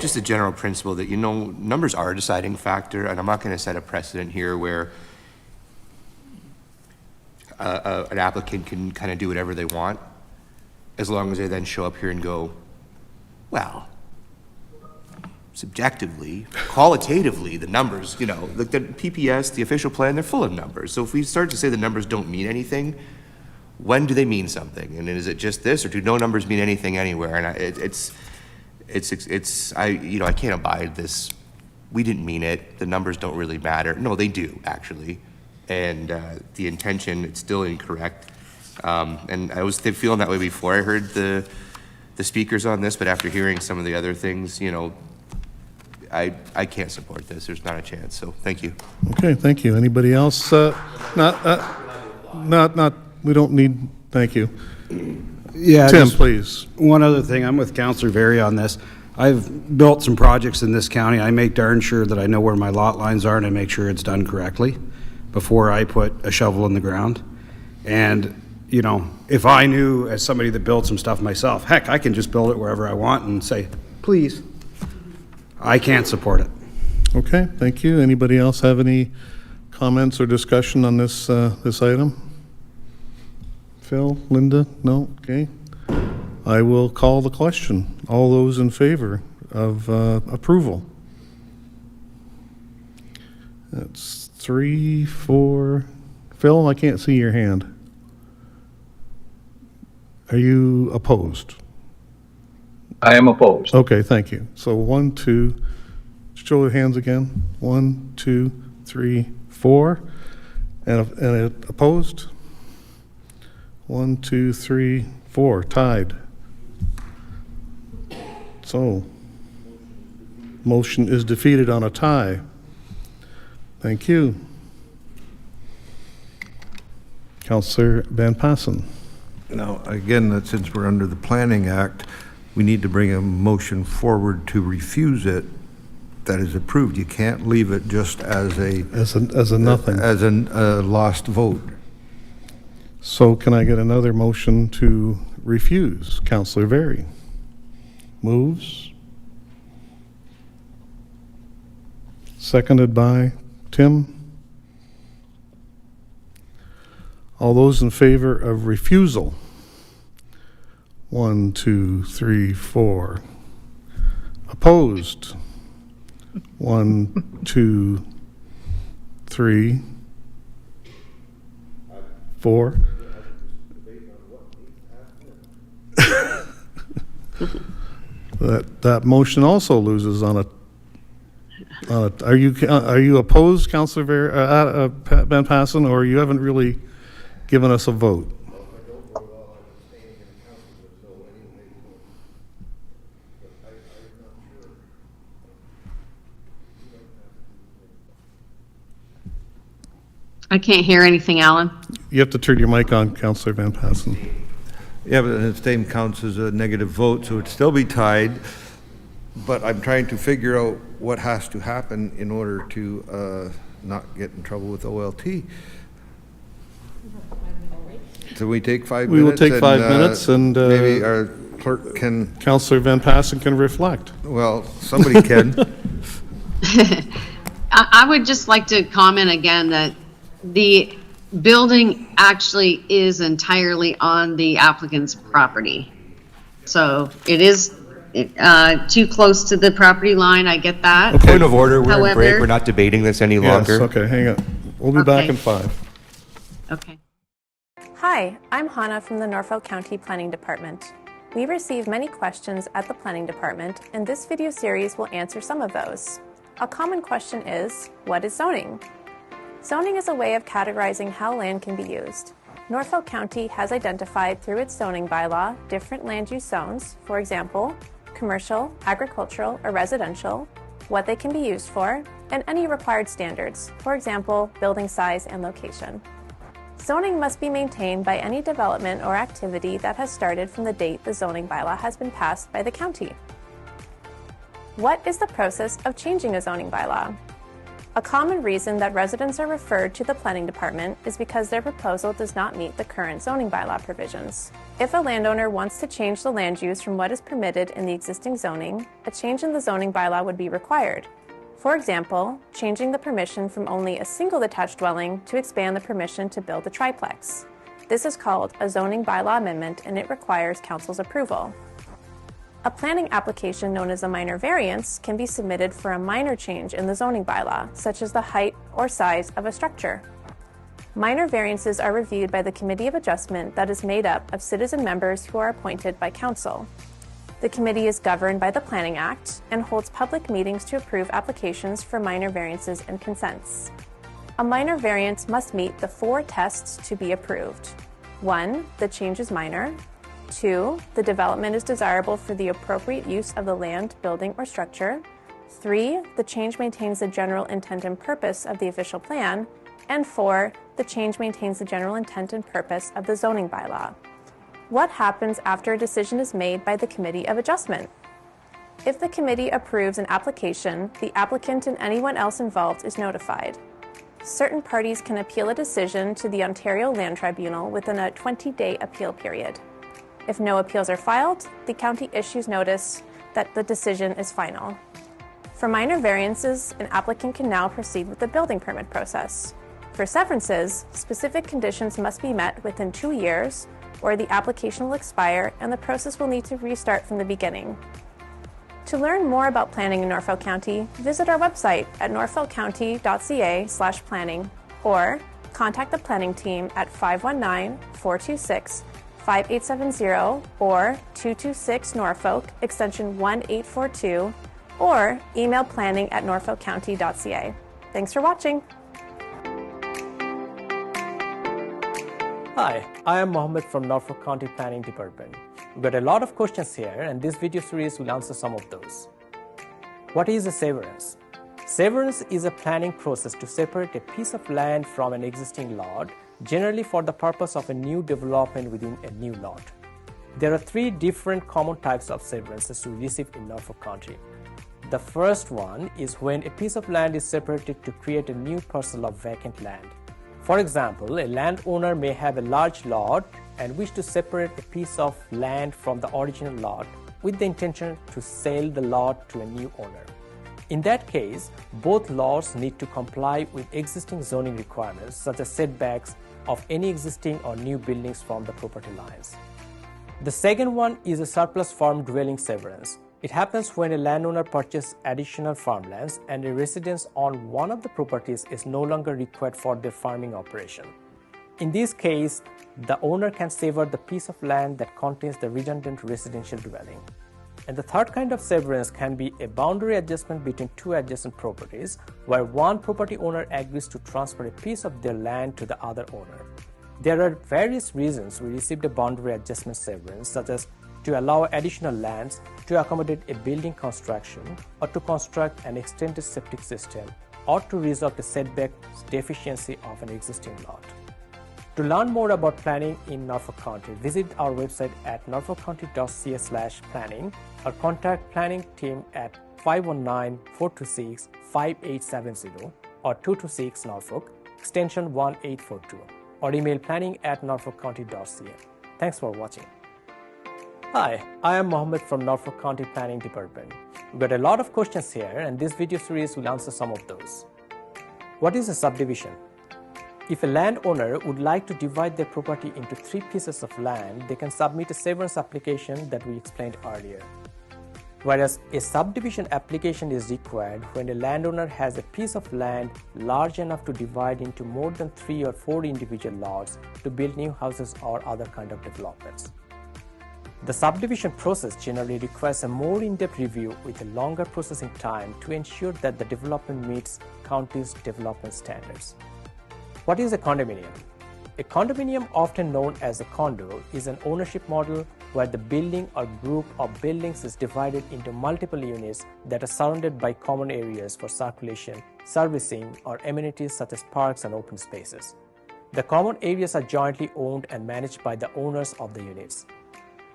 just the general principle that, numbers are a deciding factor, and I'm not going to set a precedent here where an applicant can kind of do whatever they want, as long as they then show up here and go, well, subjectively, qualitatively, the numbers, the PPS, the official plan, they're full of numbers. So if we start to say the numbers don't mean anything, when do they mean something? And is it just this, or do no numbers mean anything anywhere? And I can't abide this. We didn't mean it. The numbers don't really matter. No, they do, actually. And the intention, it's still incorrect. And I was feeling that way before I heard the speakers on this, but after hearing some of the other things, I can't support this. There's not a chance. So thank you. Okay, thank you. Anybody else? We don't need, thank you. Yeah, Tim, just please. One other thing, I'm with Councillor Very on this. I've built some projects in this county. I make darn sure that I know where my lot lines are and I make sure it's done correctly before I put a shovel in the ground. And, if I knew as somebody that built some stuff myself, heck, I can just build it wherever I want and say, please. I can't support it. Okay, thank you. Anybody else have any comments or discussion on this item? Phil, Linda? No? Okay. I will call the question. All those in favor of approval? That's 3, 4. Phil, I can't see your hand. Are you opposed? I am opposed. Okay, thank you. So 1, 2, show your hands again. 1, 2, 3, 4. And opposed? 1, 2, 3, 4. Tied. So, motion is defeated on a tie. Thank you. Councillor Van Passen. Now, again, that since we're under the Planning Act, we need to bring a motion forward to refuse it that is approved. You can't leave it just as a nothing. As a lost vote. So can I get another motion to refuse? Councillor Very moves. Seconded by Tim. All those in favor of refusal? 1, 2, 3, 4. Opposed? 1, 2, 3, 4. That motion also loses on a. Are you opposed, Councillor Van Passen, or you haven't really given us a vote? I can't hear anything, Alan. You have to turn your mic on, Councillor Van Passen. Yeah, but the same counts as a negative vote, so it'd still be tied. But I'm trying to figure out what has to happen in order to not get in trouble with OLT. So we take 5 minutes? We will take 5 minutes and maybe our clerk can... Councillor Van Passen can reflect. Well, somebody can. I would just like to comment again that the building actually is entirely on the applicant's property. So it is too close to the property line, I get that. Point of order, we're However, in break, we're not debating this any longer. Yes, okay, hang on. We'll be back in 5. Okay. Hi, I'm Hannah from the Norfolk County Planning Department. We receive many questions at the Planning Department, and this video series will answer some of those. A common question is, what is zoning? Zoning is a way of categorizing how land can be used. Norfolk County has identified through its zoning bylaw different land use zones, for example, commercial, agricultural, or residential, what they can be used for, and any required standards, for example, building size and location. Zoning must be maintained by any development or activity that has started from the date the zoning bylaw has been passed by the county. What is the process of changing a zoning bylaw? A common reason that residents are referred to the Planning Department is because their proposal does not meet the current zoning bylaw provisions. If a landowner wants to change the land use from what is permitted in the existing zoning, a change in the zoning bylaw would be required. For example, changing the permission from only a single detached dwelling to expand the permission to build a triplex. This is called a zoning bylaw amendment, and it requires council's approval. A planning application known as a minor variance can be submitted for a minor change in the zoning bylaw, such as the height or size of a structure. Minor variances are reviewed by the Committee of Adjustment that is made up of citizen members who are appointed by Council. The committee is governed by the Planning Act and holds public meetings to approve applications for minor variances and consents. A minor variance must meet the 4 tests to be approved. 1. The change is minor. 2. The development is desirable for the appropriate use of the land, building, or structure. 3. The change maintains the general intent and purpose of the official plan. And 4. The change maintains the general intent and purpose of the zoning bylaw. What happens after a decision is made by the Committee of Adjustment? If the committee approves an application, the applicant and anyone else involved is notified. Certain parties can appeal a decision to the Ontario Land Tribunal within a 20-day appeal period. If no appeals are filed, the county issues notice that the decision is final. For minor variances, an applicant can now proceed with the building permit process. For severances, specific conditions must be met within 2 years, or the application will expire and the process will need to restart from the beginning. To learn more about planning in Norfolk County, visit our website at norfolkcounty.ca/planning or contact the planning team at 519-426-5870 or 226 Norfolk, extension 1842, or email planning@norfolkcounty.ca. Thanks for watching. Hi, I am Mohammed from Norfolk County Planning Department. We've got a lot of questions here, and this video series will answer some of those. What is a severance? Severance is a planning process to separate a piece of land from an existing lot, generally for the purpose of a new development within a new lot. There are 3 different common types of severances we receive in Norfolk County. The first one is when a piece of land is separated to create a new parcel of vacant land. For example, a landowner may have a large lot and wish to separate a piece of land from the original lot with the intention to sell the lot to a new owner. In that case, both lots need to comply with existing zoning requirements such as setbacks of any existing or new buildings from the property lines. The second one is a surplus farm dwelling severance. It happens when a landowner purchases additional farmlands and a residence on one of the properties is no longer required for their farming operation. In this case, the owner can sever the piece of land that contains the redundant residential dwelling. And the third kind of severance can be a boundary adjustment between 2 adjacent properties, where one property owner agrees to transfer a piece of their land to the other owner. There are various reasons we received a boundary adjustment severance, such as to allow additional lands, to accommodate a building construction, or to construct an extended septic system, or to resolve the setback deficiency of an existing lot. To learn more about planning in Norfolk County, visit our website at norfolkcounty.ca/planning or contact planning team at 519-426-5870 or 226 Norfolk, extension 1842, or email planning@norfolkcounty.ca. Thanks for watching. Hi, I am Mohammed from Norfolk County Planning Department. We've got a lot of questions here, and this video series will answer some of those. What is a subdivision? If a landowner would like to divide their property into 3 pieces of land, they can submit a severance application that we explained earlier. Whereas a subdivision application is required when a landowner has a piece of land large enough to divide into more than 3 or 4 individual lots to build new houses or other kind of developments. The subdivision process generally requires a more in-depth review with a longer processing time to ensure that the development meets county's development standards. What is a condominium? A condominium, often known as a condo, is an ownership model where the building or group of buildings is divided into multiple units that are surrounded by common areas for circulation, servicing, or amenities such as parks and open spaces. The common areas are jointly owned and managed by the owners of the units.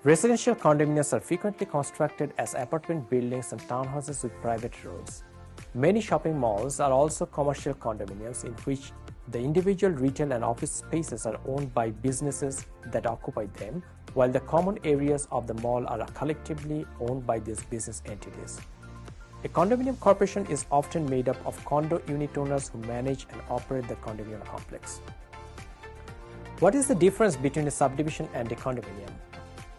Residential condominiums are frequently constructed as apartment buildings and townhouses with private roads. Many shopping malls are also commercial condominiums in which the individual retail and office spaces are owned by businesses that occupy them, while the common areas of the mall are collectively owned by these business entities. A condominium corporation is often made up of condo unit owners who manage and operate the condominium complex. What is the difference between a subdivision and a condominium?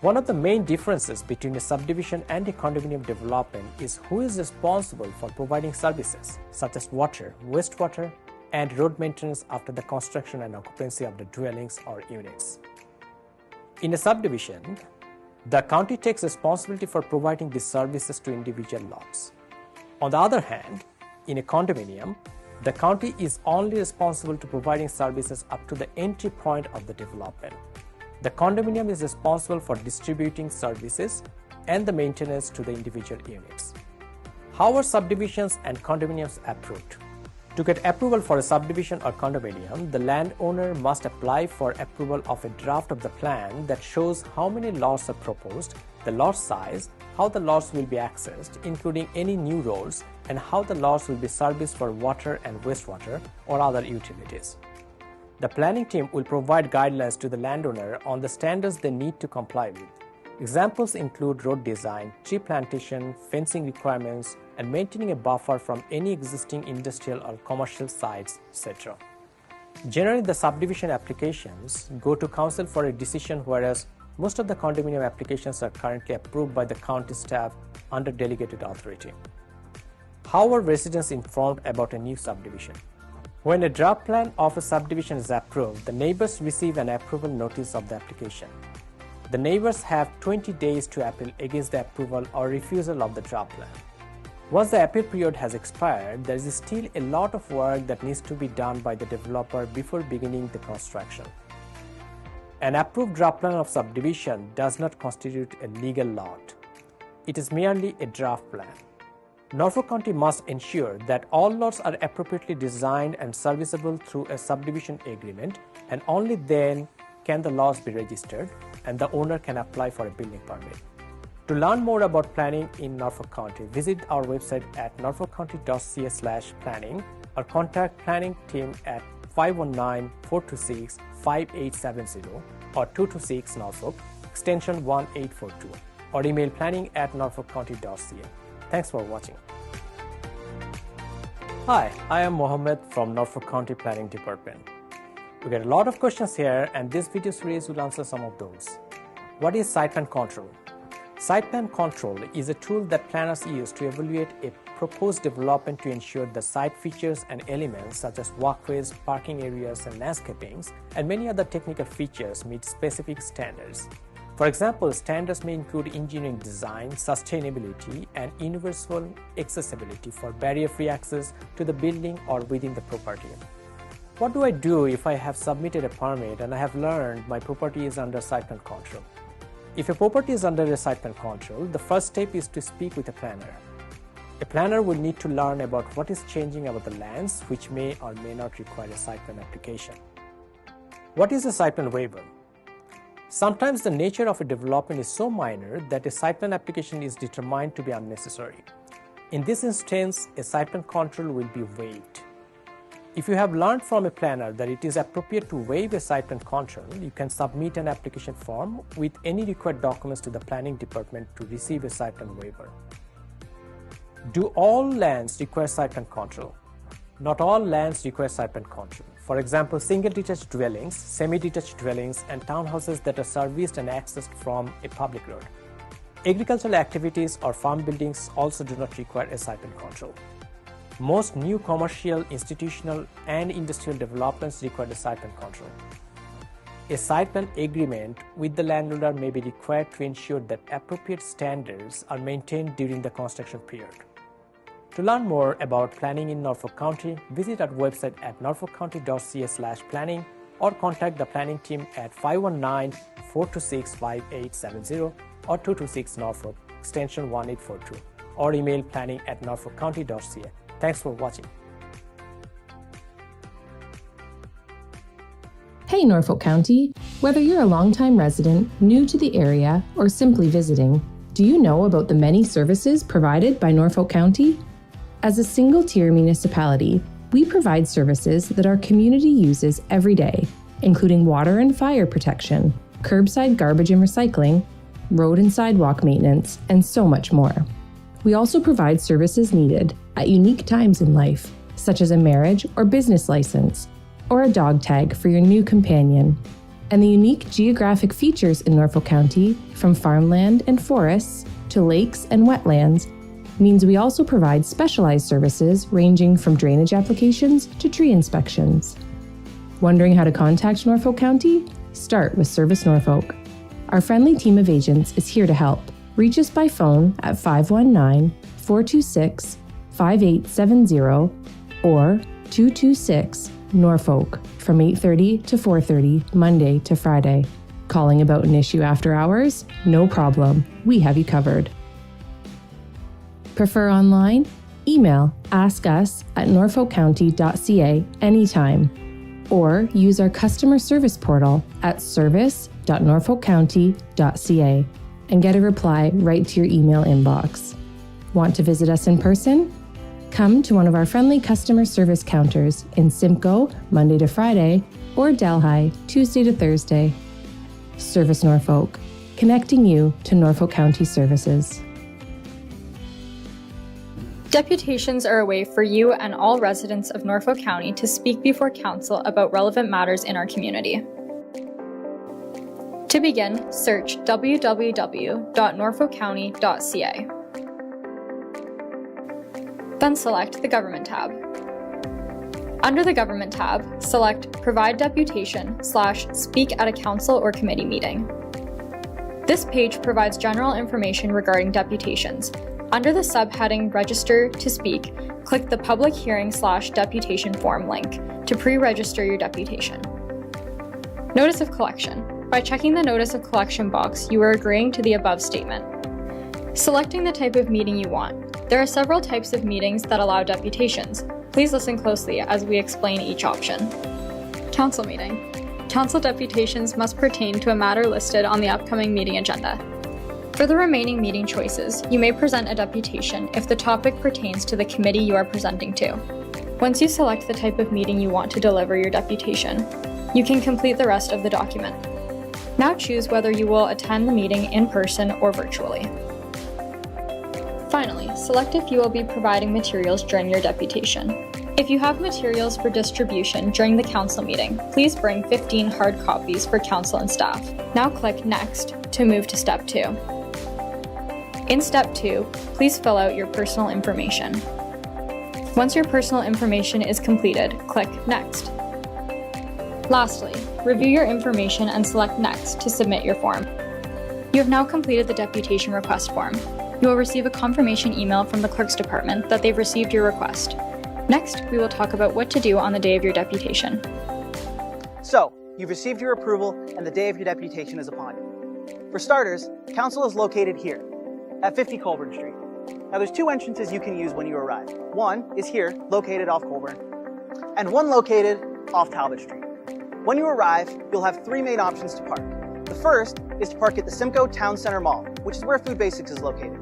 One of the main differences between a subdivision and a condominium development is who is responsible for providing services such as water, wastewater, and road maintenance after the construction and occupancy of the dwellings or units. In a subdivision, the county takes responsibility for providing these services to individual lots. On the other hand, in a condominium, the county is only responsible to providing services up to the entry point of the development. The condominium is responsible for distributing services and the maintenance to the individual units. How are subdivisions and condominiums approved? To get approval for a subdivision or condominium, the landowner must apply for approval of a draft of the plan that shows how many lots are proposed, the lot size, how the lots will be accessed, including any new roads, and how the lots will be serviced for water and wastewater or other utilities. The planning team will provide guidelines to the landowner on the standards they need to comply with. Examples include road design, tree plantation, fencing requirements, and maintaining a buffer from any existing industrial or commercial sites, etc. Generally, the subdivision applications go to council for a decision, whereas most of the condominium applications are currently approved by the county staff under delegated authority. How are residents informed about a new subdivision? When a draft plan of a subdivision is approved, the neighbors receive an approval notice of the application. The neighbors have 20 days to appeal against the approval or refusal of the draft plan. Once the appeal period has expired, there is still a lot of work that needs to be done by the developer before beginning the construction. An approved draft plan of subdivision does not constitute a legal lot. It is merely a draft plan. Norfolk County must ensure that all lots are appropriately designed and serviceable through a subdivision agreement, and only then can the lots be registered and the owner can apply for a building permit. To learn more about planning in Norfolk County, visit our website at norfolkcounty.ca/planning or contact planning team at 519-426-5870 or 226 Norfolk, extension 1842, or email planning@norfolkcounty.ca. Thanks for watching. Hi, I am Mohammed from Norfolk County Planning Department. We get a lot of questions here, and this video series will answer some of those. What is site plan control? Site plan control is a tool that planners use to evaluate a proposed development to ensure the site features and elements such as walkways, parking areas, and landscapings, and many other technical features meet specific standards. For example, standards may include engineering design, sustainability, and universal accessibility for barrier-free access to the building or within the property. What do I do if I have submitted a permit and I have learned my property is under site plan control? If a property is under a site plan control, the first step is to speak with a planner. A planner will need to learn about what is changing about the lands, which may or may not require a site plan application. What is a site plan waiver? Sometimes the nature of a development is so minor that a site plan application is determined to be unnecessary. In this instance, a site plan control will be waived. If you have learned from a planner that it is appropriate to waive a site plan control, you can submit an application form with any required documents to the planning department to receive a site plan waiver. Do all lands require site plan control? Not all lands require site plan control. For example, single detached dwellings, semi-detached dwellings, and townhouses that are serviced and accessed from a public road. Agricultural activities or farm buildings also do not require a site plan control. Most new commercial, institutional, and industrial developments require a site plan control. A site plan agreement with the landowner may be required to ensure that appropriate standards are maintained during the construction period. To learn more about planning in Norfolk County, visit our website at norfolkcounty.ca/planning or contact the planning team at 519-426-5870 or 226 Norfolk, extension 1842, or email planning@norfolkcounty.ca. Thanks for watching. Hey Norfolk County! Whether you're a longtime resident, new to the area, or simply visiting, do you know about the many services provided by Norfolk County? As a single-tier municipality, we provide services that our community uses every day, including water and fire protection, curbside garbage and recycling, road and sidewalk maintenance, and so much more. We also provide services needed at unique times in life, such as a marriage or business license, or a dog tag for your new companion. And the unique geographic features in Norfolk County, from farmland and forests to lakes and wetlands, means we also provide specialized services ranging from drainage applications to tree inspections. Wondering how to contact Norfolk County? Start with Service Norfolk. Our friendly team of agents is here to help. Reach us by phone at 519-426-5870 or 226 Norfolk from 8:30 to 4:30 Monday to Friday. Calling about an issue after hours? No problem. We have you covered. Prefer online? Email askus@norfolkcounty.ca anytime, or use our customer service portal at service.norfolkcounty.ca and get a reply right to your email inbox. Want to visit us in person? Come to one of our friendly customer service counters in Simcoe, Monday to Friday, or Delhi, Tuesday to Thursday. Service Norfolk, connecting you to Norfolk County services. Deputations are a way for you and all residents of Norfolk County to speak before council about relevant matters in our community. To begin, search www.norfolkcounty.ca. Then select the Government tab. Under the Government tab, select Provide Deputation/Speak at a Council or Committee Meeting. This page provides general information regarding deputations. Under the subheading Register to Speak, click the Public Hearing/Deputation Form link to pre-register your deputation. Notice of Collection. By checking the Notice of Collection box, you are agreeing to the above statement. Selecting the type of meeting you want. There are several types of meetings that allow deputations. Please listen closely as we explain each option. Council meeting. Council deputations must pertain to a matter listed on the upcoming meeting agenda. For the remaining meeting choices, you may present a deputation if the topic pertains to the committee you are presenting to. Once you select the type of meeting you want to deliver your deputation, you can complete the rest of the document. Now choose whether you will attend the meeting in person or virtually. Finally, select if you will be providing materials during your deputation. If you have materials for distribution during the council meeting, please bring 15 hard copies for council and staff. Now click Next to move to Step 2. In Step 2, please fill out your personal information. Once your personal information is completed, click Next. Lastly, review your information and select Next to submit your form. You have now completed the deputation request form. You will receive a confirmation email from the Clerk's Department that they've received your request. Next, we will talk about what to do on the day of your deputation. So, you've received your approval and the day of your deputation is upon you. For starters, council is located here, at 50 Colburn Street. Now there's two entrances you can use when you arrive. One is here, located off Colburn, and one located off Talbot Street. When you arrive, you'll have three main options to park. The first is to park at the Simcoe Town Center Mall, which is where Food Basics is located.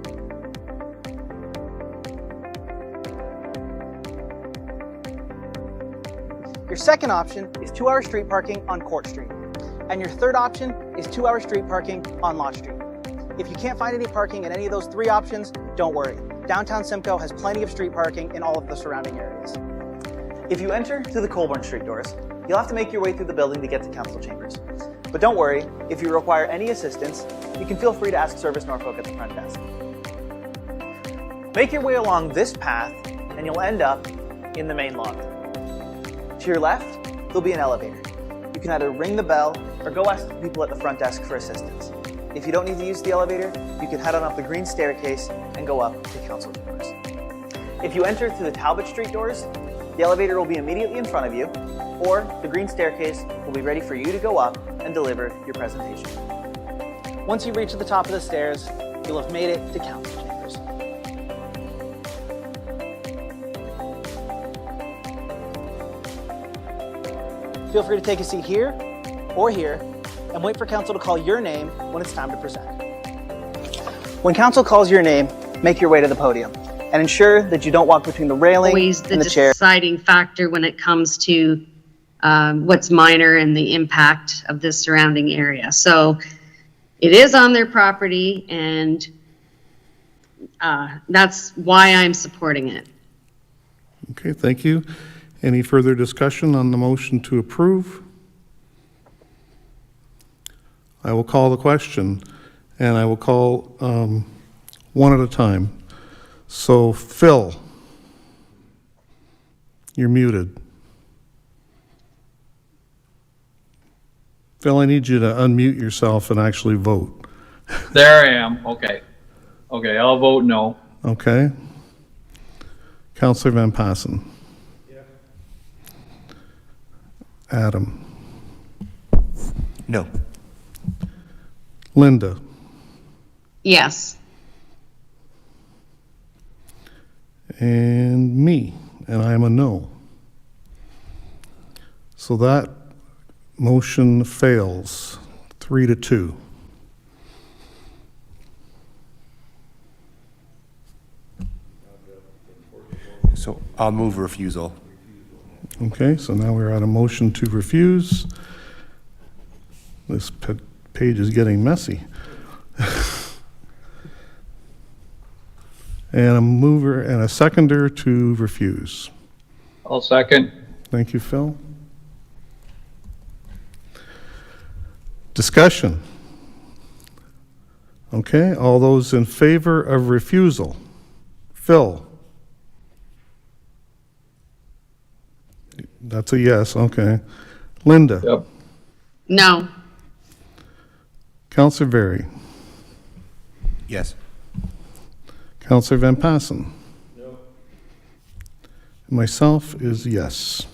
Your second option is 2-hour street parking on Court Street. And your third option is 2-hour street parking on Lott Street. If you can't find any parking at any of those three options, don't worry. Downtown Simcoe has plenty of street parking in all of the surrounding areas. If you enter through the Colburn Street doors, you'll have to make your way through the building to get to council chambers. But don't worry, if you require any assistance, you can feel free to ask Service Norfolk at the front desk. Make your way along this path and you'll end up in the main lobby. To your left, there'll be an elevator. You can either ring the bell or go ask the people at the front desk for assistance. If you don't need to use the elevator, you can head on up the green staircase and go up to council chambers. If you enter through the Talbot Street doors, the elevator will be immediately in front of you, or the green staircase will be ready for you to go up and deliver your presentation. Once you reach the top of the stairs, you'll have made it to council chambers. Feel free to take a seat here or here and wait for council to call your name when it's time to present. When council calls your name, make your way to the podium and ensure that you don't walk between the railing Always and the chair. deciding factor when it comes to what's minor and the impact of the surrounding area. So it is on their property, and that's why I'm supporting it. Okay, thank you. Any further discussion on the motion to approve? I will call the question, and I will call one at a time. So, Phil, you're muted. Phil, I need you to unmute yourself and actually vote. There I am. Okay. Okay, I'll vote no. Okay. Councillor Van Passen. Adam. No. Linda. Yes. And me, and I am a no. So that motion fails 3-2. So I'll move refusal. Okay, so now we're at a motion to refuse. This page is getting messy. And a mover and a seconder to refuse. I'll second. Thank you, Phil. Discussion. Okay, all those in favor of refusal? Phil? That's a yes, okay. Linda? Yep. No. Councillor Berry? Yes. Councillor Van Passen? No. Myself is yes.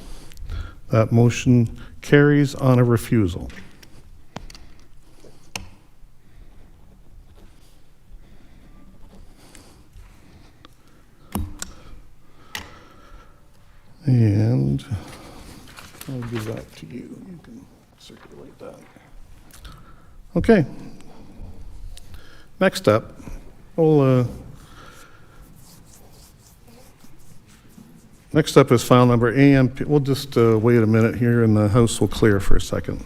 That motion carries on a refusal. And I'll give that to you. You can circulate that. Okay. Next up, next up is file number AMP. We'll just wait a minute here and the house will clear for a second.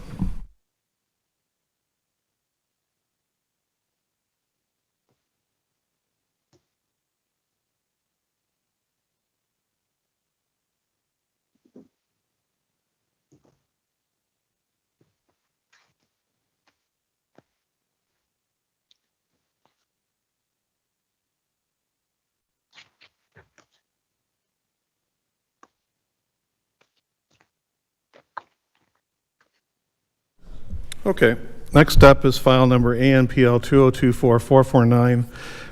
Okay, next up is file number ANPL 2024449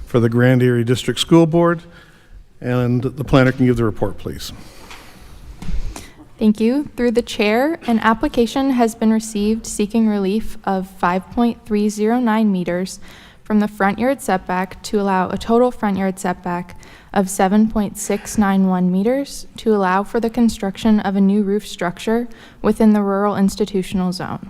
for the Grand Erie District School Board, and the planner can give the report, please. Thank you. Through the chair, an application has been received seeking relief of 5.309 meters from the front yard setback to allow a total front yard setback of 7.691 meters to allow for the construction of a new roof structure within the rural institutional zone.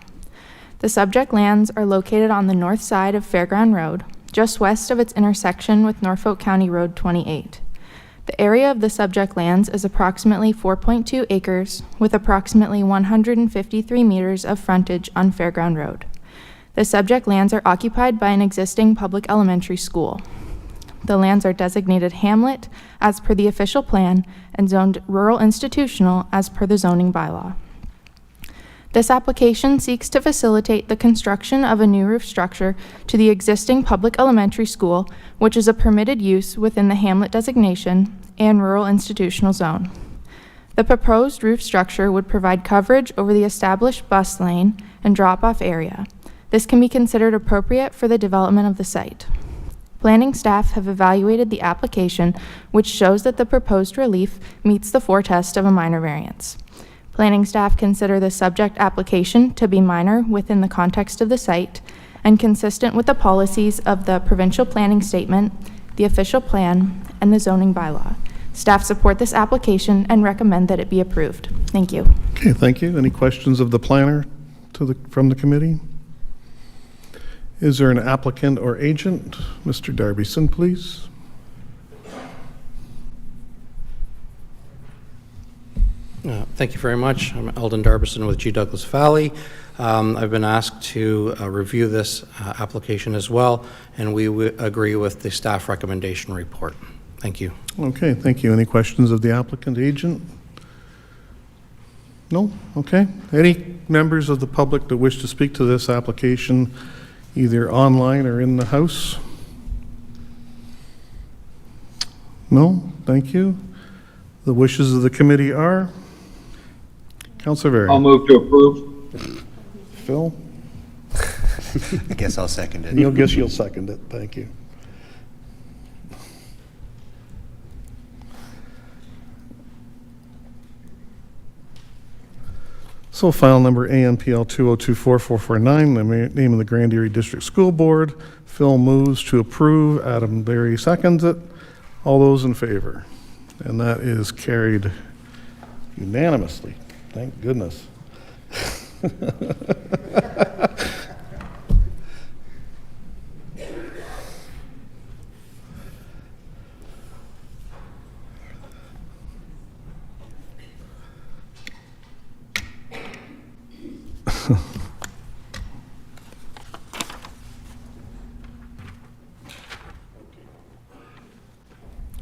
The subject lands are located on the north side of Fairground Road, just west of its intersection with Norfolk County Road 28. The area of the subject lands is approximately 4.2 acres, with approximately 153 meters of frontage on Fairground Road. The subject lands are occupied by an existing public elementary school. The lands are designated hamlet as per the official plan and zoned rural institutional as per the zoning bylaw. This application seeks to facilitate the construction of a new roof structure to the existing public elementary school, which is a permitted use within the hamlet designation and rural institutional zone. The proposed roof structure would provide coverage over the established bus lane and drop-off area. This can be considered appropriate for the development of the site. Planning staff have evaluated the application, which shows that the proposed relief meets the 4 tests of a minor variance. Planning staff consider the subject application to be minor within the context of the site and consistent with the policies of the provincial planning statement, the official plan, and the zoning bylaw. Staff support this application and recommend that it be approved. Thank you. Okay, thank you. Any questions of the planner from the committee? Is there an applicant or agent? Mr. Darbyson, please. Thank you very much. I'm Eldon Darbison with G. Douglas Valley. I've been asked to review this application as well, and we agree with the staff recommendation report. Thank you. Okay, thank you. Any questions of the applicant agent? No? Okay. Any members of the public that wish to speak to this application, either online or in the house? No? Thank you. The wishes of the committee are? Councilor Berry. I'll move to approve. Phil? I guess I'll second it. You'll second it. Thank you. So file number ANPL 2024449, the name of the Grand Erie District School Board. Phil moves to approve. Adam Berry seconds it. All those in favor? And that is carried unanimously. Thank goodness.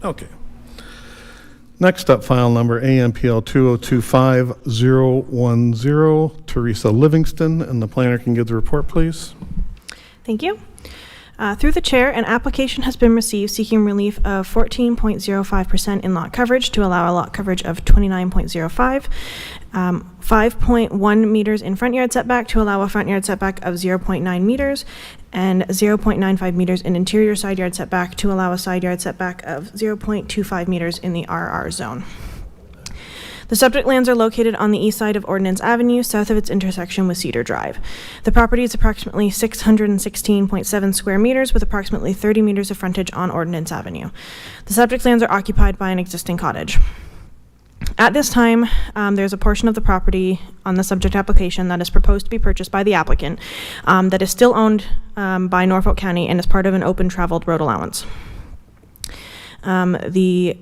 Okay. Next up, file number ANPL 2025010, Teresa Livingston, and the planner can give the report, please. Thank you. Through the chair, an application has been received seeking relief of 14.05% in lot coverage to allow a lot coverage of 29.05, 5.1 meters in front yard setback to allow a front yard setback of 0.9 meters, and 0.95 meters in interior side yard setback to allow a side yard setback of 0.25 meters in the RR zone. The subject lands are located on the east side of Ordnance Avenue, south of its intersection with Cedar Drive. The property is approximately 616.7 square meters with approximately 30 meters of frontage on Ordnance Avenue. The subject lands are occupied by an existing cottage. At this time, there's a portion of the property on the subject application that is proposed to be purchased by the applicant that is still owned by Norfolk County and is part of an open traveled road allowance. The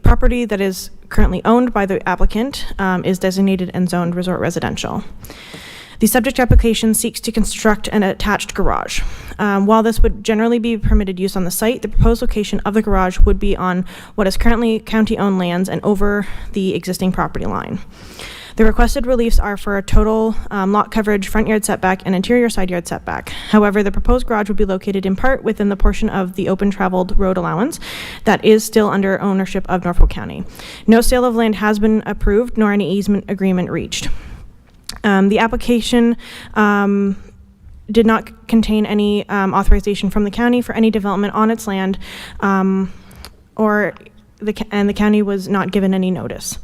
property that is currently owned by the applicant is designated and zoned resort residential. The subject application seeks to construct an attached garage. While this would generally be permitted use on the site, the proposed location of the garage would be on what is currently county-owned lands and over the existing property line. The requested reliefs are for a total lot coverage, front yard setback, and interior side yard setback. However, the proposed garage would be located in part within the portion of the open traveled road allowance that is still under ownership of Norfolk County. No sale of land has been approved, nor any easement agreement reached. The application did not contain any authorization from the county for any development on its land, and the county was not given any notice.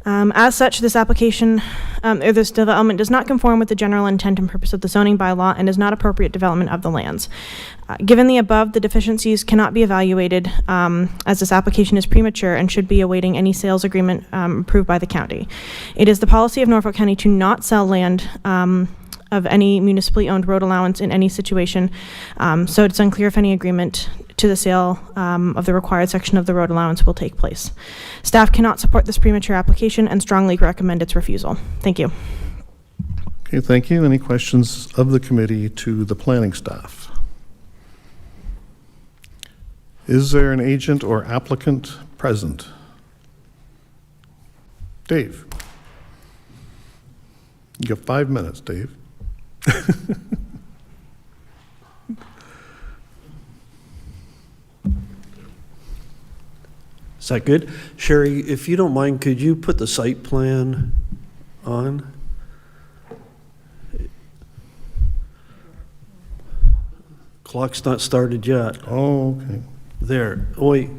As such, this development does not conform with the general intent and purpose of the zoning bylaw and is not appropriate development of the lands. Given the above, the deficiencies cannot be evaluated as this application is premature and should be awaiting any sales agreement approved by the county. It is the policy of Norfolk County to not sell land of any municipally owned road allowance in any situation, so it's unclear if any agreement to the sale of the required section of the road allowance will take place. Staff cannot support this premature application and strongly recommend its refusal. Thank you. Okay, thank you. Any questions of the committee to the planning staff? Is there an agent or applicant present? Dave. You got 5 minutes, Dave. Is that good? Sherry, if you don't mind, could you put the site plan on? Clock's not started yet. Oh, okay. There. Oh, wait.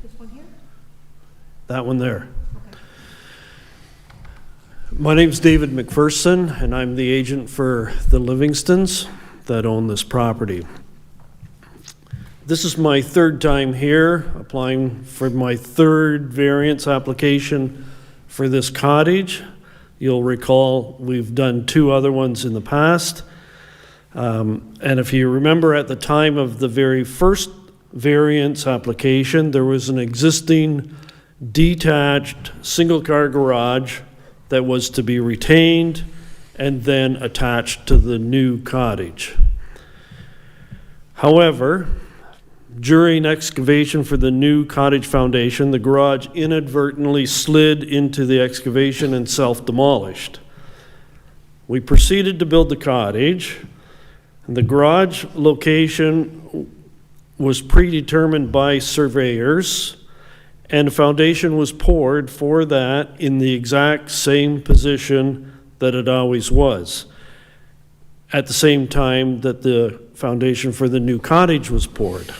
This one here? That one there. Okay. My name's David McPherson, and I'm the agent for the Livingstons that own this property. This is my third time here, applying for my third variance application for this cottage. You'll recall we've done 2 other ones in the past. And if you remember, at the time of the very first variance application, there was an existing detached single-car garage that was to be retained and then attached to the new cottage. However, during excavation for the new cottage foundation, the garage inadvertently slid into the excavation and self-demolished. We proceeded to build the cottage, and the garage location was predetermined by surveyors, and a foundation was poured for that in the exact same position that it always was, at the same time that the foundation for the new cottage was poured.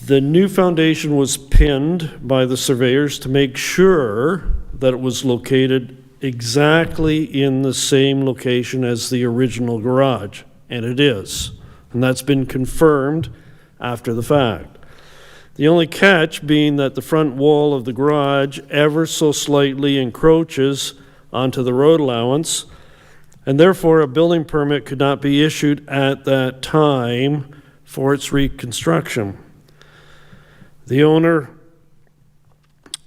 The new foundation was pinned by the surveyors to make sure that it was located exactly in the same location as the original garage, and it is. And that's been confirmed after the fact. The only catch being that the front wall of the garage ever so slightly encroaches onto the road allowance, and therefore a building permit could not be issued at that time for its reconstruction. The owner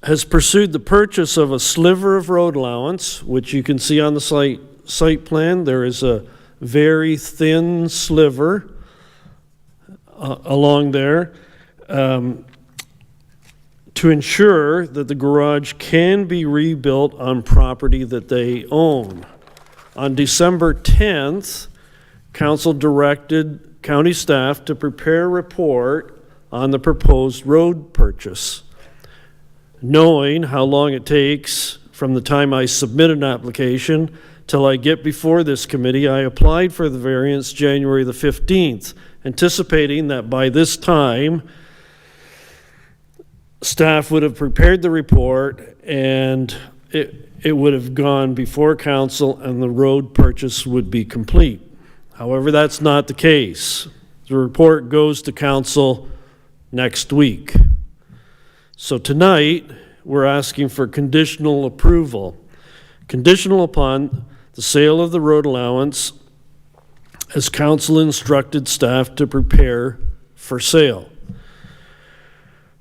has pursued the purchase of a sliver of road allowance, which you can see on the site plan. There is a very thin sliver along there to ensure that the garage can be rebuilt on property that they own. On December 10th, Council directed county staff to prepare a report on the proposed road purchase. Knowing how long it takes from the time I submit an application till I get before this committee, I applied for the variance January the 15th, anticipating that by this time, staff would have prepared the report and it would have gone before council and the road purchase would be complete. However, that's not the case. The report goes to council next week. So tonight, we're asking for conditional approval. Conditional upon the sale of the road allowance as council instructed staff to prepare for sale.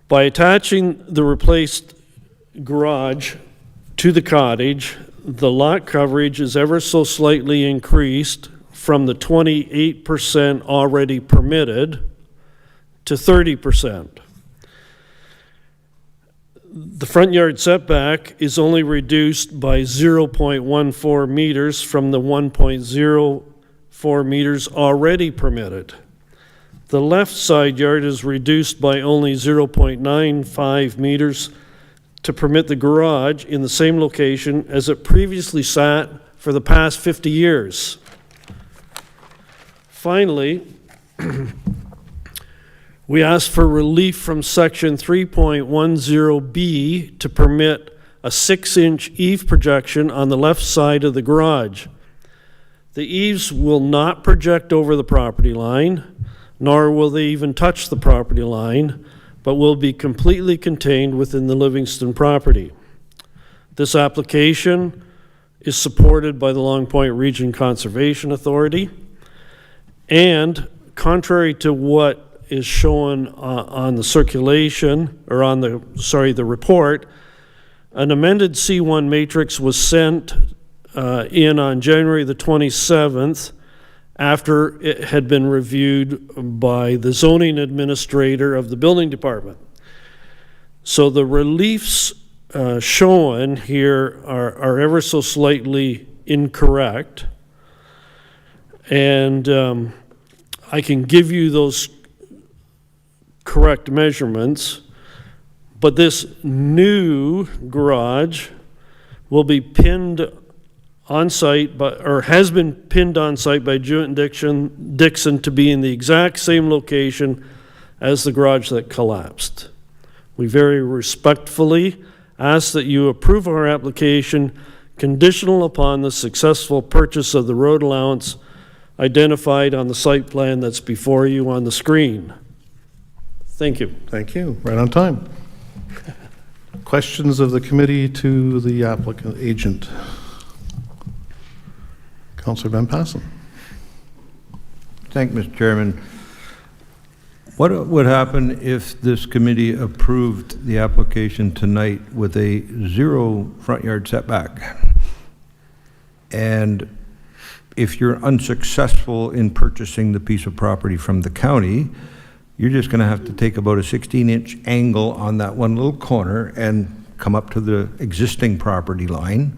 By attaching the replaced garage to the cottage, the lot coverage is ever so slightly increased from the 28% already permitted to 30%. The front yard setback is only reduced by 0.14 meters from the 1.04 meters already permitted. The left side yard is reduced by only 0.95 meters to permit the garage in the same location as it previously sat for the past 50 years. Finally, we ask for relief from section 3.10B to permit a 6-inch eave projection on the left side of the garage. The eaves will not project over the property line, nor will they even touch the property line, but will be completely contained within the Livingston property. This application is supported by the Long Point Region Conservation Authority, and contrary to what is shown on the circulation, or on the report, an amended C1 matrix was sent in on January the 27th after it had been reviewed by the zoning administrator of the building department. So the reliefs shown here are ever so slightly incorrect, and I can give you those correct measurements, but this new garage will be pinned on site, or has been pinned on site by Jewett and Dixon to be in the exact same location as the garage that collapsed. We very respectfully ask that you approve our application conditional upon the successful purchase of the road allowance identified on the site plan that's before you on the screen. Thank you. Thank you. Right on time. Questions of the committee to the applicant agent? Councilor Van Passen. Thank you, Mr. Chairman. What would happen if this committee approved the application tonight with a 0 front yard setback? And if you're unsuccessful in purchasing the piece of property from the county, you're just going to have to take about a 16-inch angle on that one little corner and come up to the existing property line.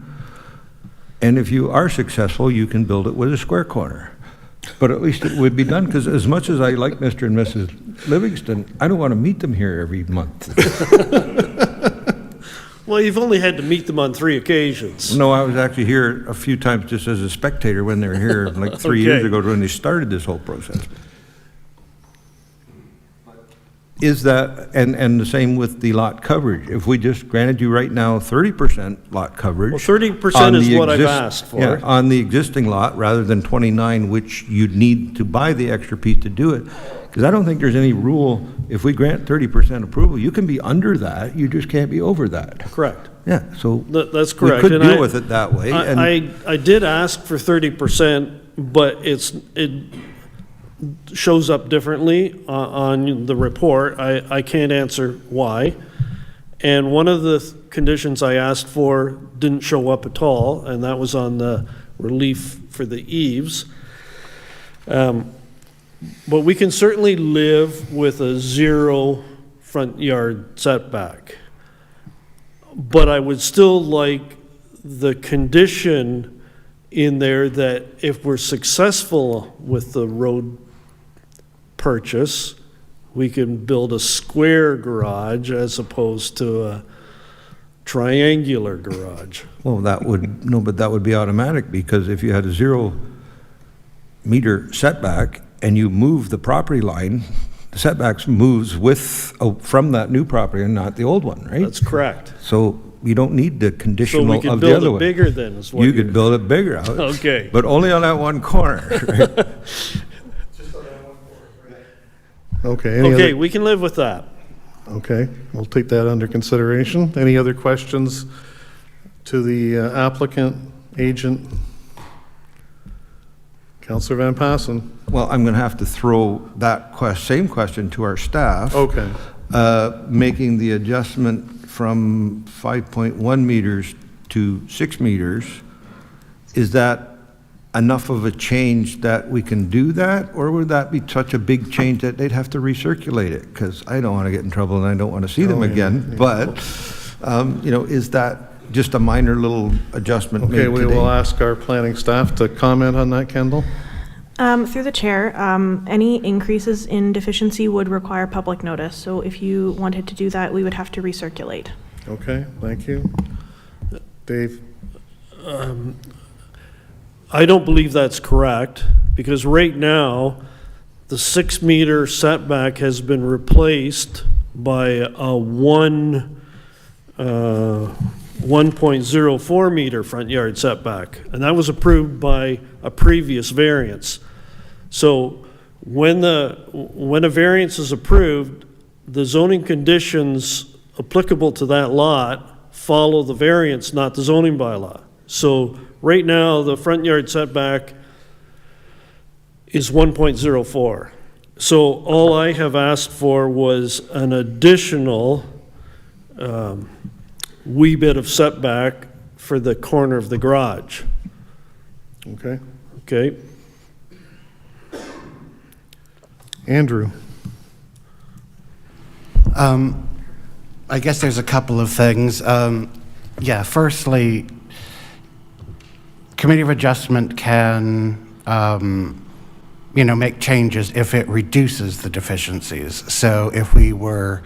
And if you are successful, you can build it with a square corner. But at least it would be done, because as much as I like Mr. and Mrs. Livingston, I don't want to meet them here every month. Well, you've only had to meet them on 3 occasions. No, I was actually here a few times just as a spectator when they were here, like 3 years Okay. ago when they started this whole process. Is that, and the same with the lot coverage, if we just granted you right now 30% lot coverage. Well, 30% on is the what I've asked for. Yeah, on the existing lot, rather than 29, which you'd need to buy the extra piece to do it. Because I don't think there's any rule, if we grant 30% approval, you can be under that, you just can't be over that. Correct. Yeah, so That's correct. we could And deal with it that way. and I did ask for 30%, but it shows up differently on the report. I can't answer why. And one of the conditions I asked for didn't show up at all, and that was on the relief for the eaves. But we can certainly live with a 0 front yard setback. But I would still like the condition in there that if we're successful with the road purchase, we can build a square garage as opposed to a triangular garage. Well, that would, no, but that would be automatic, because if you had a 0-meter setback and you move the property line, the setbacks moves with, from that new property and not the old one, right? That's correct. So you don't need the So conditional we of could the build other it one. bigger then, is what You you're- could build it bigger out. Okay. But only on that one corner, right? Okay. any Okay, other- we can live with that. Okay, we'll take that under consideration. Any other questions to the applicant, agent? Counselor Van Passen? Well, I'm going to have to throw that same question to our staff. Okay. Making the adjustment from 5.1 meters to 6 meters, is that enough of a change that we can do that? Or would that be such a big change that they'd have to recirculate it? Because I don't want to get in trouble and I don't want to see them again. yeah. But, is that just a minor little adjustment made Okay, we today? will ask our planning staff to comment on that, Kendall. Through the chair, any increases in deficiency would require public notice. So if you wanted to do that, we would have to recirculate. Okay, thank you. Dave? I don't believe that's correct, because right now, the 6-meter setback has been replaced by a 1.04 meter front yard setback, and that was approved by a previous variance. So when a variance is approved, the zoning conditions applicable to that lot follow the variance, not the zoning bylaw. So right now, the front yard setback is 1.04. So all I have asked for was an additional wee bit of setback for the corner of the garage. Okay. Okay? Andrew? I guess there's a couple of things. Firstly, Committee of Adjustment can, make changes if it reduces the deficiencies. So if we were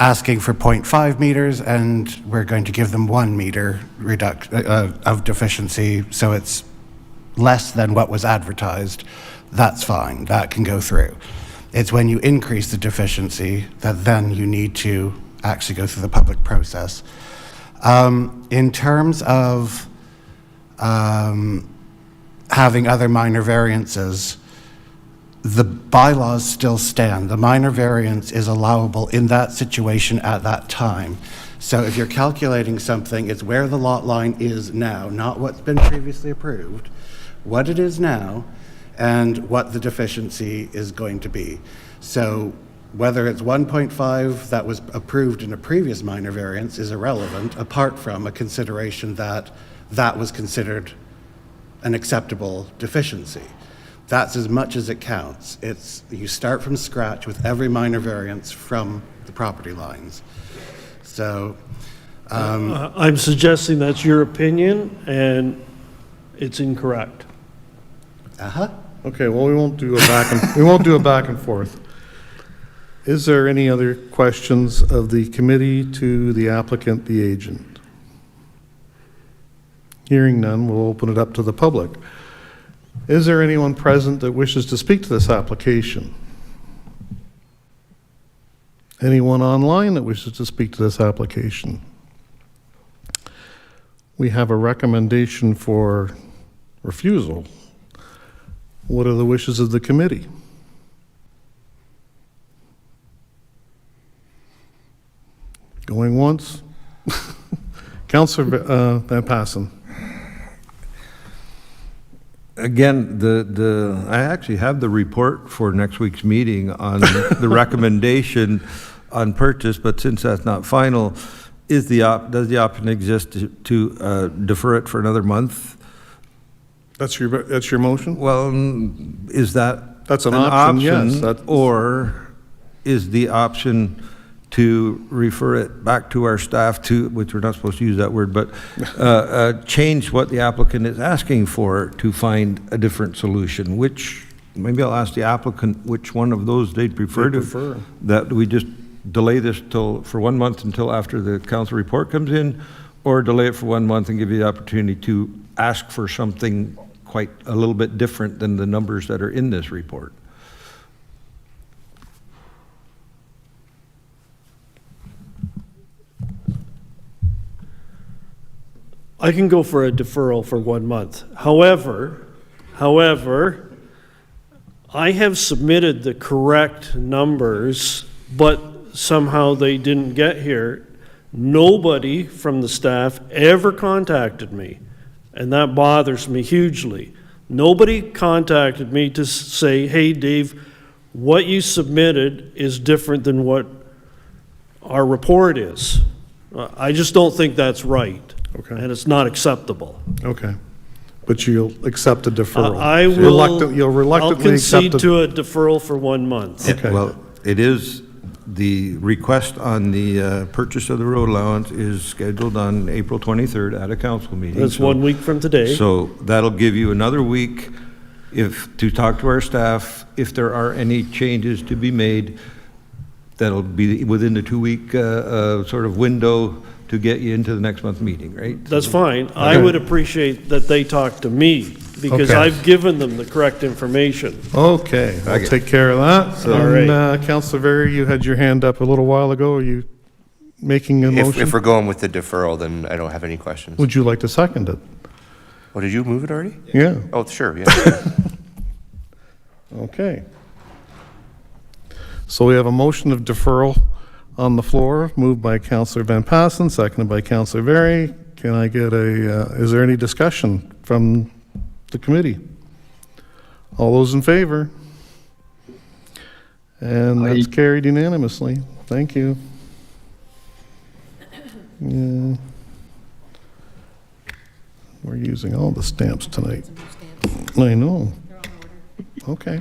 asking for 0.5 meters and we're going to give them 1 meter of deficiency, so it's less than what was advertised, that's fine. That can go through. It's when you increase the deficiency that then you need to actually go through the public process. In terms of having other minor variances, the bylaws still stand. The minor variance is allowable in that situation at that time. So if you're calculating something, it's where the lot line is now, not what's been previously approved, what it is now, and what the deficiency is going to be. So whether it's 1.5 that was approved in a previous minor variance is irrelevant, apart from a consideration that that was considered an acceptable deficiency. That's as much as it counts. You start from scratch with every minor variance from the property lines. So I'm suggesting that's your opinion, and it's incorrect. Okay, well, we won't do a back and forth. Is there any other questions of the committee to the applicant, the agent? Hearing none, we'll open it up to the public. Is there anyone present that wishes to speak to this application? Anyone online that wishes to speak to this application? We have a recommendation for refusal. What are the wishes of the committee? Going once? Councillor Van Passen. Again, I actually have the report for next week's meeting on the recommendation on purchase, but since that's not final, does the option exist to defer it for another month? That's your motion? Well, is that's an option, yes. Or is the option to refer it back to our staff to, which we're not supposed to use that word, but change what the applicant is asking for to find a different solution? Which, maybe I'll ask the applicant which one of those they'd prefer that we just delay this for 1 month until after the council report comes in, or delay it for 1 month and give you the opportunity to ask for something quite a little bit different than the numbers that are in this report. I can go for a deferral for 1 month. However, I have submitted the correct numbers, but somehow they didn't get here. Nobody from the staff ever contacted me, and that bothers me hugely. Nobody contacted me to say, hey, Dave, what you submitted is different than what our report is. I just don't think that's right. Okay. And it's not acceptable. Okay. But you'll accept a deferral? I will. You'll reluctantly I'll concede accept to a deferral for 1 month. Okay. Well, it is, the request on the purchase of the road allowance is scheduled on April 23rd at a council meeting. That's 1 week from today. So that'll give you another week to talk to our staff. If there are any changes to be made, that'll be within the 2-week sort of window to get you into the next month's meeting, right? That's fine. I would appreciate that they talk to me, because Okay. I've given them the correct information. Okay, I'll Okay. take care of that. All And Councillor Very, you had your hand up a little while ago. Are you making a motion? If we're going with the deferral, then I don't have any questions. Would you like to second it? Oh, did you move it already? Yeah. Oh, sure, yeah. Okay. So we have a motion of deferral on the floor, moved by Councillor Van Passen, seconded by Councillor Very. Can I get is there any discussion from the committee? All those in favor? And that's carried unanimously. Thank you. Yeah. We're using all the stamps tonight. I know. Okay.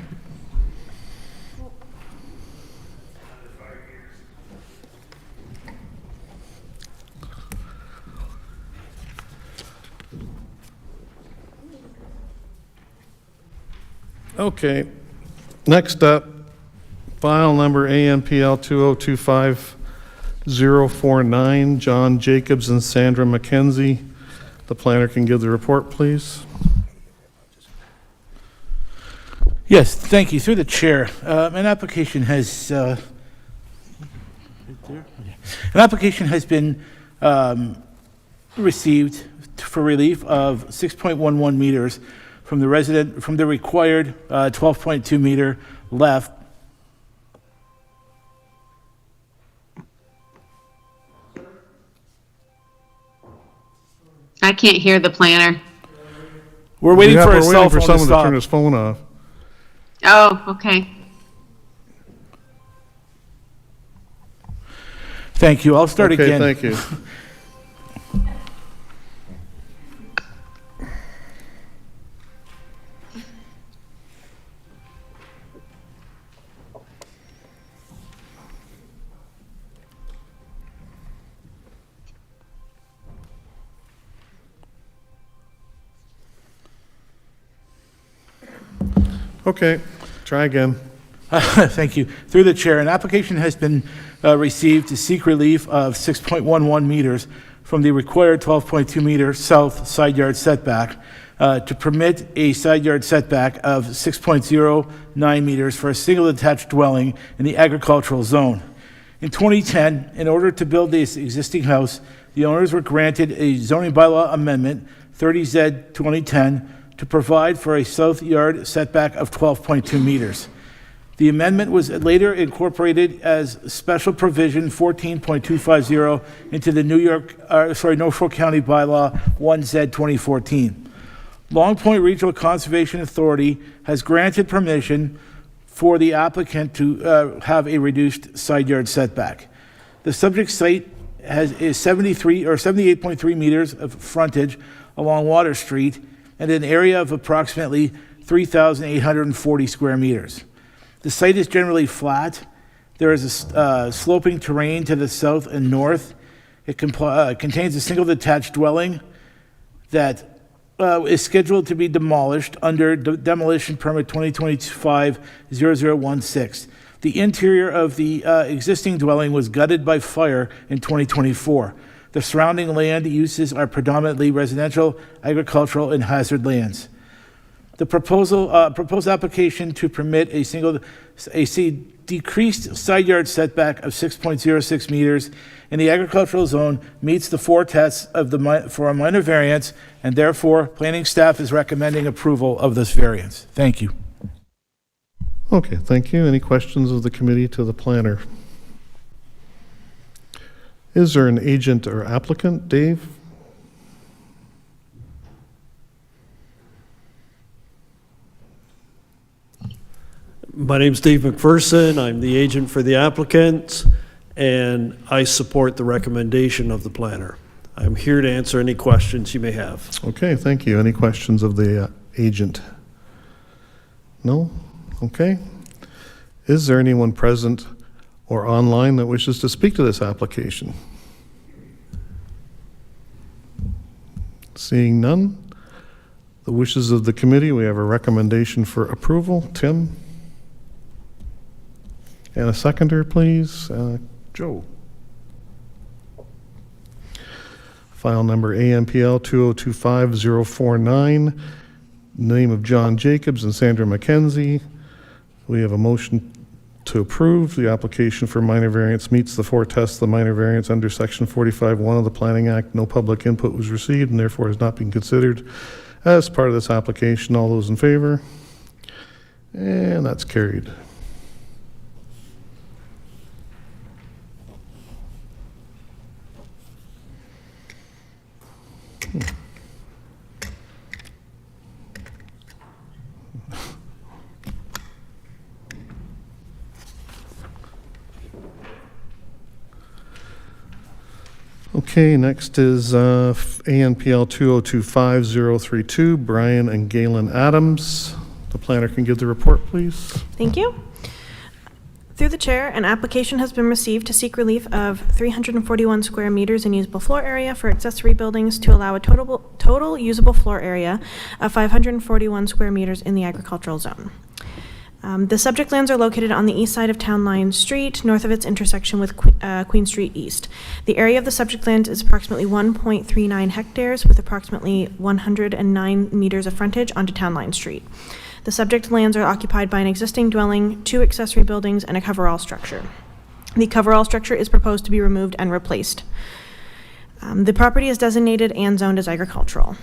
Okay, next up, file number AMPL 2025049, John Jacobs and Sandra McKenzie. The planner can give the report, please. Yes, thank you. Through the chair, an application has been received for relief of 6.11 meters from the required 12.2 meter left. I can't hear the planner. We're waiting for a cell phone to someone to stop. turn his phone off. Oh, okay. Thank you. I'll start again. Okay, thank you. Okay, try again. Thank you. Through the chair, an application has been received to seek relief of 6.11 meters from the required 12.2 meter south side yard setback to permit a side yard setback of 6.09 meters for a single detached dwelling in the agricultural zone. In 2010, in order to build this existing house, the owners were granted a zoning bylaw amendment, 30Z 2010, to provide for a south yard setback of 12.2 meters. The amendment was later incorporated as special provision 14.250 into the Norfolk County Bylaw 1Z 2014. Long Point Regional Conservation Authority has granted permission for the applicant to have a reduced side yard setback. The subject site is 78.3 meters of frontage along Water Street and an area of approximately 3,840 square meters. The site is generally flat. There is a sloping terrain to the south and north. It contains a single detached dwelling that is scheduled to be demolished under Demolition Permit 2025-0016. The interior of the existing dwelling was gutted by fire in 2024. The surrounding land uses are predominantly residential, agricultural, and hazard lands. The proposed application to permit a decreased side yard setback of 6.06 meters in the agricultural zone meets the four tests for a minor variance, and therefore planning staff is recommending approval of this variance. Thank you. Okay, thank you. Any questions of the committee to the planner? Is there an agent or applicant? Dave? My name's Dave McPherson. I'm the agent for the applicant, and I support the recommendation of the planner. I'm here to answer any questions you may have. Okay, thank you. Any questions of the agent? No? Okay. Is there anyone present or online that wishes to speak to this application? Seeing none, the wishes of the committee, we have a recommendation for approval. Tim? And a seconder, please. Joe. File number AMPL 2025049, name of John Jacobs and Sandra McKenzie. We have a motion to approve. The application for minor variance meets the four tests of the minor variance under Section 45(1) of the Planning Act. No public input was received and therefore has not been considered as part of this application. All those in favor? And that's carried. Okay, next is ANPL 2025032, Brian and Galen Adams. The planner can give the report, please. Thank you. Through the chair, an application has been received to seek relief of 341 square meters in usable floor area for accessory buildings to allow a total usable floor area of 541 square meters in the agricultural zone. The subject lands are located on the east side of Town Line Street, north of its intersection with Queen Street East. The area of the subject land is approximately 1.39 hectares with approximately 109 meters of frontage onto Town Line Street. The subject lands are occupied by an existing dwelling, 2 accessory buildings, and a coverall structure. The coverall structure is proposed to be removed and replaced. The property is designated and zoned as agricultural.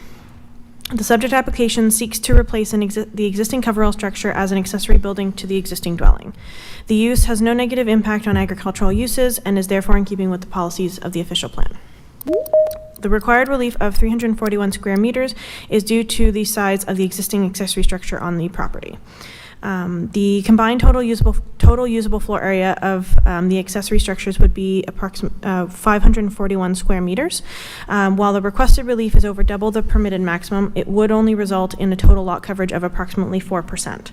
The subject application seeks to replace the existing coverall structure as an accessory building to the existing dwelling. The use has no negative impact on agricultural uses and is therefore in keeping with the policies of the official plan. The required relief of 341 square meters is due to the size of the existing accessory structure on the property. The combined total usable floor area of the accessory structures would be approximately 541 square meters. While the requested relief is over double the permitted maximum, it would only result in a total lot coverage of approximately 4%.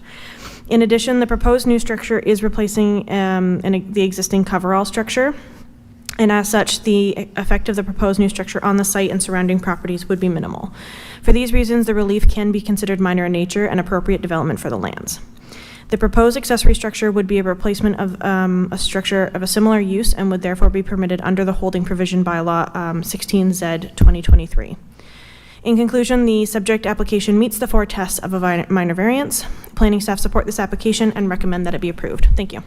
In addition, the proposed new structure is replacing the existing coverall structure. and as such, the effect of the proposed new structure on the site and surrounding properties would be minimal. For these reasons, the relief can be considered minor in nature and appropriate development for the lands. The proposed accessory structure would be a replacement of a structure of a similar use and would therefore be permitted under the holding provision bylaw 16Z 2023. In conclusion, the subject application meets the 4 tests of a minor variance. Planning staff support this application and recommend that it be approved. Thank you.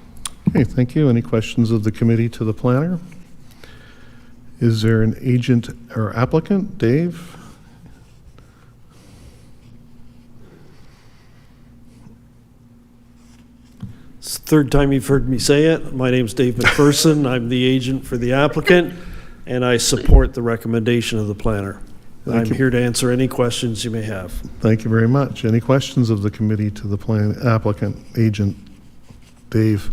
Okay, thank you. Any questions of the committee to the planner? Is there an agent or applicant? Dave? It's the third time you've heard me say it. My name's Dave McPherson. I'm the agent for the applicant, and I support the recommendation of the planner. I'm here to answer any questions you may have. Thank you very much. Any questions of the committee to the applicant, agent, Dave?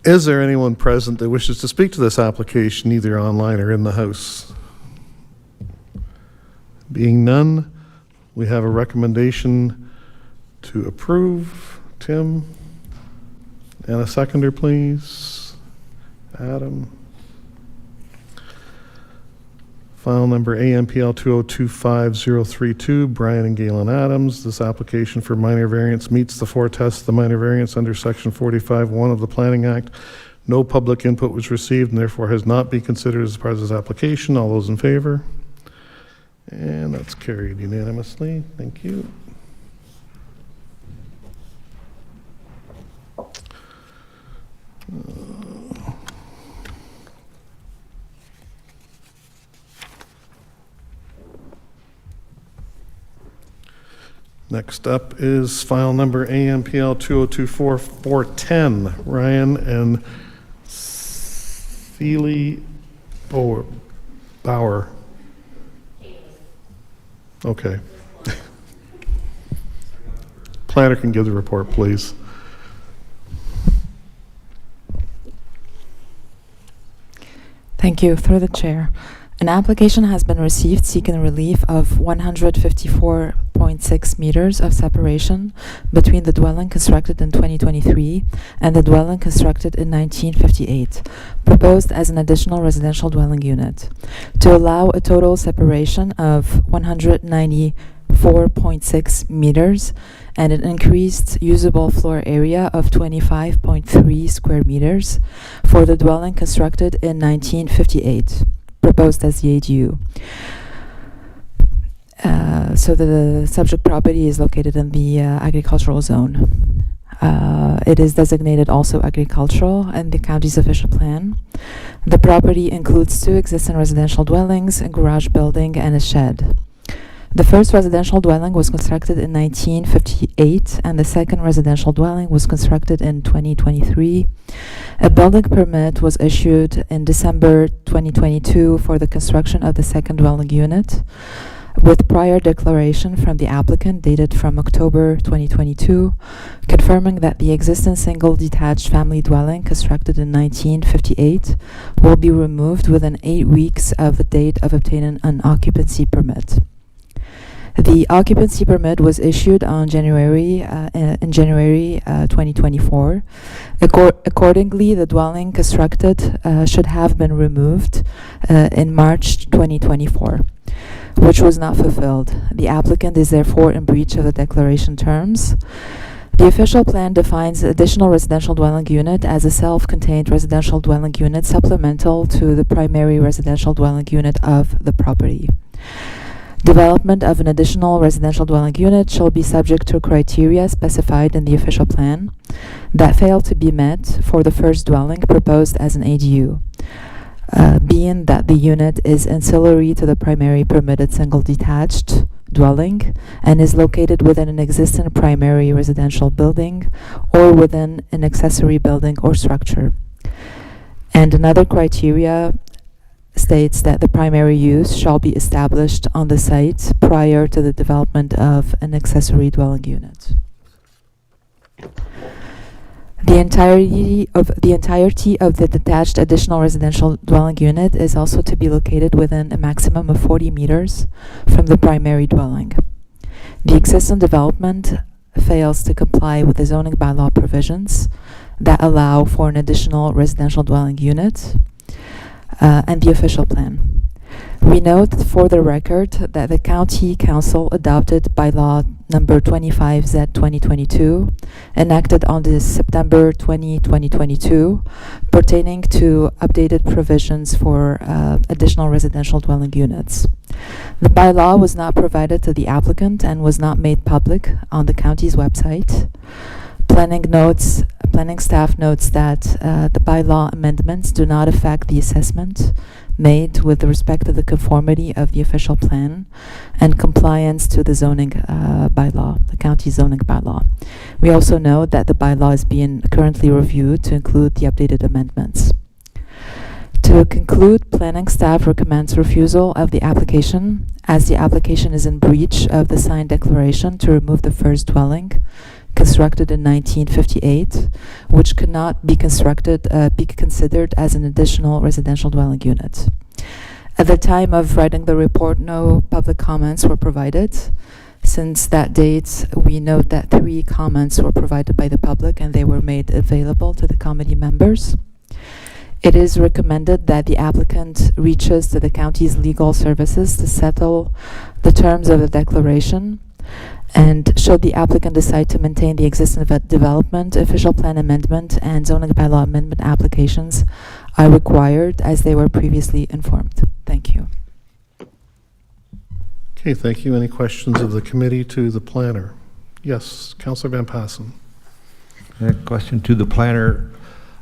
Is there anyone present that wishes to speak to this application, either online or in the House? Being none, we have a recommendation to approve. Tim? And a seconder, please. Adam? File number AMPL 2025032, Brian and Galen Adams. This application for minor variance meets the 4 tests of the minor variance under Section 45(1) of the Planning Act. No public input was received and therefore has not been considered as part of this application. All those in favor? And that's carried unanimously. Thank you. Next up is file number AMPL 2024410, Ryan and Feely Bauer. Okay. Planner can give the report, please. Thank you. Through the chair. An application has been received seeking relief of 154.6 meters of separation between the dwelling constructed in 2023 and the dwelling constructed in 1958, proposed as an additional residential dwelling unit, to allow a total separation of 194.6 meters and an increased usable floor area of 25.3 square meters for the dwelling constructed in 1958. Proposed as the ADU. So the subject property is located in the agricultural zone. It is designated also agricultural in the county's official plan. The property includes 2 existing residential dwellings, a garage building, and a shed. The first residential dwelling was constructed in 1958, and the second residential dwelling was constructed in 2023. A building permit was issued in December 2022 for the construction of the second dwelling unit, with prior declaration from the applicant dated from October 2022, confirming that the existing single detached family dwelling constructed in 1958 will be removed within 8 weeks of the date of obtaining an occupancy permit. The occupancy permit was issued on January 2024. Accordingly, the dwelling constructed should have been removed in March 2024, which was not fulfilled. The applicant is therefore in breach of the declaration terms. The official plan defines additional residential dwelling unit as a self-contained residential dwelling unit supplemental to the primary residential dwelling unit of the property. Development of an additional residential dwelling unit shall be subject to criteria specified in the official plan that fail to be met for the first dwelling proposed as an ADU, being that the unit is ancillary to the primary permitted single detached dwelling and is located within an existing primary residential building or within an accessory building or structure. And another criteria states that the primary use shall be established on the site prior to the development of an accessory dwelling unit. The entirety of the detached additional residential dwelling unit is also to be located within a maximum of 40 meters from the primary dwelling. The existing development fails to comply with the zoning bylaw provisions that allow for an additional residential dwelling unit, and the official plan. We note for the record that the County Council adopted bylaw number 25Z/2022, enacted on this September 2022, pertaining to updated provisions for additional residential dwelling units. The bylaw was not provided to the applicant and was not made public on the county's website. Planning staff notes that the bylaw amendments do not affect the assessment made with respect to the conformity of the official plan and compliance to the zoning bylaw, the county zoning bylaw. We also note that the bylaw is being currently reviewed to include the updated amendments. To conclude, planning staff recommends refusal of the application as the application is in breach of the signed declaration to remove the first dwelling constructed in 1958, which could not be considered as an additional residential dwelling unit. At the time of writing the report, no public comments were provided. Since that date, we note that 3 comments were provided by the public and they were made available to the committee members. It is recommended that the applicant reaches to the county's legal services to settle the terms of the declaration. And should the applicant decide to maintain the existing development, official plan amendment, and zoning bylaw amendment applications are required as they were previously informed. Thank you. Okay, thank you. Any questions of the committee to the planner? Yes, Councillor Van Passen. A question to the planner.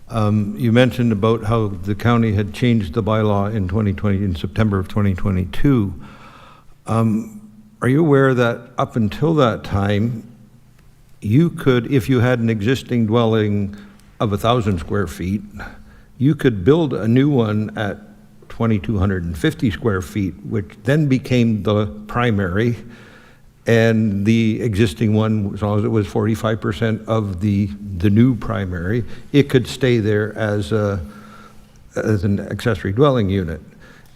You mentioned about how the county had changed the bylaw in September of 2022. Are you aware that up until that time, you could, if you had an existing dwelling of 1,000 square feet, you could build a new one at 2,250 square feet, which then became the primary, and the existing one, as long as it was 45% of the new primary, it could stay there as an accessory dwelling unit.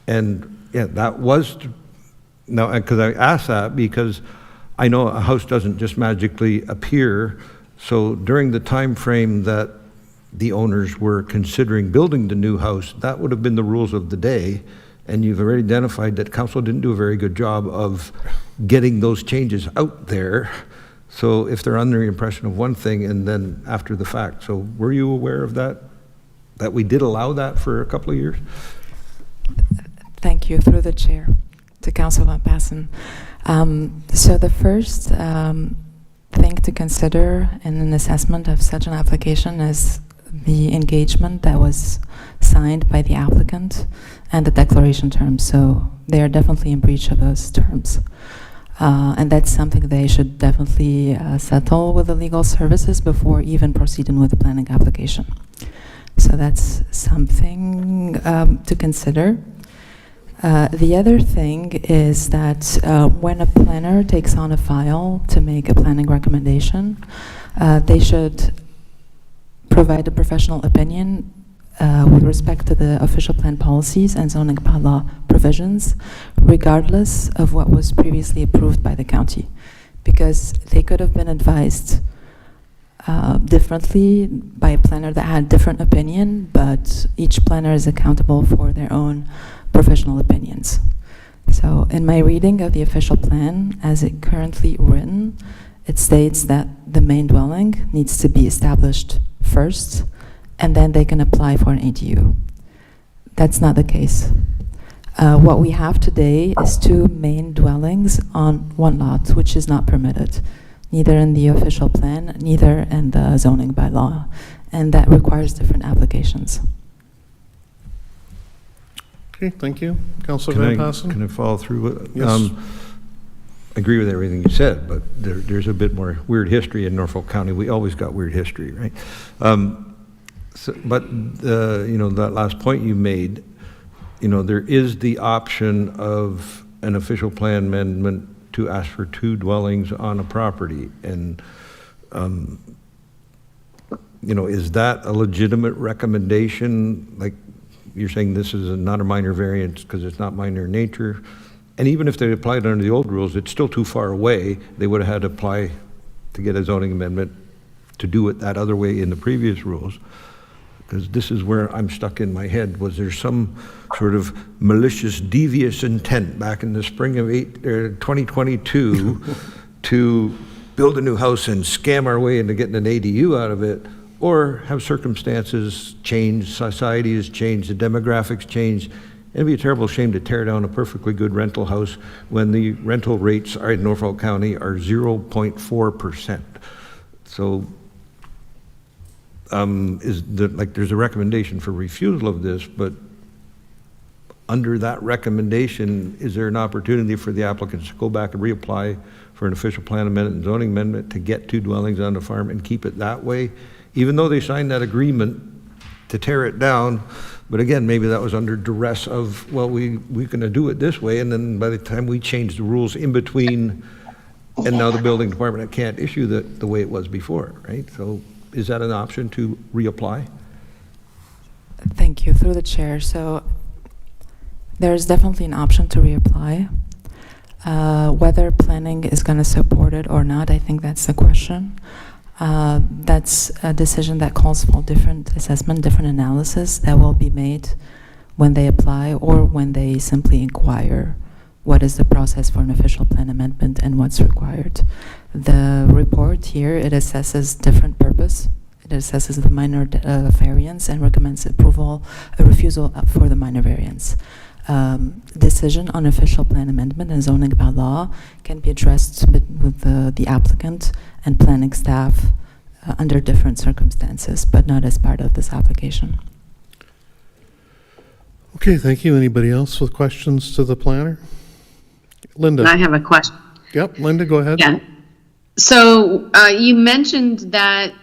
And yeah, that was. Now, because I asked that because I know a house doesn't just magically appear. So during the time frame that the owners were considering building the new house, that would have been the rules of the day. And you've already identified that council didn't do a very good job of getting those changes out there. So if they're under the impression of one thing and then after the fact. So were you aware of that? That we did allow that for a couple of years? Thank you. Through the chair. To Councillor Van Passen. So the first thing to consider in an assessment of such an application is the engagement that was signed by the applicant and the declaration terms. So they are definitely in breach of those terms. And that's something they should definitely settle with the legal services before even proceeding with the planning application. So that's something to consider. The other thing is that when a planner takes on a file to make a planning recommendation, they should provide a professional opinion with respect to the official plan policies and zoning bylaw provisions, regardless of what was previously approved by the county, because they could have been advised differently by a planner that had different opinion, but each planner is accountable for their own professional opinions. So in my reading of the official plan, as it currently written, it states that the main dwelling needs to be established first, and then they can apply for an ADU. That's not the case. What we have today is 2 main dwellings on 1 lot, which is not permitted, neither in the official plan, neither in the zoning bylaw, and that requires different applications. Okay, thank you. Councillor Van Passen? Can I follow through? Yes. I agree with everything you said, but there's a bit more weird history in Norfolk County. We always got weird history, right? That last point you made, there is the option of an official plan amendment to ask for 2 dwellings on a property. And, is that a legitimate recommendation? Like, you're saying this is not a minor variance because it's not minor in nature. And even if they applied under the old rules, it's still too far away. They would have had to apply to get a zoning amendment to do it that other way in the previous rules, because this is where I'm stuck in my head. Was there some sort of malicious, devious intent back in the spring of 2022 to build a new house and scam our way into getting an ADU out of it? Or have circumstances changed, society has changed, the demographics changed? It'd be a terrible shame to tear down a perfectly good rental house when the rental rates in Norfolk County are 0.4%. So there's a recommendation for refusal of this, but under that recommendation, is there an opportunity for the applicants to go back and reapply for an official plan amendment and zoning amendment to get 2 dwellings on the farm and keep it that way? Even though they signed that agreement to tear it down, but again, maybe that was under duress of, well, we're gonna do it this way, and then by the time we change the rules in between, and now the building department can't issue the way it was before, right? So is that an option to reapply? Thank you. Through the chair. So there's definitely an option to reapply. Whether planning is going to support it or not, I think that's the question. That's a decision that calls for different assessment, different analysis that will be made when they apply or when they simply inquire what is the process for an official plan amendment and what's required. The report here, it assesses different purpose. It assesses the minor variance and recommends a refusal for the minor variance. Decision on official plan amendment and zoning by law can be addressed with the applicant and planning staff under different circumstances, but not as part of this application. Okay, thank you. Anybody else with questions to the planner? Linda. I have a question. Yep, Linda, go ahead. Yeah. So you mentioned that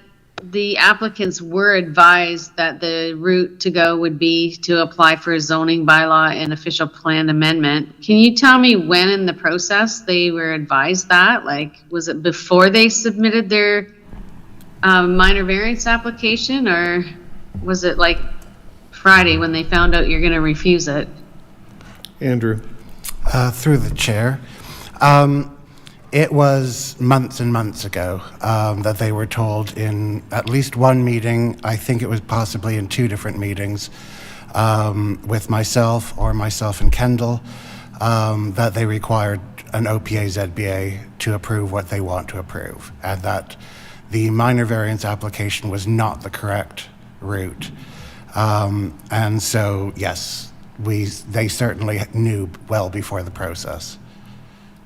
the applicants were advised that the route to go would be to apply for a zoning bylaw and official plan amendment. Can you tell me when in the process they were advised that? Like, was it before they submitted their minor variance application, or was it like Friday when they found out you're going to refuse it? Andrew. Through the chair. It was months and months ago that they were told in at least one meeting, I think it was possibly in 2 different meetings, with myself and Kendall, that they required an OPA ZBA to approve what they want to approve, and that the minor variance application was not the correct route. And so, yes, they certainly knew well before the process.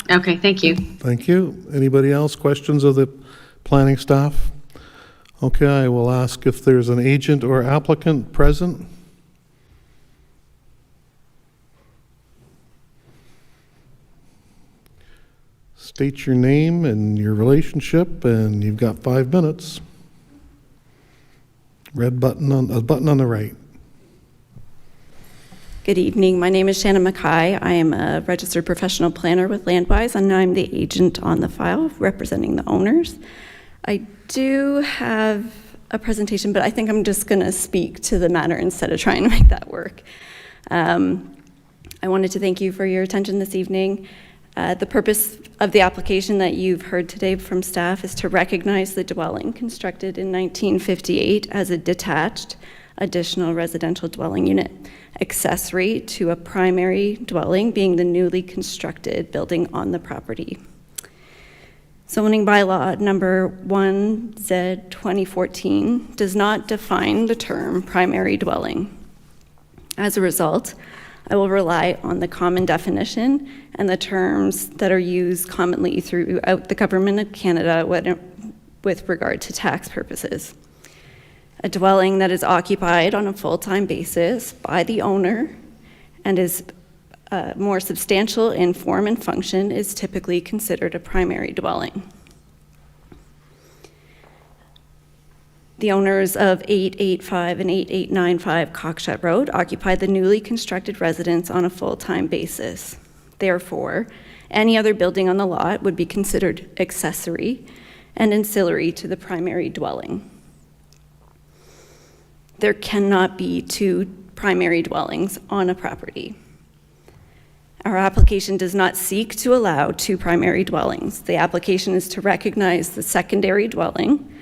Okay, thank you. Thank you. Anybody else? Questions of the planning staff? Okay, I will ask if there's an agent or applicant present. State your name and your relationship, and you've got 5 minutes. Red button on a button on the right. Good evening. My name is Shannon Mackay. I am a registered professional planner with Landwise, and I'm the agent on the file representing the owners. I do have a presentation, but I think I'm just going to speak to the matter instead of trying to make that work. I wanted to thank you for your attention this evening. The purpose of the application that you've heard today from staff is to recognize the dwelling constructed in 1958 as a detached additional residential dwelling unit, accessory to a primary dwelling being the newly constructed building on the property. Zoning bylaw number 1Z 2014 does not define the term primary dwelling. As a result, I will rely on the common definition and the terms that are used commonly throughout the government of Canada with regard to tax purposes. A dwelling that is occupied on a full-time basis by the owner and is more substantial in form and function is typically considered a primary dwelling. The owners of 885 and 8895 Cockshut Road occupy the newly constructed residence on a full-time basis. Therefore, any other building on the lot would be considered accessory and ancillary to the primary dwelling. There cannot be 2 primary dwellings on a property. Our application does not seek to allow 2 primary dwellings. The application is to recognize the secondary dwelling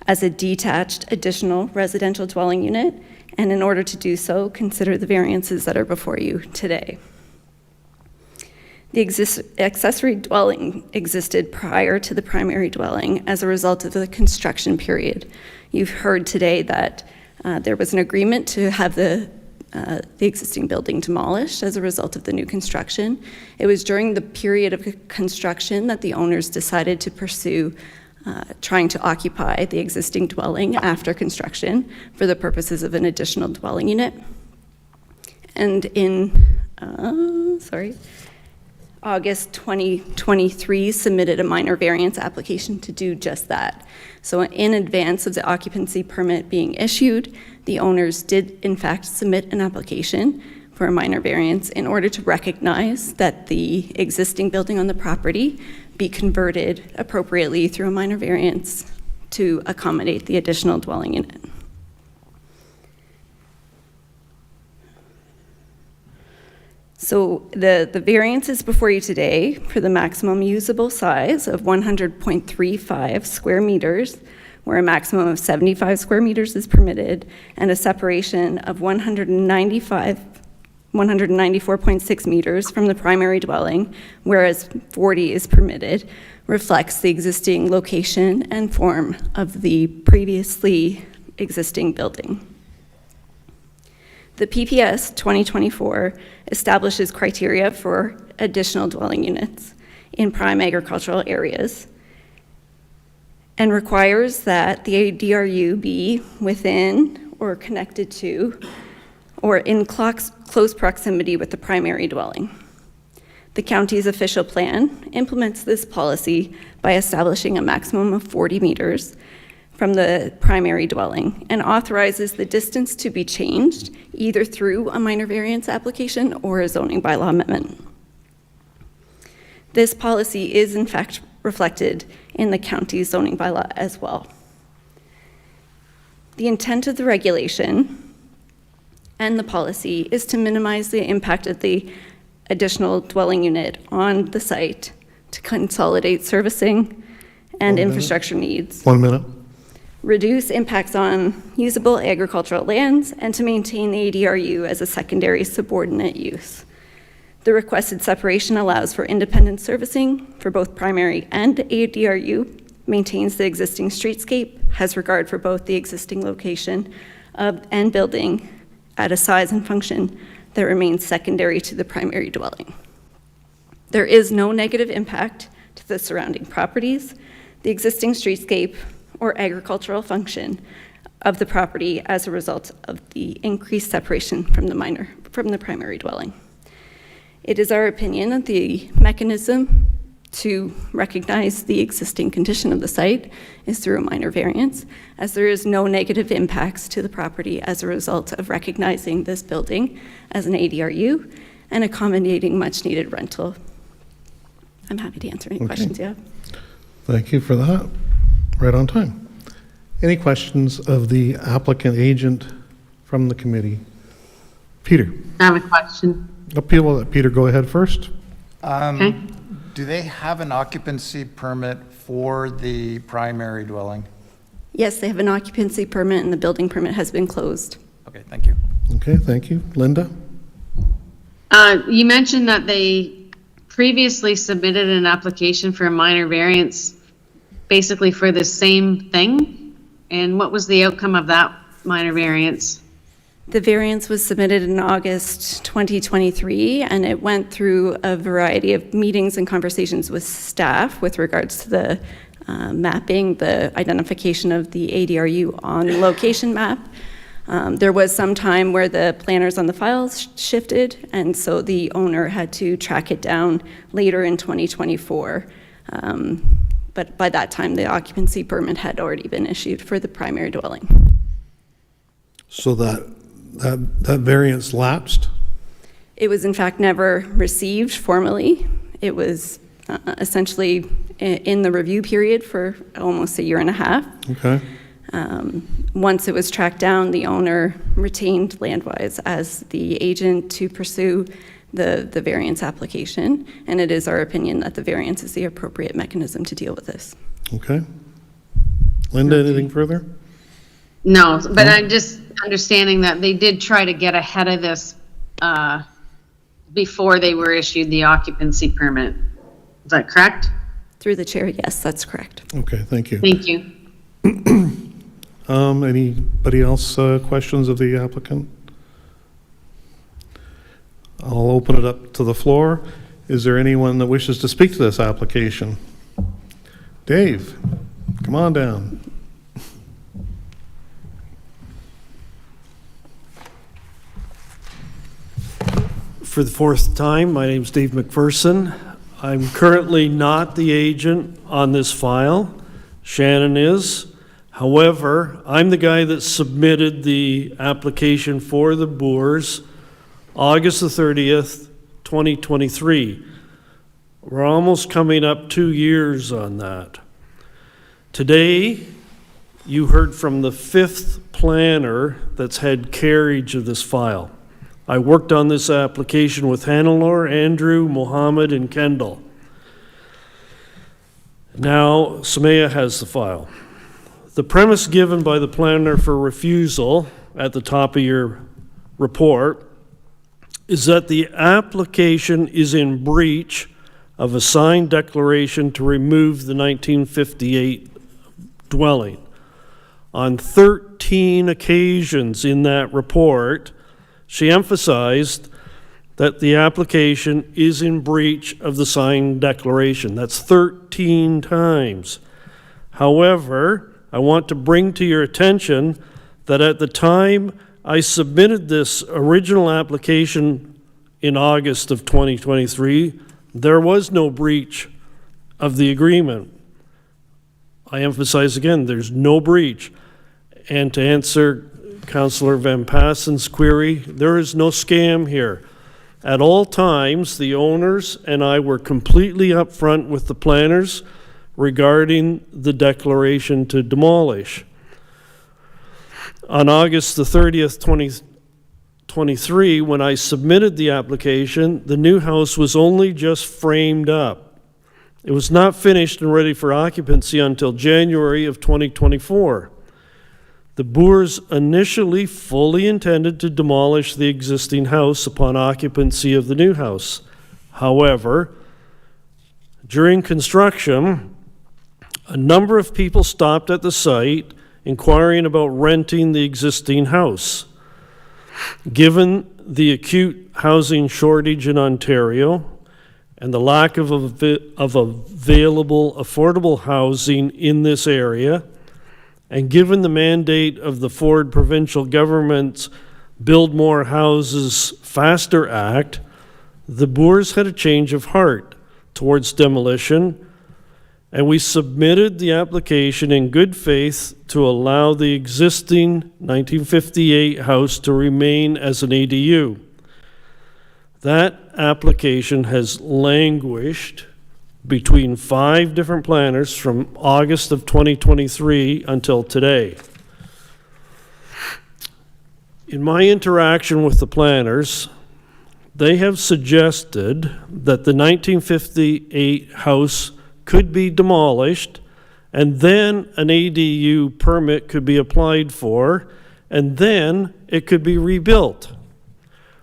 as a detached additional residential dwelling unit, and in order to do so, consider the variances that are before you today. The accessory dwelling existed prior to the primary dwelling as a result of the construction period. You've heard today that there was an agreement to have the existing building demolished as a result of the new construction. It was during the period of construction that the owners decided to pursue trying to occupy the existing dwelling after construction for the purposes of an additional dwelling unit. And in, August 2023 submitted a minor variance application to do just that. So in advance of the occupancy permit being issued, the owners did in fact submit an application for a minor variance in order to recognize that the existing building on the property be converted appropriately through a minor variance to accommodate the additional dwelling unit. So the variance is before you today for the maximum usable size of 100.35 square meters, where a maximum of 75 square meters is permitted, and a separation of 194.6 meters from the primary dwelling, whereas 40 is permitted, reflects the existing location and form of the previously existing building. The PPS 2024 establishes criteria for additional dwelling units in prime agricultural areas and requires that the ADRU be within or connected to or in close proximity with the primary dwelling. The county's official plan implements this policy by establishing a maximum of 40 meters from the primary dwelling and authorizes the distance to be changed either through a minor variance application or a zoning bylaw amendment. This policy is in fact reflected in the county's zoning bylaw as well. The intent of the regulation and the policy is to minimize the impact of the additional dwelling unit on the site, to consolidate servicing and infrastructure needs. 1 minute. Reduce impacts on usable agricultural lands, and to maintain the ADRU as a secondary subordinate use. The requested separation allows for independent servicing for both primary and ADRU, maintains the existing streetscape, has regard for both the existing location and building at a size and function that remains secondary to the primary dwelling. There is no negative impact to the surrounding properties, the existing streetscape, or agricultural function of the property as a result of the increased separation from the primary dwelling. It is our opinion that the mechanism to recognize the existing condition of the site is through a minor variance, as there is no negative impacts to the property as a result of recognizing this building as an ADRU and accommodating much needed rental. I'm happy to answer any questions you have. Thank you for that. Right on time. Any questions of the applicant agent from the committee? Peter. I have a question. Peter, go ahead first. Okay. Do they have an occupancy permit for the primary dwelling? Yes, they have an occupancy permit and the building permit has been closed. Okay, thank you. Okay, thank you. Linda? You mentioned that they previously submitted an application for a minor variance basically for the same thing. And what was the outcome of that minor variance? The variance was submitted in August 2023, and it went through a variety of meetings and conversations with staff with regards to the mapping, the identification of the ADRU on the location map. There was some time where the planners on the files shifted, and so the owner had to track it down later in 2024. But by that time, the occupancy permit had already been issued for the primary dwelling. So that variance lapsed? It was in fact never received formally. It was essentially in the review period for almost a year and a half. Okay. Once it was tracked down, the owner retained Landwise as the agent to pursue the variance application, and it is our opinion that the variance is the appropriate mechanism to deal with this. Okay. Linda, anything further? No, but I'm just understanding that they did try to get ahead of this before they were issued the occupancy permit. Is that correct? Through the chair, yes, that's correct. Okay, thank you. Thank you. Anybody else questions of the applicant? I'll open it up to the floor. Is there anyone that wishes to speak to this application? Dave, come on down. For the fourth time, my name's Dave McPherson. I'm currently not the agent on this file. Shannon is. However, I'm the guy that submitted the application for the Boers August the 30th, 2023. We're almost coming up 2 years on that. Today, you heard from the fifth planner that's had carriage of this file. I worked on this application with Hannelore, Andrew, Mohammed, and Kendall. Now, Samaya has the file. The premise given by the planner for refusal at the top of your report is that the application is in breach of a signed declaration to remove the 1958 dwelling. On 13 occasions in that report, she emphasized that the application is in breach of the signed declaration. That's 13 times. However, I want to bring to your attention that at the time I submitted this original application in August of 2023, there was no breach of the agreement. I emphasize again, there's no breach. And to answer Councillor Van Passen's query, there is no scam here. At all times, the owners and I were completely upfront with the planners regarding the declaration to demolish. On August the 30th, 2023, when I submitted the application, the new house was only just framed up. It was not finished and ready for occupancy until January of 2024. The Boers initially fully intended to demolish the existing house upon occupancy of the new house. However, during construction, a number of people stopped at the site inquiring about renting the existing house. Given the acute housing shortage in Ontario and the lack of available affordable housing in this area, and given the mandate of the Ford provincial government's Build More Houses Faster Act, the Boers had a change of heart towards demolition, and we submitted the application in good faith to allow the existing 1958 house to remain as an ADU. That application has languished between 5 different planners from August of 2023 until today. In my interaction with the planners, they have suggested that the 1958 house could be demolished, and then an ADU permit could be applied for, and then it could be rebuilt.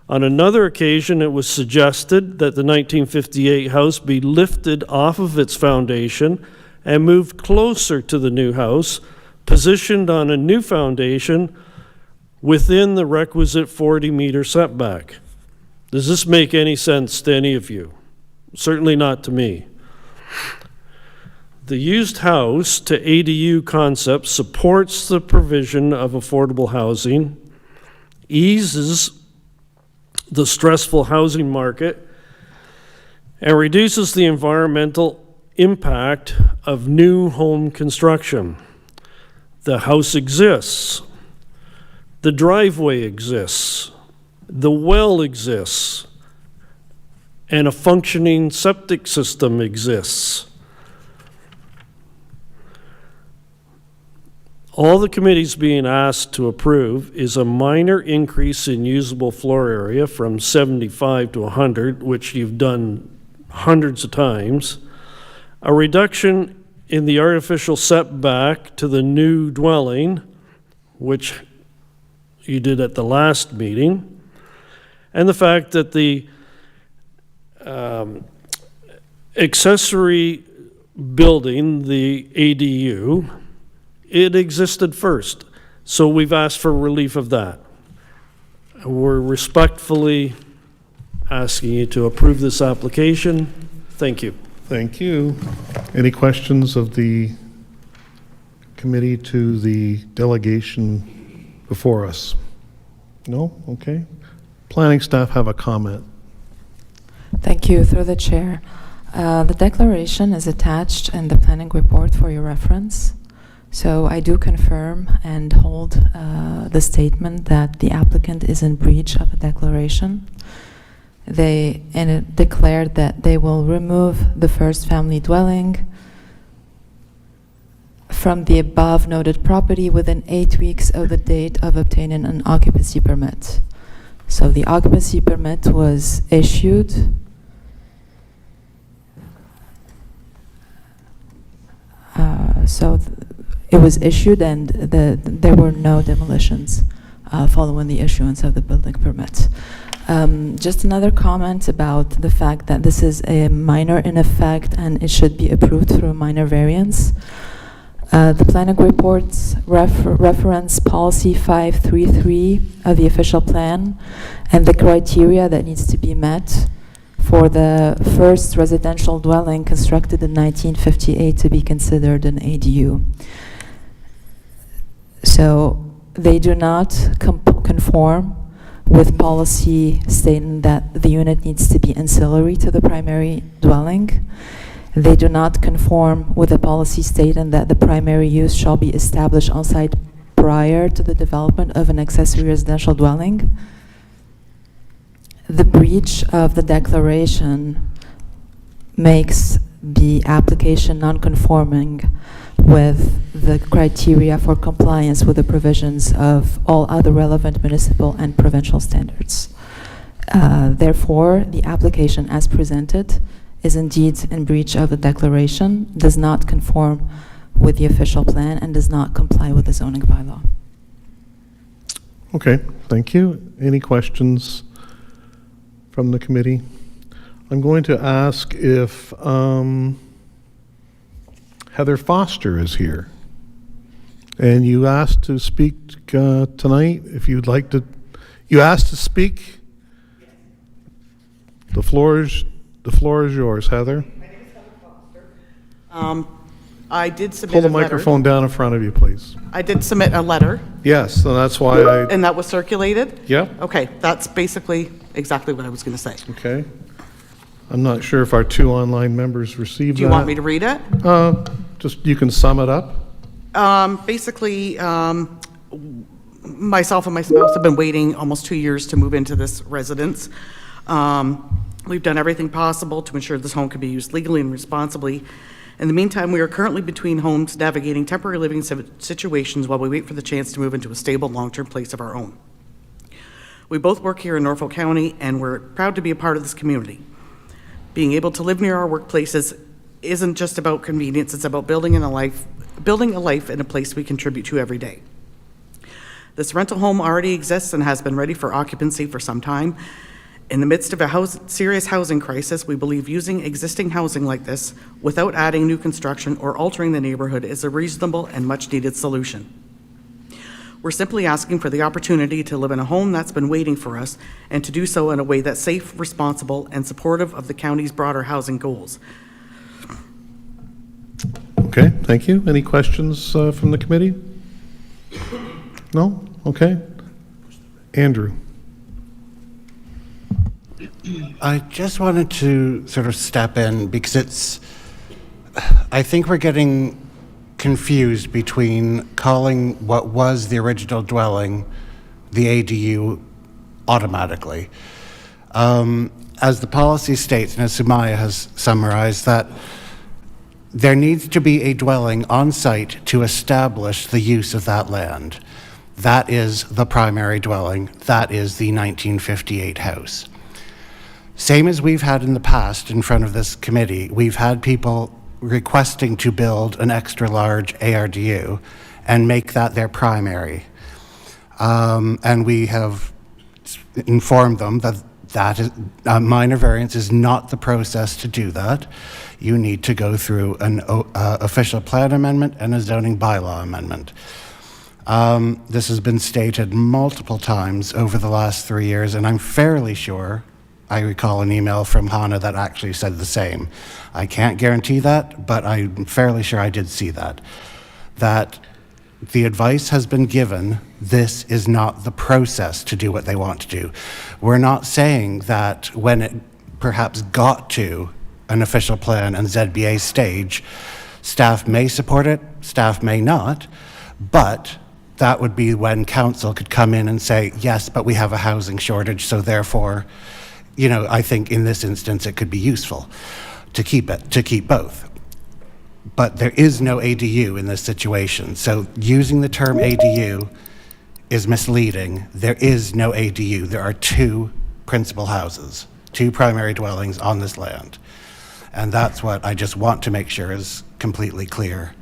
On another occasion, it was suggested that the 1958 house be lifted off of its foundation and moved closer to the new house, positioned on a new foundation within the requisite 40-meter setback. Does this make any sense to any of you? Certainly not to me. The used house to ADU concept supports the provision of affordable housing, eases the stressful housing market, and reduces the environmental impact of new home construction. The house exists. The driveway exists. The well exists. And a functioning septic system exists. All the committee's being asked to approve is a minor increase in usable floor area from 75 to 100, which you've done hundreds of times, a reduction in the artificial setback to the new dwelling, which you did at the last meeting, and the fact that the accessory building, the ADU, it existed first. So we've asked for relief of that. We're respectfully asking you to approve this application. Thank you. Thank you. Any questions of the committee to the delegation before us? No? Okay. Planning staff have a comment. Thank you. Through the chair. The declaration is attached in the planning report for your reference. So I do confirm and hold the statement that the applicant is in breach of the declaration. It declared that they will remove the first family dwelling from the above noted property within 8 weeks of the date of obtaining an occupancy permit. So the occupancy permit was issued it was issued, and there were no demolitions following the issuance of the building permit. Just another comment about the fact that this is a minor in effect and it should be approved through a minor variance. The planning reports reference policy 533 of the official plan and the criteria that needs to be met for the first residential dwelling constructed in 1958 to be considered an ADU. So they do not conform with policy stating that the unit needs to be ancillary to the primary dwelling. They do not conform with the policy stating that the primary use shall be established on site prior to the development of an accessory residential dwelling. The breach of the declaration makes the application non-conforming with the criteria for compliance with the provisions of all other relevant municipal and provincial standards. Therefore, the application as presented is indeed in breach of the declaration, does not conform with the official plan, and does not comply with the zoning bylaw. Okay, thank you. Any questions from the committee? I'm going to ask if Heather Foster is here. And you asked to speak tonight. If you'd like to, you asked to speak. The floor is yours, Heather. My name is Heather Foster. I did submit Pull the a letter. microphone down in front of you, please. I did submit a letter. Yes, so that's why I. And that was circulated? Yeah. Okay, that's basically exactly what I was going to say. Okay. I'm not sure if our two online members received that. Do you want me to read it? Just, you can sum it up. Basically, myself and my spouse have been waiting almost 2 years to move into this residence. We've done everything possible to ensure this home can be used legally and responsibly. In the meantime, we are currently between homes, navigating temporary living situations while we wait for the chance to move into a stable, long-term place of our own. We both work here in Norfolk County, and we're proud to be a part of this community. Being able to live near our workplaces isn't just about convenience, it's about building a life in a place we contribute to every day. This rental home already exists and has been ready for occupancy for some time. In the midst of a serious housing crisis, we believe using existing housing like this without adding new construction or altering the neighborhood is a reasonable and much-needed solution. We're simply asking for the opportunity to live in a home that's been waiting for us, and to do so in a way that's safe, responsible, and supportive of the county's broader housing goals. Okay, thank you. Any questions from the committee? No? Okay. Andrew. I just wanted to sort of step in because I think we're getting confused between calling what was the original dwelling the ADU automatically. As the policy states, and as Sumaya has summarized, that there needs to be a dwelling on site to establish the use of that land. That is the primary dwelling. That is the 1958 house. Same as we've had in the past in front of this committee, we've had people requesting to build an extra large ARDU and make that their primary. And we have informed them that a minor variance is not the process to do that. You need to go through an official plan amendment and a zoning bylaw amendment. This has been stated multiple times over the last 3 years, and I'm fairly sure I recall an email from Hannah that actually said the same. I can't guarantee that, but I'm fairly sure I did see that. That the advice has been given, this is not the process to do what they want to do. We're not saying that when it perhaps got to an official plan and ZBA stage, staff may support it, staff may not, but that would be when council could come in and say, yes, but we have a housing shortage, so therefore, you know, I think in this instance it could be useful to keep both. But there is no ADU in this situation. So using the term ADU is misleading. There is no ADU. There are two principal houses, two primary dwellings on this land. And that's what I just want to make sure is completely clear.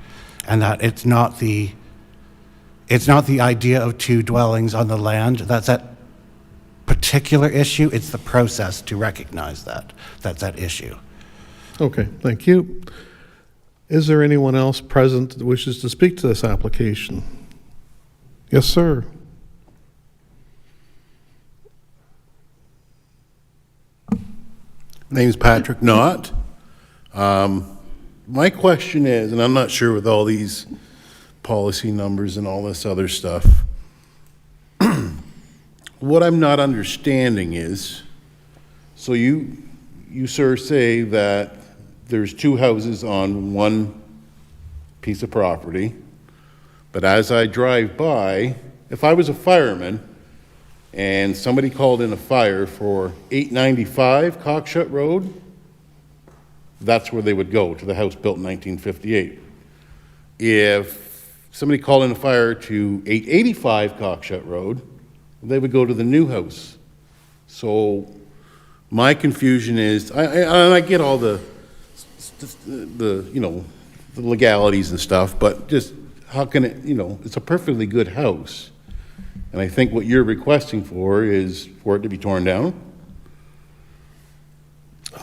And that it's not the idea of two dwellings on the land. That's that particular issue. It's the process to recognize that. That's that issue. Okay, thank you. Is there anyone else present that wishes to speak to this application? Yes, sir. Name's Patrick Knott. My question is, and I'm not sure with all these policy numbers and all this other stuff, what I'm not understanding is, so you sir say that there's two houses on one piece of property, but as I drive by, if I was a fireman and somebody called in a fire for 895 Cockshut Road, that's where they would go, to the house built in 1958. If somebody called in a fire to 885 Cockshut Road, they would go to the new house. So my confusion is, I get all the you know, the legalities and stuff, but just how can it, you know, it's a perfectly good house. And I think what you're requesting for is for it to be torn down.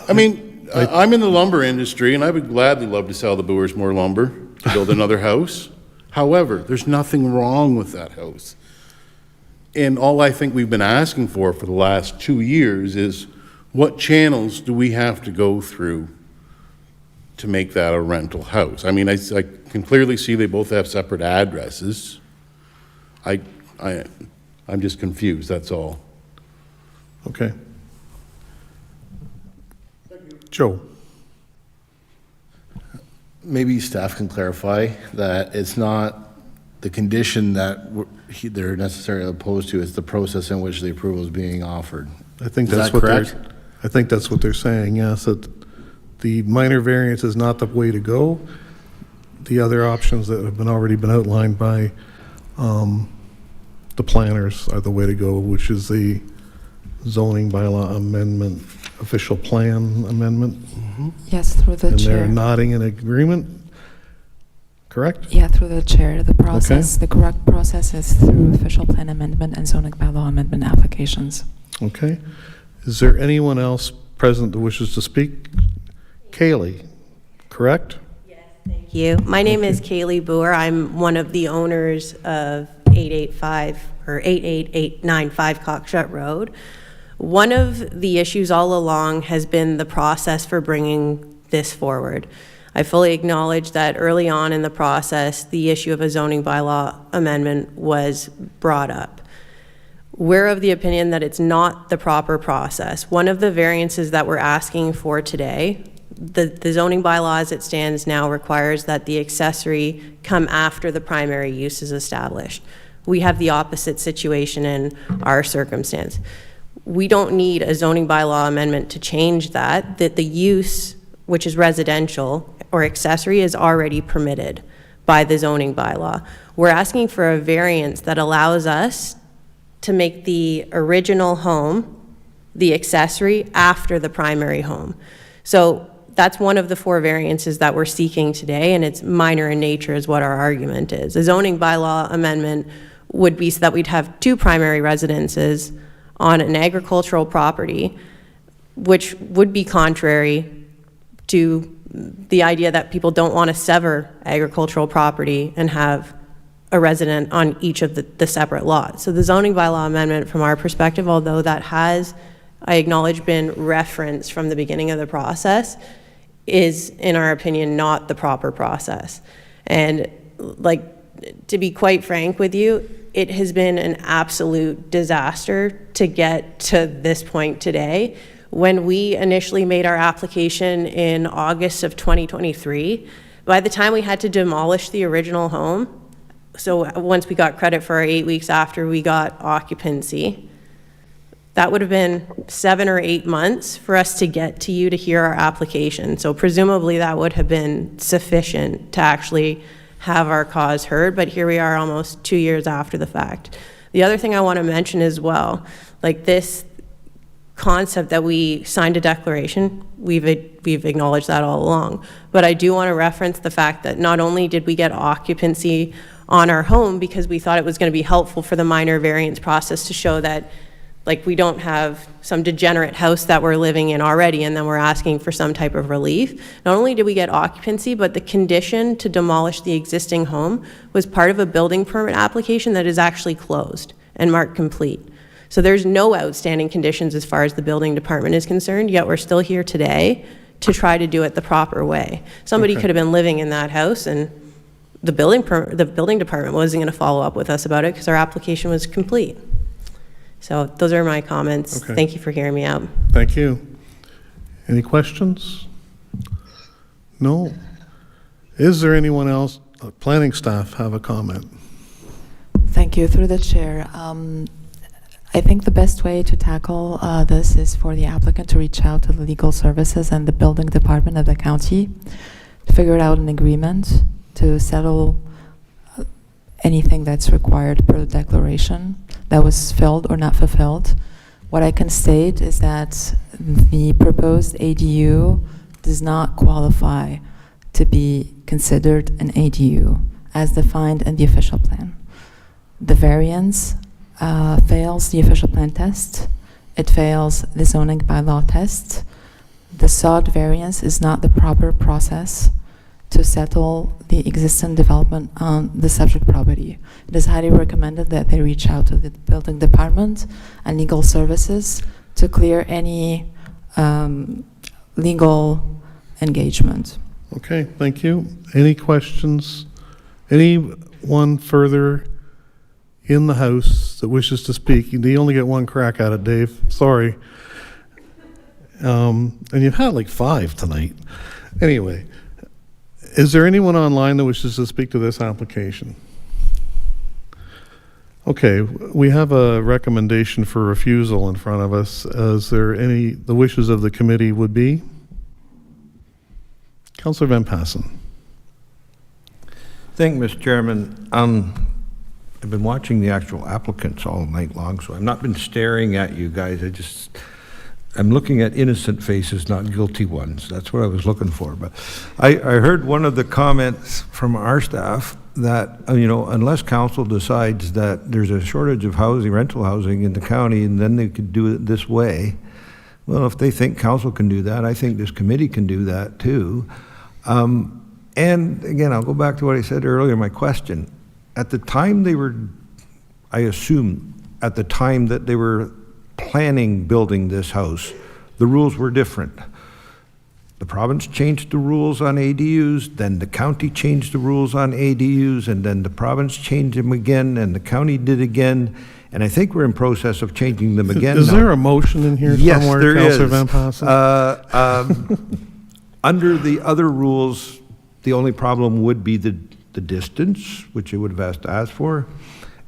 I mean, I'm in the lumber industry and I would gladly love to sell the Boers more lumber to build another house. However, there's nothing wrong with that house. And all I think we've been asking for the last 2 years is what channels do we have to go through to make that a rental house? I mean, I can clearly see they both have separate addresses. I'm just confused, that's all. Okay. Joe. Maybe staff can clarify that it's not the condition that they're necessarily opposed to, it's the process in which the approval is being offered. I think Is that's that what correct? I think that's what they're saying, yes, that the minor variance is not the way to go. The other options that have already been outlined by the planners are the way to go, which is the zoning bylaw amendment, official plan amendment. Yes, through the and chair. they're nodding in agreement, correct? Yeah, through the chair. The process, the correct process is through official plan amendment and zoning bylaw amendment applications. Okay. Is there anyone else present that wishes to speak? Kaylee, correct? Thank you. My name is Kaylee Boer. I'm one of the owners of 885 or 88895 Cockshut Road. One of the issues all along has been the process for bringing this forward. I fully acknowledge that early on in the process, the issue of a zoning bylaw amendment was brought up. We're of the opinion that it's not the proper process. One of the variances that we're asking for today, the zoning bylaw as it stands now requires that the accessory come after the primary use is established. We have the opposite situation in our circumstance. We don't need a zoning bylaw amendment to change that the use, which is residential or accessory, is already permitted by the zoning bylaw. We're asking for a variance that allows us to make the original home the accessory after the primary home. So that's one of the 4 variances that we're seeking today, and it's minor in nature is what our argument is. A zoning bylaw amendment would be so that we'd have 2 primary residences on an agricultural property, which would be contrary to the idea that people don't want to sever agricultural property and have a resident on each of the separate lots. So the zoning bylaw amendment, from our perspective, although that has, I acknowledge, been referenced from the beginning of the process, is, in our opinion, not the proper process. And like, to be quite frank with you, it has been an absolute disaster to get to this point today. When we initially made our application in August of 2023, by the time we had to demolish the original home, so once we got credit for our 8 weeks after we got occupancy, that would have been 7 or 8 months for us to get to you to hear our application. So presumably that would have been sufficient to actually have our cause heard, but here we are almost 2 years after the fact. The other thing I want to mention as well, like this concept that we signed a declaration, we've acknowledged that all along, but I do want to reference the fact that not only did we get occupancy on our home because we thought it was going to be helpful for the minor variance process to show that, like, we don't have some degenerate house that we're living in already and then we're asking for some type of relief. Not only did we get occupancy, but the condition to demolish the existing home was part of a building permit application that is actually closed and marked complete. So there's no outstanding conditions as far as the building department is concerned, yet we're still here today to try to do it the proper way. Somebody could have been living in that house and the building department wasn't going to follow up with us about it because our application was complete. So those are my comments. Okay. Thank you for hearing me out. Thank you. Any questions? No? Is there anyone else? Planning staff have a comment. Thank you. Through the chair. I think the best way to tackle this is for the applicant to reach out to the legal services and the building department of the county to figure out an agreement to settle anything that's required per the declaration that was filled or not fulfilled. What I can state is that the proposed ADU does not qualify to be considered an ADU as defined in the official plan. The variance fails the official plan test. It fails the zoning bylaw test. The sought variance is not the proper process to settle the existing development on the subject property. It is highly recommended that they reach out to the building department and legal services to clear any legal engagement. Okay, thank you. Any questions? Anyone further in the house that wishes to speak? You only get one crack at it, Dave. Sorry. And you've had like 5 tonight. Anyway, is there anyone online that wishes to speak to this application? Okay, we have a recommendation for refusal in front of us. Is there the wishes of the committee would be? Councillor Van Passen. Thank you, Mr. Chairman. I've been watching the actual applicants all night long, so I've not been staring at you guys. I'm looking at innocent faces, not guilty ones. That's what I was looking for. But I heard one of the comments from our staff that, unless council decides that there's a shortage of housing, rental housing in the county, and then they could do it this way. Well, if they think council can do that, I think this committee can do that too. And again, I'll go back to what I said earlier, my question. At the time I assume at the time that they were planning building this house, the rules were different. The province changed the rules on ADUs, then the county changed the rules on ADUs, and then the province changed them again, and the county did again, and I think we're in process of changing them again Is now. there a motion in here Yes, somewhere, there Councillor is. Van Passen? Under the other rules, the only problem would be the distance, which it would have asked for.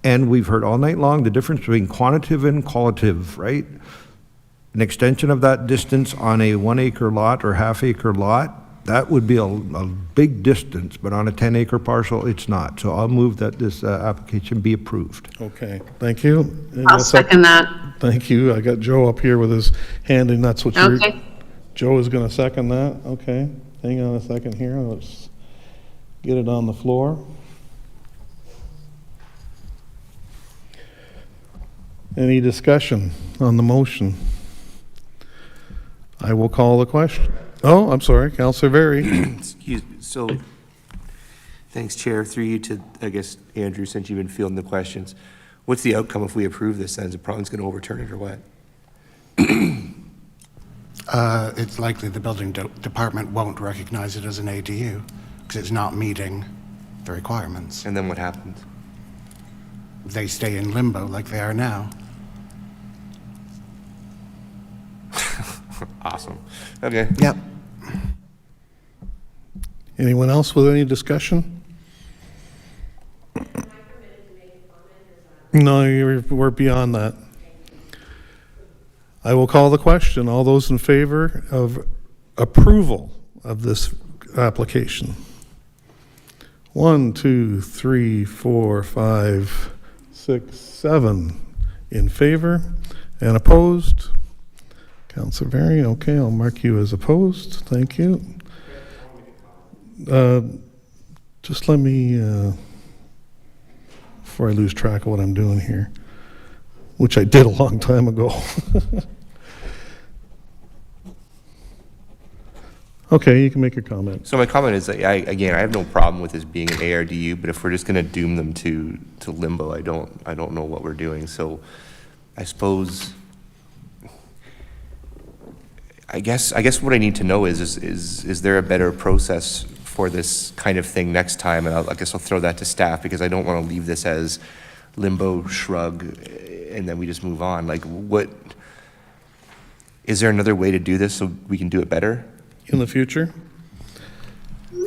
And we've heard all night long the difference between quantitative and qualitative, right? An extension of that distance on a 1 acre lot or half-acre lot, that would be a big distance, but on a 10-acre parcel, it's not. So I'll move that this application be approved. Okay, thank you. And I'll second that. Thank you. I got Joe up here with his hand, and that's what Okay. Joe is going to second that. Okay, hang on a second here. Let's get it on the floor. Any discussion on the motion? I will call the question. Oh, I'm sorry, Councillor Berry. So, thanks, Chair. Through you to, I guess, Andrew, since you've been fielding the questions. What's the outcome if we approve this? Then is the province going to overturn it or what? It's likely the building department won't recognize it as an ADU because it's not meeting the requirements. And then what happens? They stay in limbo like they are now. Awesome. Okay. Yep. Anyone else with any discussion? No, we're beyond that. I will call the question. All those in favor of approval of this application? 1, 2, 3, 4, 5, 6, 7 in favor and opposed. Councillor Berry, okay, I'll mark you as opposed. Thank you. Just let me, before I lose track of what I'm doing here, which I did a long time ago. Okay, you can make your comment. So my comment is, that I have no problem with this being an ARDU, but if we're just going to doom them to limbo, I don't know what we're doing. So I suppose, I guess what I need to know is there a better process for this kind of thing next time? And I guess I'll throw that to staff because I don't want to leave this as limbo, shrug, and then we just move on. Like, what is there another way to do this so we can do it better in the future?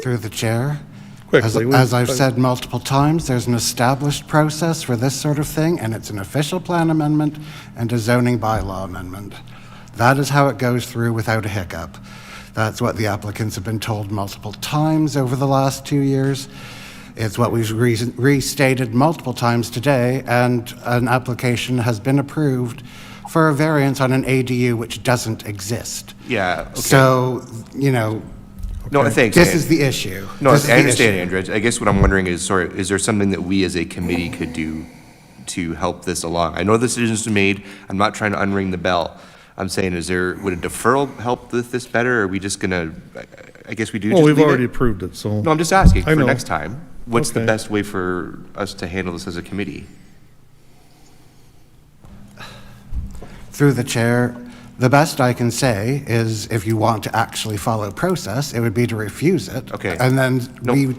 Through the chair. Quickly, as I've said multiple times, there's an established process for this sort of thing, and it's an official plan amendment and a zoning bylaw amendment. That is how it goes through without a hiccup. That's what the applicants have been told multiple times over the last 2 years. It's what we've restated multiple times today, and an application has been approved for a variance on an ADU which doesn't exist. Yeah. Okay. So, you know, no, thanks. This is the issue. No, I understand, Andrew. I guess what I'm wondering is, is there something that we as a committee could do to help this along? I know the decisions are made. I'm not trying to unring the bell. I'm saying, would a deferral help with this better, or are we just gonna, I guess we do Well, just we've leave already it? approved it, so. No, I'm just asking I for know. next time. What's the Okay. best way for us to handle this as a committee? Through the chair, the best I can say is if you want to actually follow process, it would be to refuse it. Okay. And then we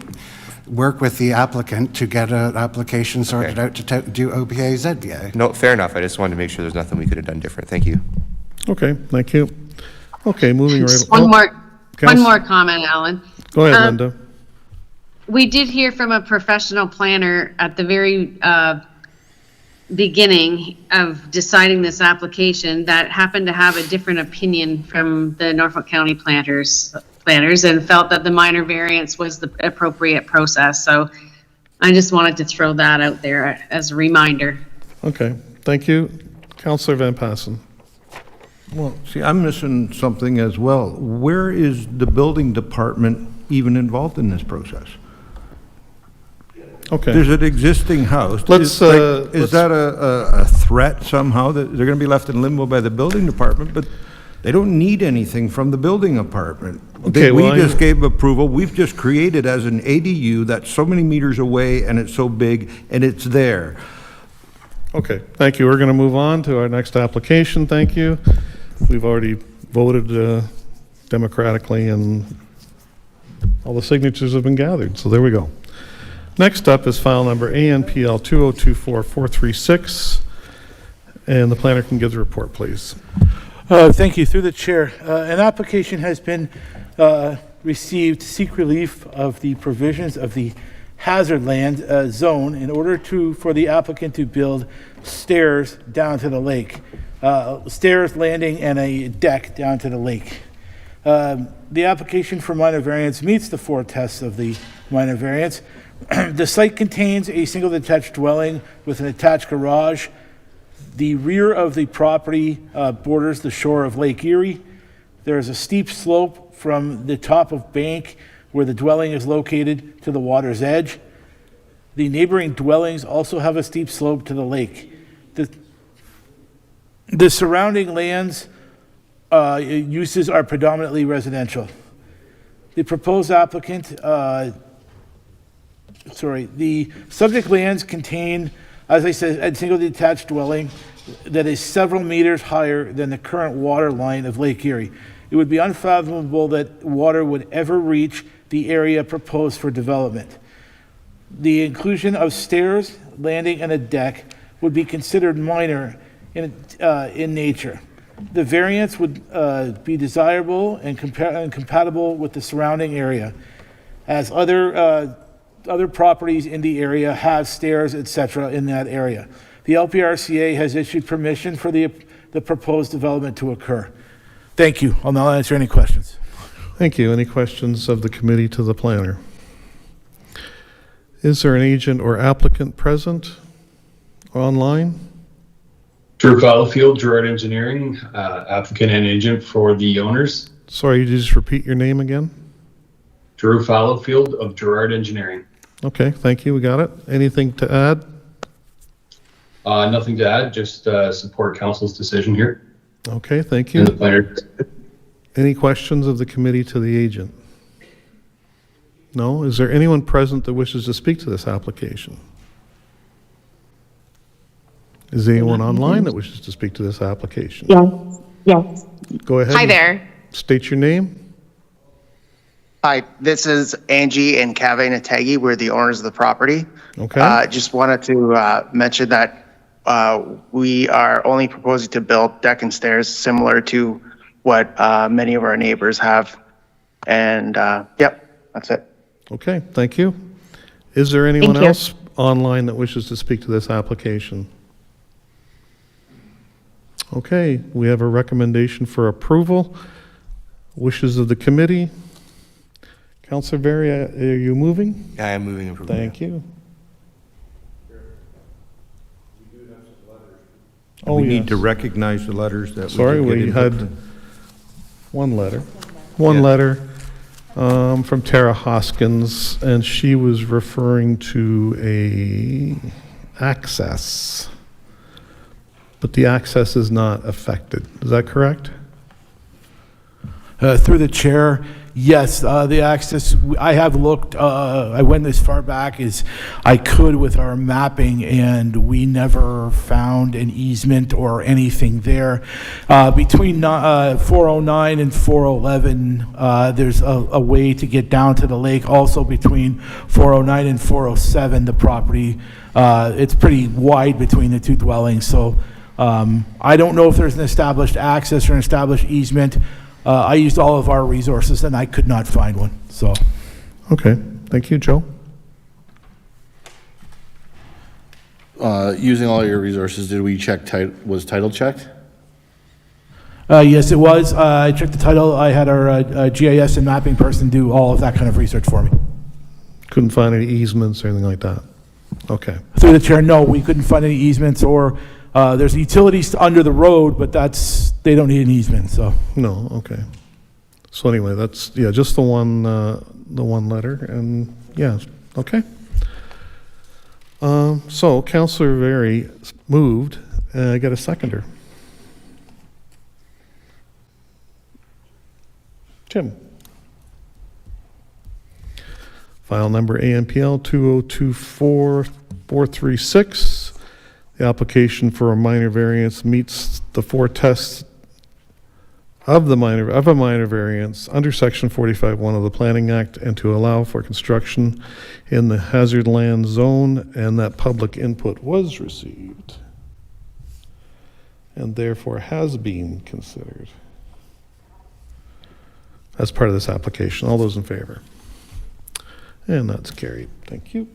work with the applicant to get an application sorted Okay. out to do OPA ZBA. No, fair enough. I just wanted to make sure there's nothing we could have done different. Thank you. Okay, thank you. Okay, moving right. Just one more Council- comment, Alan. Go ahead, Linda. We did hear from a professional planner at the very beginning of deciding this application that happened to have a different opinion from the Norfolk County planners and felt that the minor variance was the appropriate process. So I just wanted to throw that out there as a reminder. Okay, thank you. Councillor Van Passen. Well, see, I'm missing something as well. Where is the building department even involved in this process? Okay. There's an existing house. Let's, Is that a threat somehow that they're going to be left in limbo by the building department? But they don't need anything from the building department. Okay, We well, just gave approval. We've just created as an ADU that's so many meters away and it's so big and it's there. Okay, thank you. We're going to move on to our next application. Thank you. We've already voted democratically and all the signatures have been gathered, so there we go. Next up is file number ANPL 2024436, and the planner can give the report, please. Thank you. Through the chair, an application has been received to seek relief of the provisions of the hazard land zone in order for the applicant to build stairs down to the lake, stairs, landing, and a deck down to the lake. The application for minor variance meets the 4 tests of the minor variance. The site contains a single detached dwelling with an attached garage. The rear of the property borders the shore of Lake Erie. There is a steep slope from the top of bank where the dwelling is located to the water's edge. The neighboring dwellings also have a steep slope to the lake. The surrounding lands uses are predominantly residential. The proposed applicant, the subject lands contain, as I said, a single detached dwelling that is several meters higher than the current water line of Lake Erie. It would be unfathomable that water would ever reach the area proposed for development. The inclusion of stairs, landing, and a deck would be considered minor in nature. The variance would be desirable and compatible with the surrounding area, as other properties in the area have stairs, etc. in that area. The LPRCA has issued permission for the proposed development to occur. Thank you. I'll now answer any questions. Thank you. Any questions of the committee to the planner? Is there an agent or applicant present online? Drew Fallowfield, Gerard Engineering, applicant and agent for the owners. Sorry, you just repeat your name again? Drew Fallowfield of Gerard Engineering. Okay, thank you. We got it. Anything to add? Nothing to add, just support council's decision here. Okay, thank you. And the planner. Any questions of the committee to the agent? No? Is there anyone present that wishes to speak to this application? Is there anyone online that wishes to speak to this application? Yes. Go ahead. Hi there. State your name. Hi, this is Angie and Cave Nategi. We're the owners of the property. Okay. Just wanted to mention that we are only proposing to build deck and stairs similar to what many of our neighbors have. And yep, that's it. Okay, thank you. Is there anyone else online that wishes to speak to this application? Okay, we have a recommendation for approval. Wishes of the committee. Councilor Berry, are you moving? Yeah, I am moving approval. Thank you. We need to recognize the letters that Sorry, we did we get had input. one letter. One letter from Tara Hoskins, and she was referring to a access, but the access is not affected. Is that correct? Through the chair, yes, the access, I have looked, I went as far back as I could with our mapping, and we never found an easement or anything there. Between 409 and 411, there's a way to get down to the lake. Also between 409 and 407, the property, it's pretty wide between the two dwellings. So I don't know if there's an established access or an established easement. I used all of our resources and I could not find one, so. Okay, thank you, Joe. Using all your resources, did we check, was title checked? Yes, it was. I checked the title. I had our GIS and mapping person do all of that kind of research for me. Couldn't find any easements or anything like that? Okay. Through the chair, no, we couldn't find any easements or there's utilities under the road, but they don't need an easement, so. No, okay. So anyway, that's, yeah, just the one letter, and yeah, okay. So Councilor Berry moved, I got a seconder. Jim. File number AMPL 2024436. The application for a minor variance meets the four tests of a minor variance under Section 45(1) of the Planning Act, and to allow for construction in the hazard land zone, and that public input was received and therefore has been considered as part of this application. All those in favor? And that's carried. Thank you.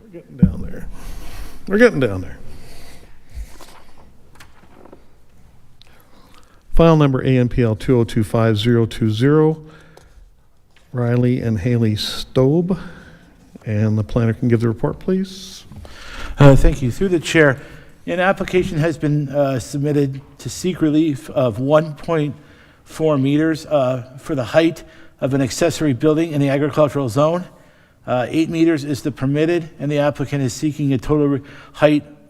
We're getting down there. We're getting down there. File number AMPL 2025020. Riley and Haley Stobe. And the planner can give the report, please. Thank you. Through the chair, an application has been submitted to seek relief of 1.4 meters for the height of an accessory building in the agricultural zone. 8 meters is the permitted, and the applicant is seeking a total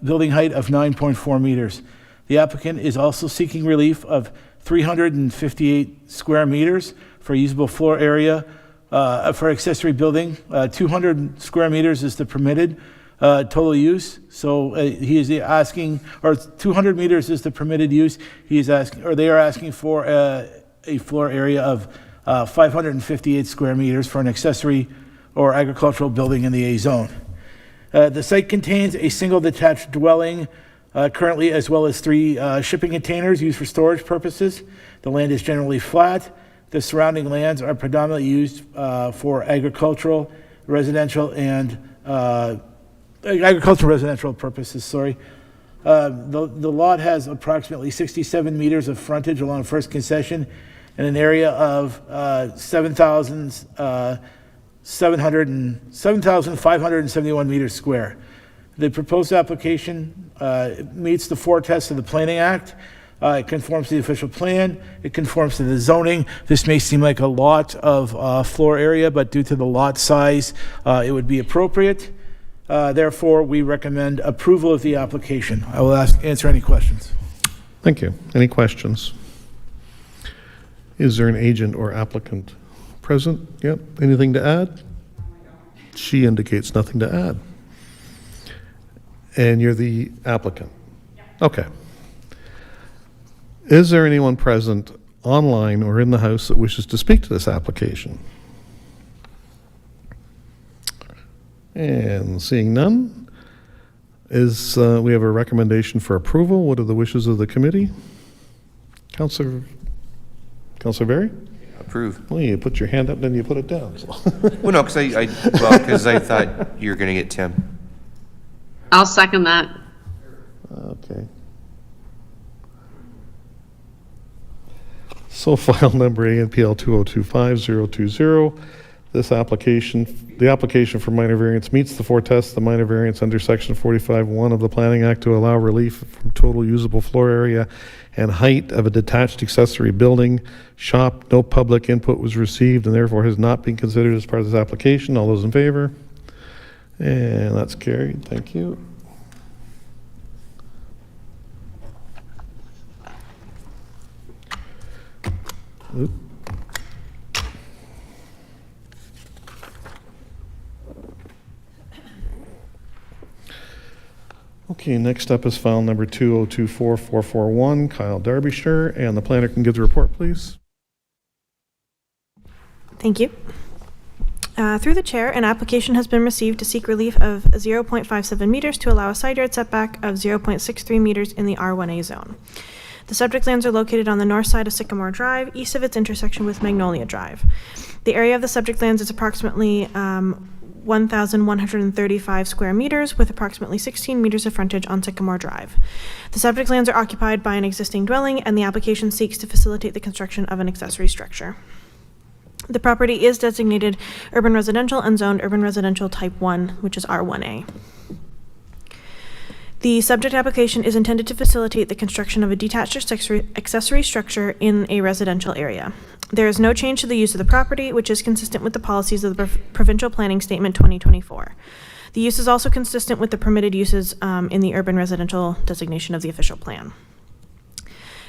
building height of 9.4 meters. The applicant is also seeking relief of 358 square meters for usable floor area for accessory building. 200 square meters is the permitted total use. So he is asking, or 200 meters is the permitted use. He is asking, or they are asking for a floor area of 558 square meters for an accessory or agricultural building in the A zone. The site contains a single detached dwelling currently, as well as 3 shipping containers used for storage purposes. The land is generally flat. The surrounding lands are predominantly used for agricultural, residential, and residential purposes. Sorry. The lot has approximately 67 meters of frontage along First Concession and an area of 7,571 meters square. The proposed application meets the 4 tests of the Planning Act. It conforms to the official plan. It conforms to the zoning. This may seem like a lot of floor area, but due to the lot size, it would be appropriate. Therefore, we recommend approval of the application. I will answer any questions. Thank you. Any questions? Is there an agent or applicant present? Yep. Anything to add? She indicates nothing to add. And you're the applicant? Okay. Is there anyone present online or in the house that wishes to speak to this application? And seeing none, we have a recommendation for approval. What are the wishes of the committee? Councillor Berry? Approve. Well, you put your hand up, then you put it down. So. Well, no, because I thought you were going to get Tim. I'll second that. Okay. So file number ANPL 2025020. The application for minor variance meets the 4 tests. The minor variance under section 45(1) of the Planning Act to allow relief from total usable floor area and height of a detached accessory building. Shop, no public input was received and therefore has not been considered as part of this application. All those in favor? And that's carried. Thank you. Oop. Okay, next up is file number 2024441, Kyle Derbyshire, and the planner can give the report, please. Thank you. Through the chair, an application has been received to seek relief of 0.57 meters to allow a side yard setback of 0.63 meters in the R1A zone. The subject lands are located on the north side of Sycamore Drive, east of its intersection with Magnolia Drive. The area of the subject lands is approximately 1,135 square meters with approximately 16 meters of frontage on Sycamore Drive. The subject lands are occupied by an existing dwelling, and the application seeks to facilitate the construction of an accessory structure. The property is designated urban residential and zoned urban residential type 1, which is R1A. The subject application is intended to facilitate the construction of a detached accessory structure in a residential area. There is no change to the use of the property, which is consistent with the policies of the Provincial Planning Statement 2024. The use is also consistent with the permitted uses in the urban residential designation of the official plan.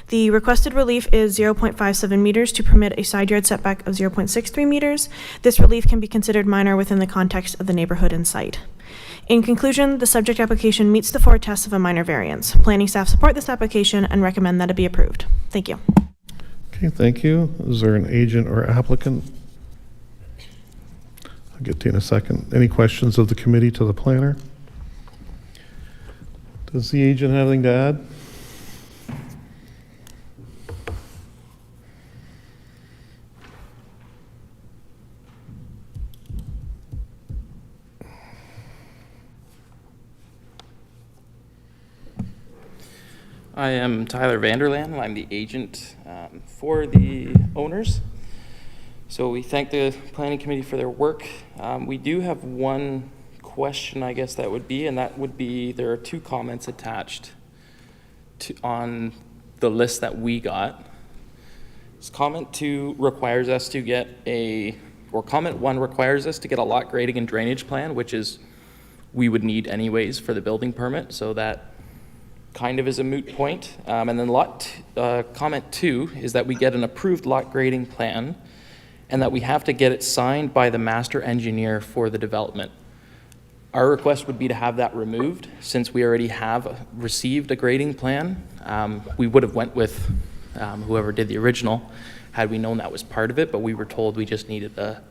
The requested relief is 0.57 meters to permit a side yard setback of 0.63 meters. This relief can be considered minor within the context of the neighborhood and site. In conclusion, the subject application meets the 4 tests of a minor variance. Planning staff support this application and recommend that it be approved. Thank you. Okay, thank you. Is there an agent or applicant? I'll get to you in a second. Any questions of the committee to the planner? Does the agent have anything to add? I am Tyler Vanderland, and I'm the agent for the owners. So we thank the planning committee for their work. We do have one question, I guess that would be, and that would be, there are 2 comments attached on the list that we got. Comment 2 requires us to get comment 1 requires us to get a lot grading and drainage plan, which is we would need anyways for the building permit, so that kind of is a moot point. And then comment 2 is that we get an approved lot grading plan and that we have to get it signed by the master engineer for the development. Our request would be to have that removed, since we already have received a grading plan. We would have went with whoever did the original had we known that was part of it, but we were told we just needed a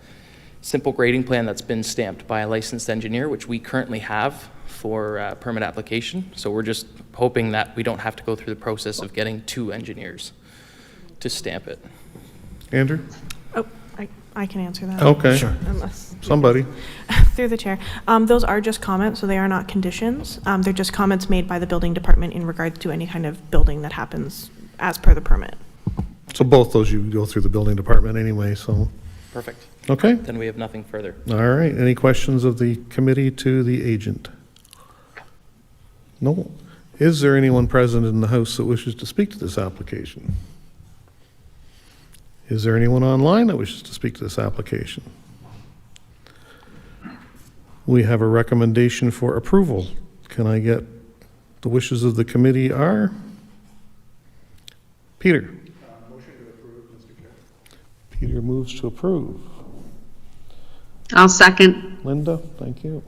simple grading plan that's been stamped by a licensed engineer, which we currently have for permit application. So we're just hoping that we don't have to go through the process of getting 2 engineers to stamp it. Andrew? Oh, I can answer that. Okay. Sure. Unless Somebody. through the chair. Those are just comments, so they are not conditions. They're just comments made by the building department in regards to any kind of building that happens as per the permit. So both those you go through the building department anyway, so. Perfect. Okay. Then we have nothing further. All right. Any questions of the committee to the agent? No. Is there anyone present in the House that wishes to speak to this application? Is there anyone online that wishes to speak to this application? We have a recommendation for approval. Can I get the wishes of the committee are? Peter. Motion to approve, Mr. Chair. Peter moves to approve. I'll second. Linda, thank you.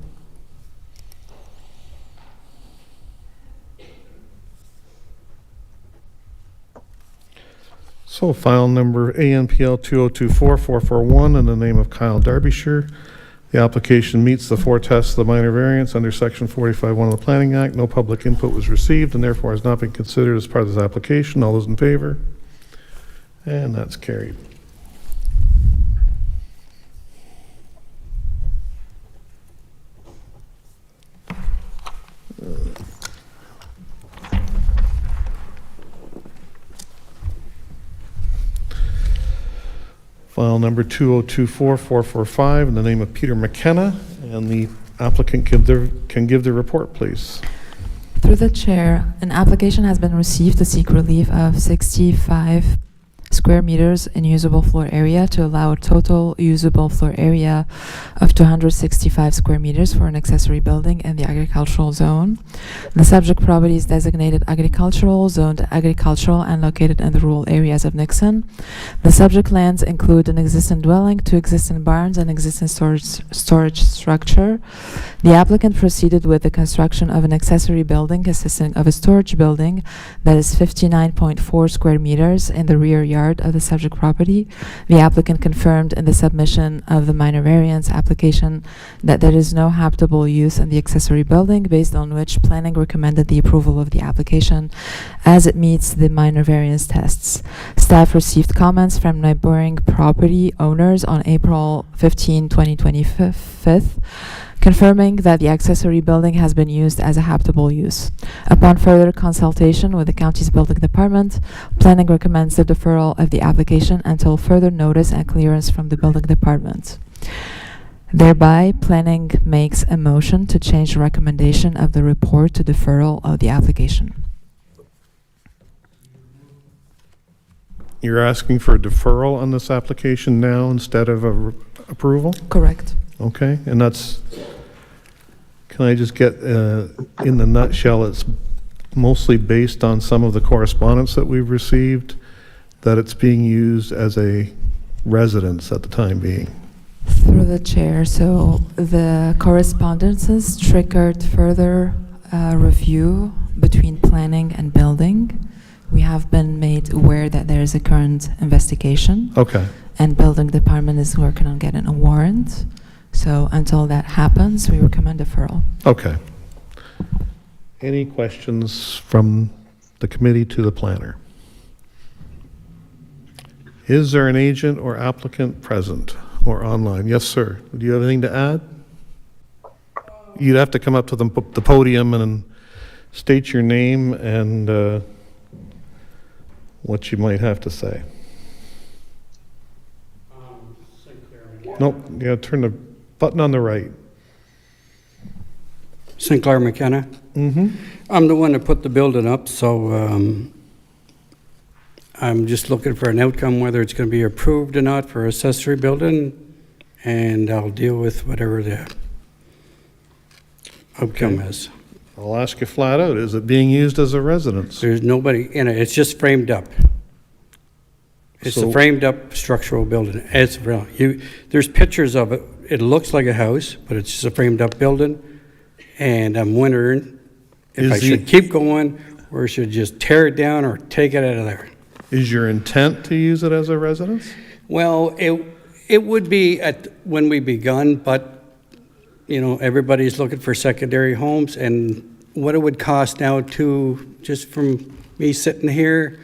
So file number ANPL 2024-441 in the name of Kyle Derbyshire. The application meets the 4 tests of the minor variance under section 45(1) of the Planning Act. No public input was received and therefore has not been considered as part of this application. All those in favor? And that's carried. File number 2024-445 in the name of Peter McKenna, and the applicant can give the report, please. Through the chair, an application has been received to seek relief of 65 square meters in usable floor area to allow a total usable floor area of 265 square meters for an accessory building in the agricultural zone. The subject property is designated agricultural, zoned agricultural, and located in the rural areas of Nixon. The subject lands include an existing dwelling, 2 existing barns, and existing storage structure. The applicant proceeded with the construction of an accessory building consisting of a storage building that is 59.4 square meters in the rear yard of the subject property. The applicant confirmed in the submission of the minor variance application that there is no habitable use in the accessory building, based on which planning recommended the approval of the application as it meets the minor variance tests. Staff received comments from neighboring property owners on April 15, 2025, confirming that the accessory building has been used as a habitable use. Upon further consultation with the county's building department, planning recommends the deferral of the application until further notice and clearance from the building department. Thereby, planning makes a motion to change the recommendation of the report to deferral of the application. You're asking for a deferral on this application now instead of approval? Correct. Okay, and that's, can I just get, in the nutshell, it's mostly based on some of the correspondence that we've received, that it's being used as a residence at the time being. Through the chair, so the correspondences triggered further review between planning and building. We have been made aware that there is a current investigation. Okay. And building department is working on getting a warrant. So until that happens, we recommend deferral. Okay. Any questions from the committee to the planner? Is there an agent or applicant present or online? Yes, sir. Do you have anything to add? You'd have to come up to the podium and state your name and what you might have to say. Nope, you gotta turn the button on the right. Sinclair McKenna. Mm-hmm. I'm the one that put the building up, so I'm just looking for an outcome, whether it's going to be approved or not for accessory building, and I'll deal with whatever the outcome is. I'll ask you flat out, is it being used as a residence? There's nobody in it. It's just framed up. It's So- a framed up structural building. It's real. There's pictures of it. It looks like a house, but it's just a framed up building. And I'm wondering if Is I should keep going or should just tear it down or take it out of there. Is your intent to use it as a residence? Well, it would be when we begun, but you know, everybody's looking for secondary homes, and what it would cost now to, just from me sitting here,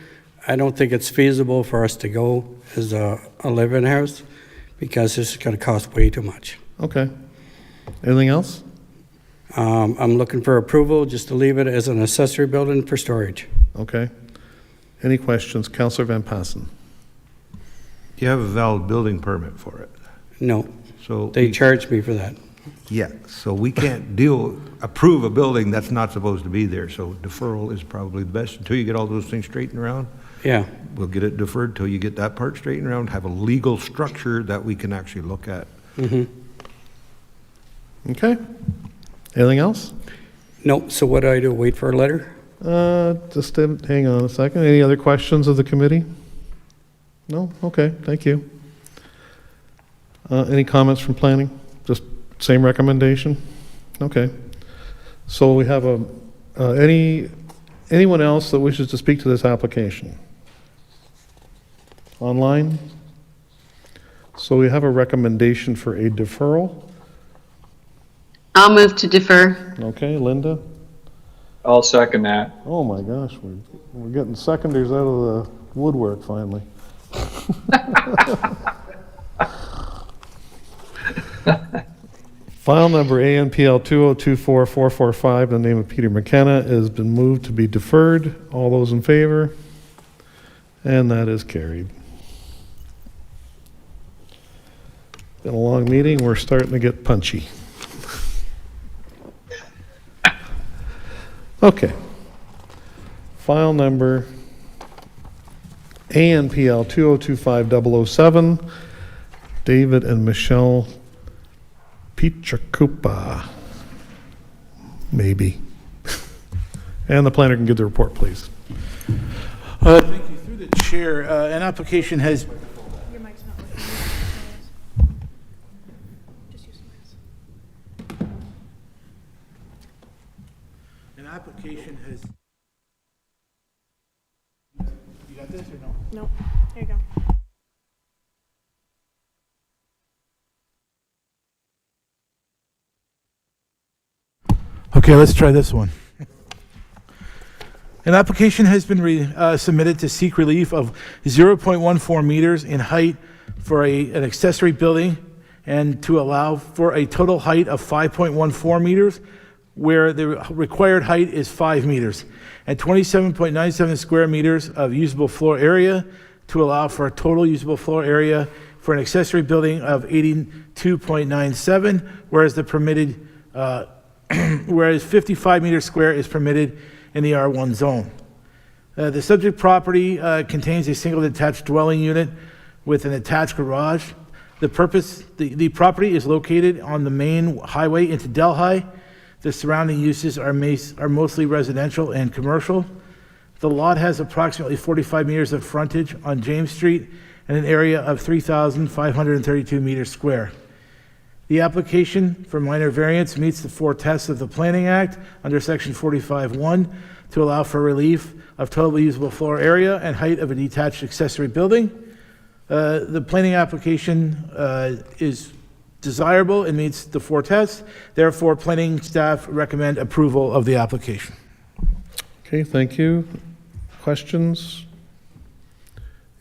I don't think it's feasible for us to go as a living house, because this is going to cost way too much. Okay. Anything else? I'm looking for approval just to leave it as an accessory building for storage. Okay. Any questions? Councillor Van Passen. Do you have a valid building permit for it? No. So They charged me for that. Yeah, so we can't approve a building that's not supposed to be there, so deferral is probably the best until you get all those things straightened around. Yeah. We'll get it deferred till you get that part straightened around, have a legal structure that we can actually look at. Mm-hmm. Okay. Anything else? No, so what do I do, wait for a letter? Just hang on a second. Any other questions of the committee? No? Okay, thank you. Any comments from planning? Just same recommendation? Okay. So we have anyone else that wishes to speak to this application? Online? So we have a recommendation for a deferral. I'll move to defer. Okay, Linda? I'll second that. Oh my gosh, we're getting seconders out of the woodwork finally. File number ANPL 2024445, in the name of Peter McKenna, has been moved to be deferred. All those in favor? And that is carried. Been a long meeting. We're starting to get punchy. Okay. File number ANPL 2025007, David and Michelle Pichakupa, maybe. And the planner can give the report, please. Thank you. Through the chair, an application has. Your mic's not working. Just use the mic. An application has. You got this or no? Nope. There you go. Okay, let's try this one. An application has been submitted to seek relief of 0.14 meters in height for an accessory building and to allow for a total height of 5.14 meters where the required height is 5 meters and 27.97 square meters of usable floor area to allow for a total usable floor area for an accessory building of 82.97, whereas the permitted whereas 55 meters square is permitted in the R1 zone. The subject property contains a single detached dwelling unit with an attached garage. The property is located on the main highway into Delhi. The surrounding uses are mostly residential and commercial. The lot has approximately 45 meters of frontage on James Street and an area of 3,532 meters square. The application for minor variance meets the 4 tests of the Planning Act under Section 45(1) to allow for relief of total usable floor area and height of a detached accessory building. The planning application is desirable and meets the 4 tests. Therefore, planning staff recommend approval of the application. Okay, thank you. Questions?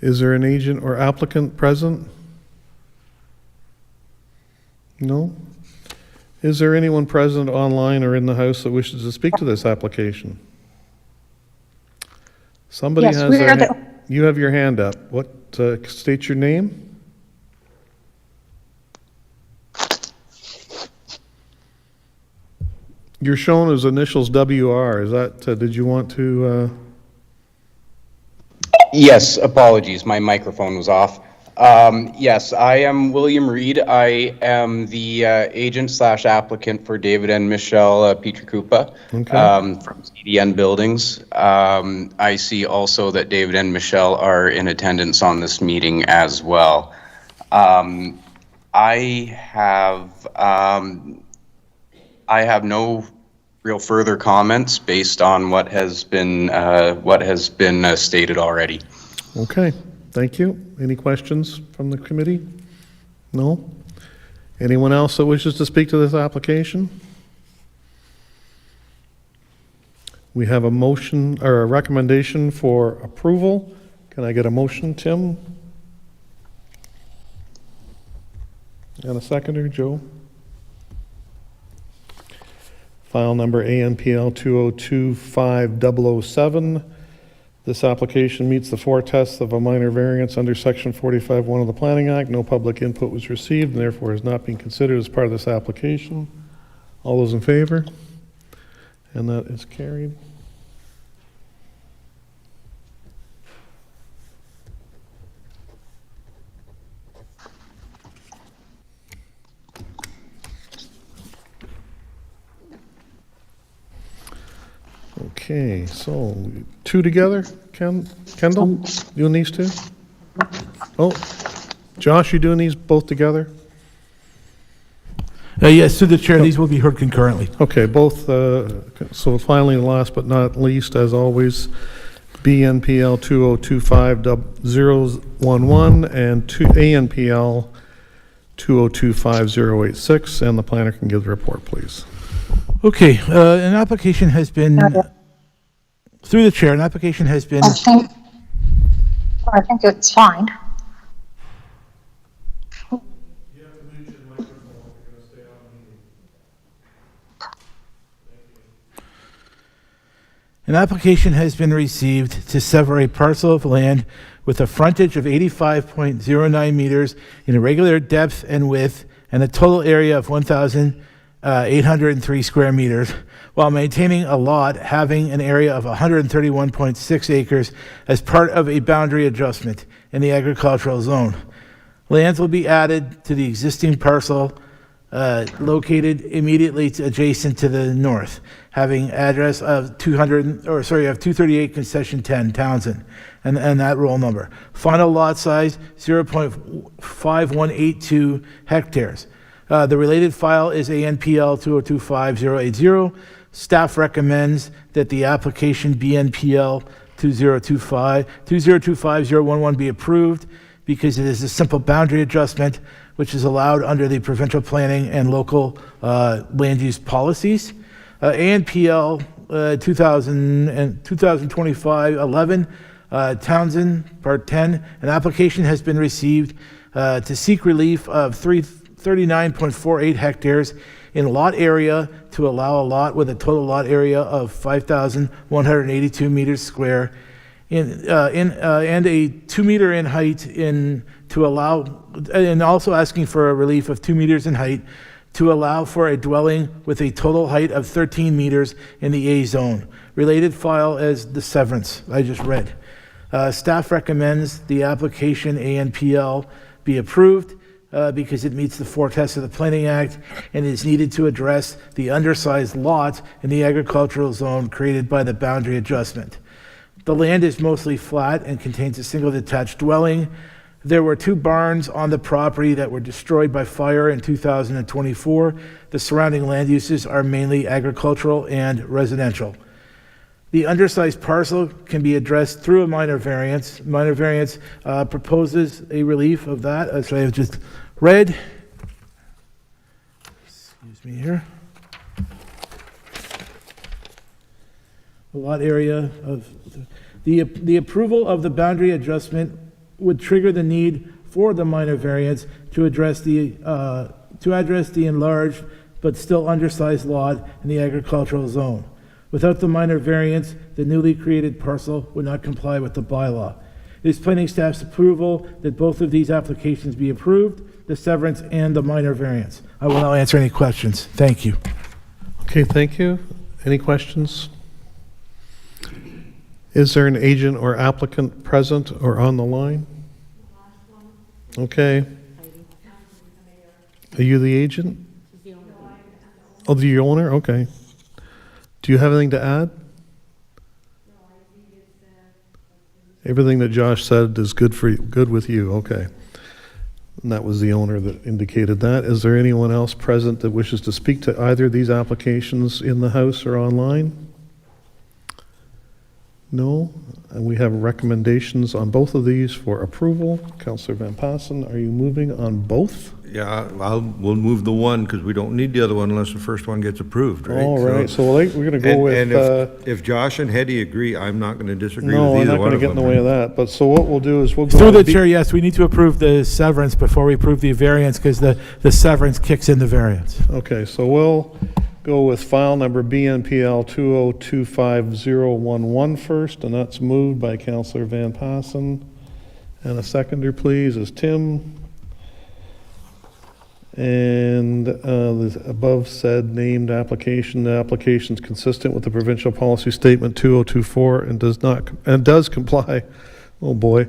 Is there an agent or applicant present? No? Is there anyone present online or in the house that wishes to speak to this application? Somebody Yes, has we their are you have your hand up. What, state your name? You're shown as initials WR. Is that, did you want to, Yes, apologies, my microphone was off. Yes, I am William Reed. I am the agent / applicant for David and Michelle Pietrekupa from CDN Buildings. I see also that David and Michelle are in attendance on this meeting as well. I have no real further comments based on what has been stated already. okay, thank you. Any questions from the committee? No? Anyone else that wishes to speak to this application? We have a motion or a recommendation for approval. Can I get a motion, Tim? And a seconder, Joe? File number ANPL 2025007. This application meets the 4 tests of a minor variance under Section 45(1) of the Planning Act. No public input was received and therefore is not being considered as part of this application. All those in favor? And that is carried. Okay, so 2 together, Kendall? Doing these 2? Oh, Josh, you doing these both together? Yes, through the chair, these will be heard concurrently. Okay, both, so finally, last but not least, as always, BNPL 2025-011 and ANPL 2025-086, and the planner can give the report, please. Okay, an application has been, through the chair, an application has been. I think it's fine. An application has been received to sever a parcel of land with a frontage of 85.09 meters in irregular depth and width and a total area of 1,803 square meters, while maintaining a lot having an area of 131.6 acres as part of a boundary adjustment in the agricultural zone. Lands will be added to the existing parcel located immediately adjacent to the north, having address of 238 Concession 10, Townsend, and that roll number. Final lot size 0.5182 hectares. The related file is ANPL 2025-080. Staff recommends that the application BNPL 2025-011 be approved because it is a simple boundary adjustment which is allowed under the provincial planning and local land use policies. ANPL 2025-11, Townsend, Part 10, an application has been received to seek relief of 39.48 hectares in lot area to allow a lot with a total lot area of 5,182 meters square and a 2 meter in height to allow, and also asking for a relief of 2 meters in height to allow for a dwelling with a total height of 13 meters in the A zone. Related file as the severance I just read. Staff recommends the application ANPL be approved because it meets the 4 tests of the Planning Act and is needed to address the undersized lot in the agricultural zone created by the boundary adjustment. The land is mostly flat and contains a single detached dwelling. There were 2 barns on the property that were destroyed by fire in 2024. The surrounding land uses are mainly agricultural and residential. The undersized parcel can be addressed through a minor variance. Minor variance proposes a relief of that, as I have just read. Excuse me here. The lot area of the approval of the boundary adjustment would trigger the need for the minor variance to address the enlarged but still undersized lot in the agricultural zone. Without the minor variance, the newly created parcel would not comply with the bylaw. It is planning staff's approval that both of these applications be approved, the severance and the minor variance. I will now answer any questions. Thank you. Okay, thank you. Any questions? Is there an agent or applicant present or on the line? Okay. Are you the agent? Oh, the owner? Okay. Do you have anything to add? Everything that Josh said is good with you. Okay. And that was the owner that indicated that. Is there anyone else present that wishes to speak to either of these applications in the House or online? No? And we have recommendations on both of these for approval. Councillor Van Passen, are you moving on both? Yeah, we'll move the one because we don't need the other one unless the first one gets approved, right? All right, so we're going to go with... And if Josh and Hetty agree, I'm not going to disagree with No, I'm either not one going to of get in them. the way of that. But so what we'll do is we'll go... Through the with chair, yes, we need to approve the severance before we approve the variance because the severance kicks in the variance. Okay, so we'll go with file number BNPL 2025011 first, and that's moved by Councillor Van Passen. And a seconder, please, is Tim. And the above said named application, the application is consistent with the provincial policy statement 2024 and does comply, oh boy,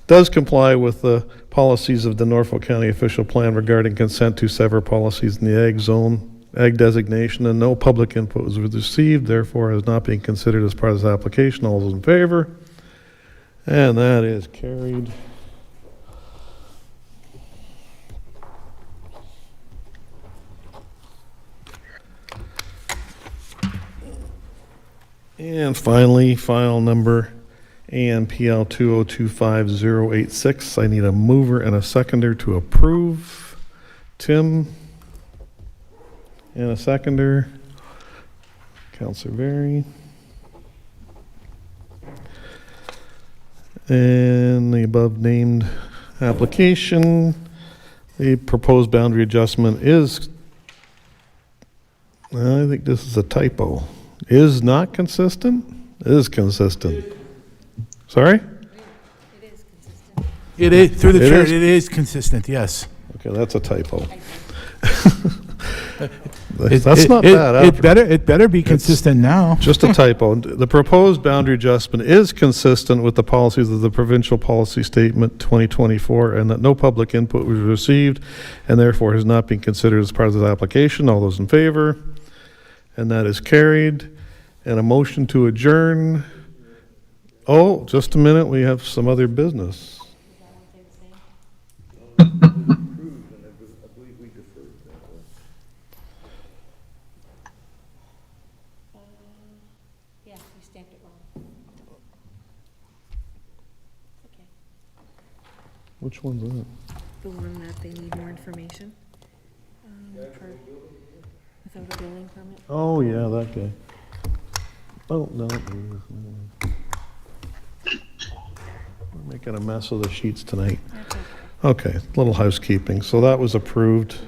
does comply with the policies of the Norfolk County official plan regarding consent to sever policies in the ag zone, ag designation, and no public input was received, therefore is not being considered as part of this application. All those in favor? And that is carried. And finally, file number ANPL 2025086. I need a mover and a seconder to approve. Tim. And a seconder. Councillor Berry. And the above named application, the proposed boundary adjustment is, I think this is a typo. Is not consistent? Is consistent. Sorry? It is, through the It chair, is? it is consistent, yes. Okay, that's a typo. That's not bad. It better be consistent now. Just a typo. The proposed boundary adjustment is consistent with the policies of the provincial policy statement 2024 and that no public input was received and therefore has not been considered as part of this application. All those in favor? And that is carried. And a motion to adjourn. Oh, just a minute. We have some other business. Yeah, you stamped it wrong. Okay. Which one's that? The one that they need more information, without a building permit. Oh, yeah, that guy. Oh, no. We're making a mess of the sheets tonight. Okay, little housekeeping. So that was approved.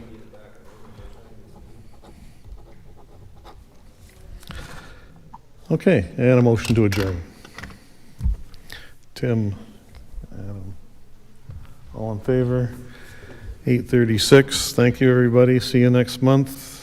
Okay, and a motion to adjourn. Tim, Adam, all in favor? 8:36. Thank you, everybody. See you next month.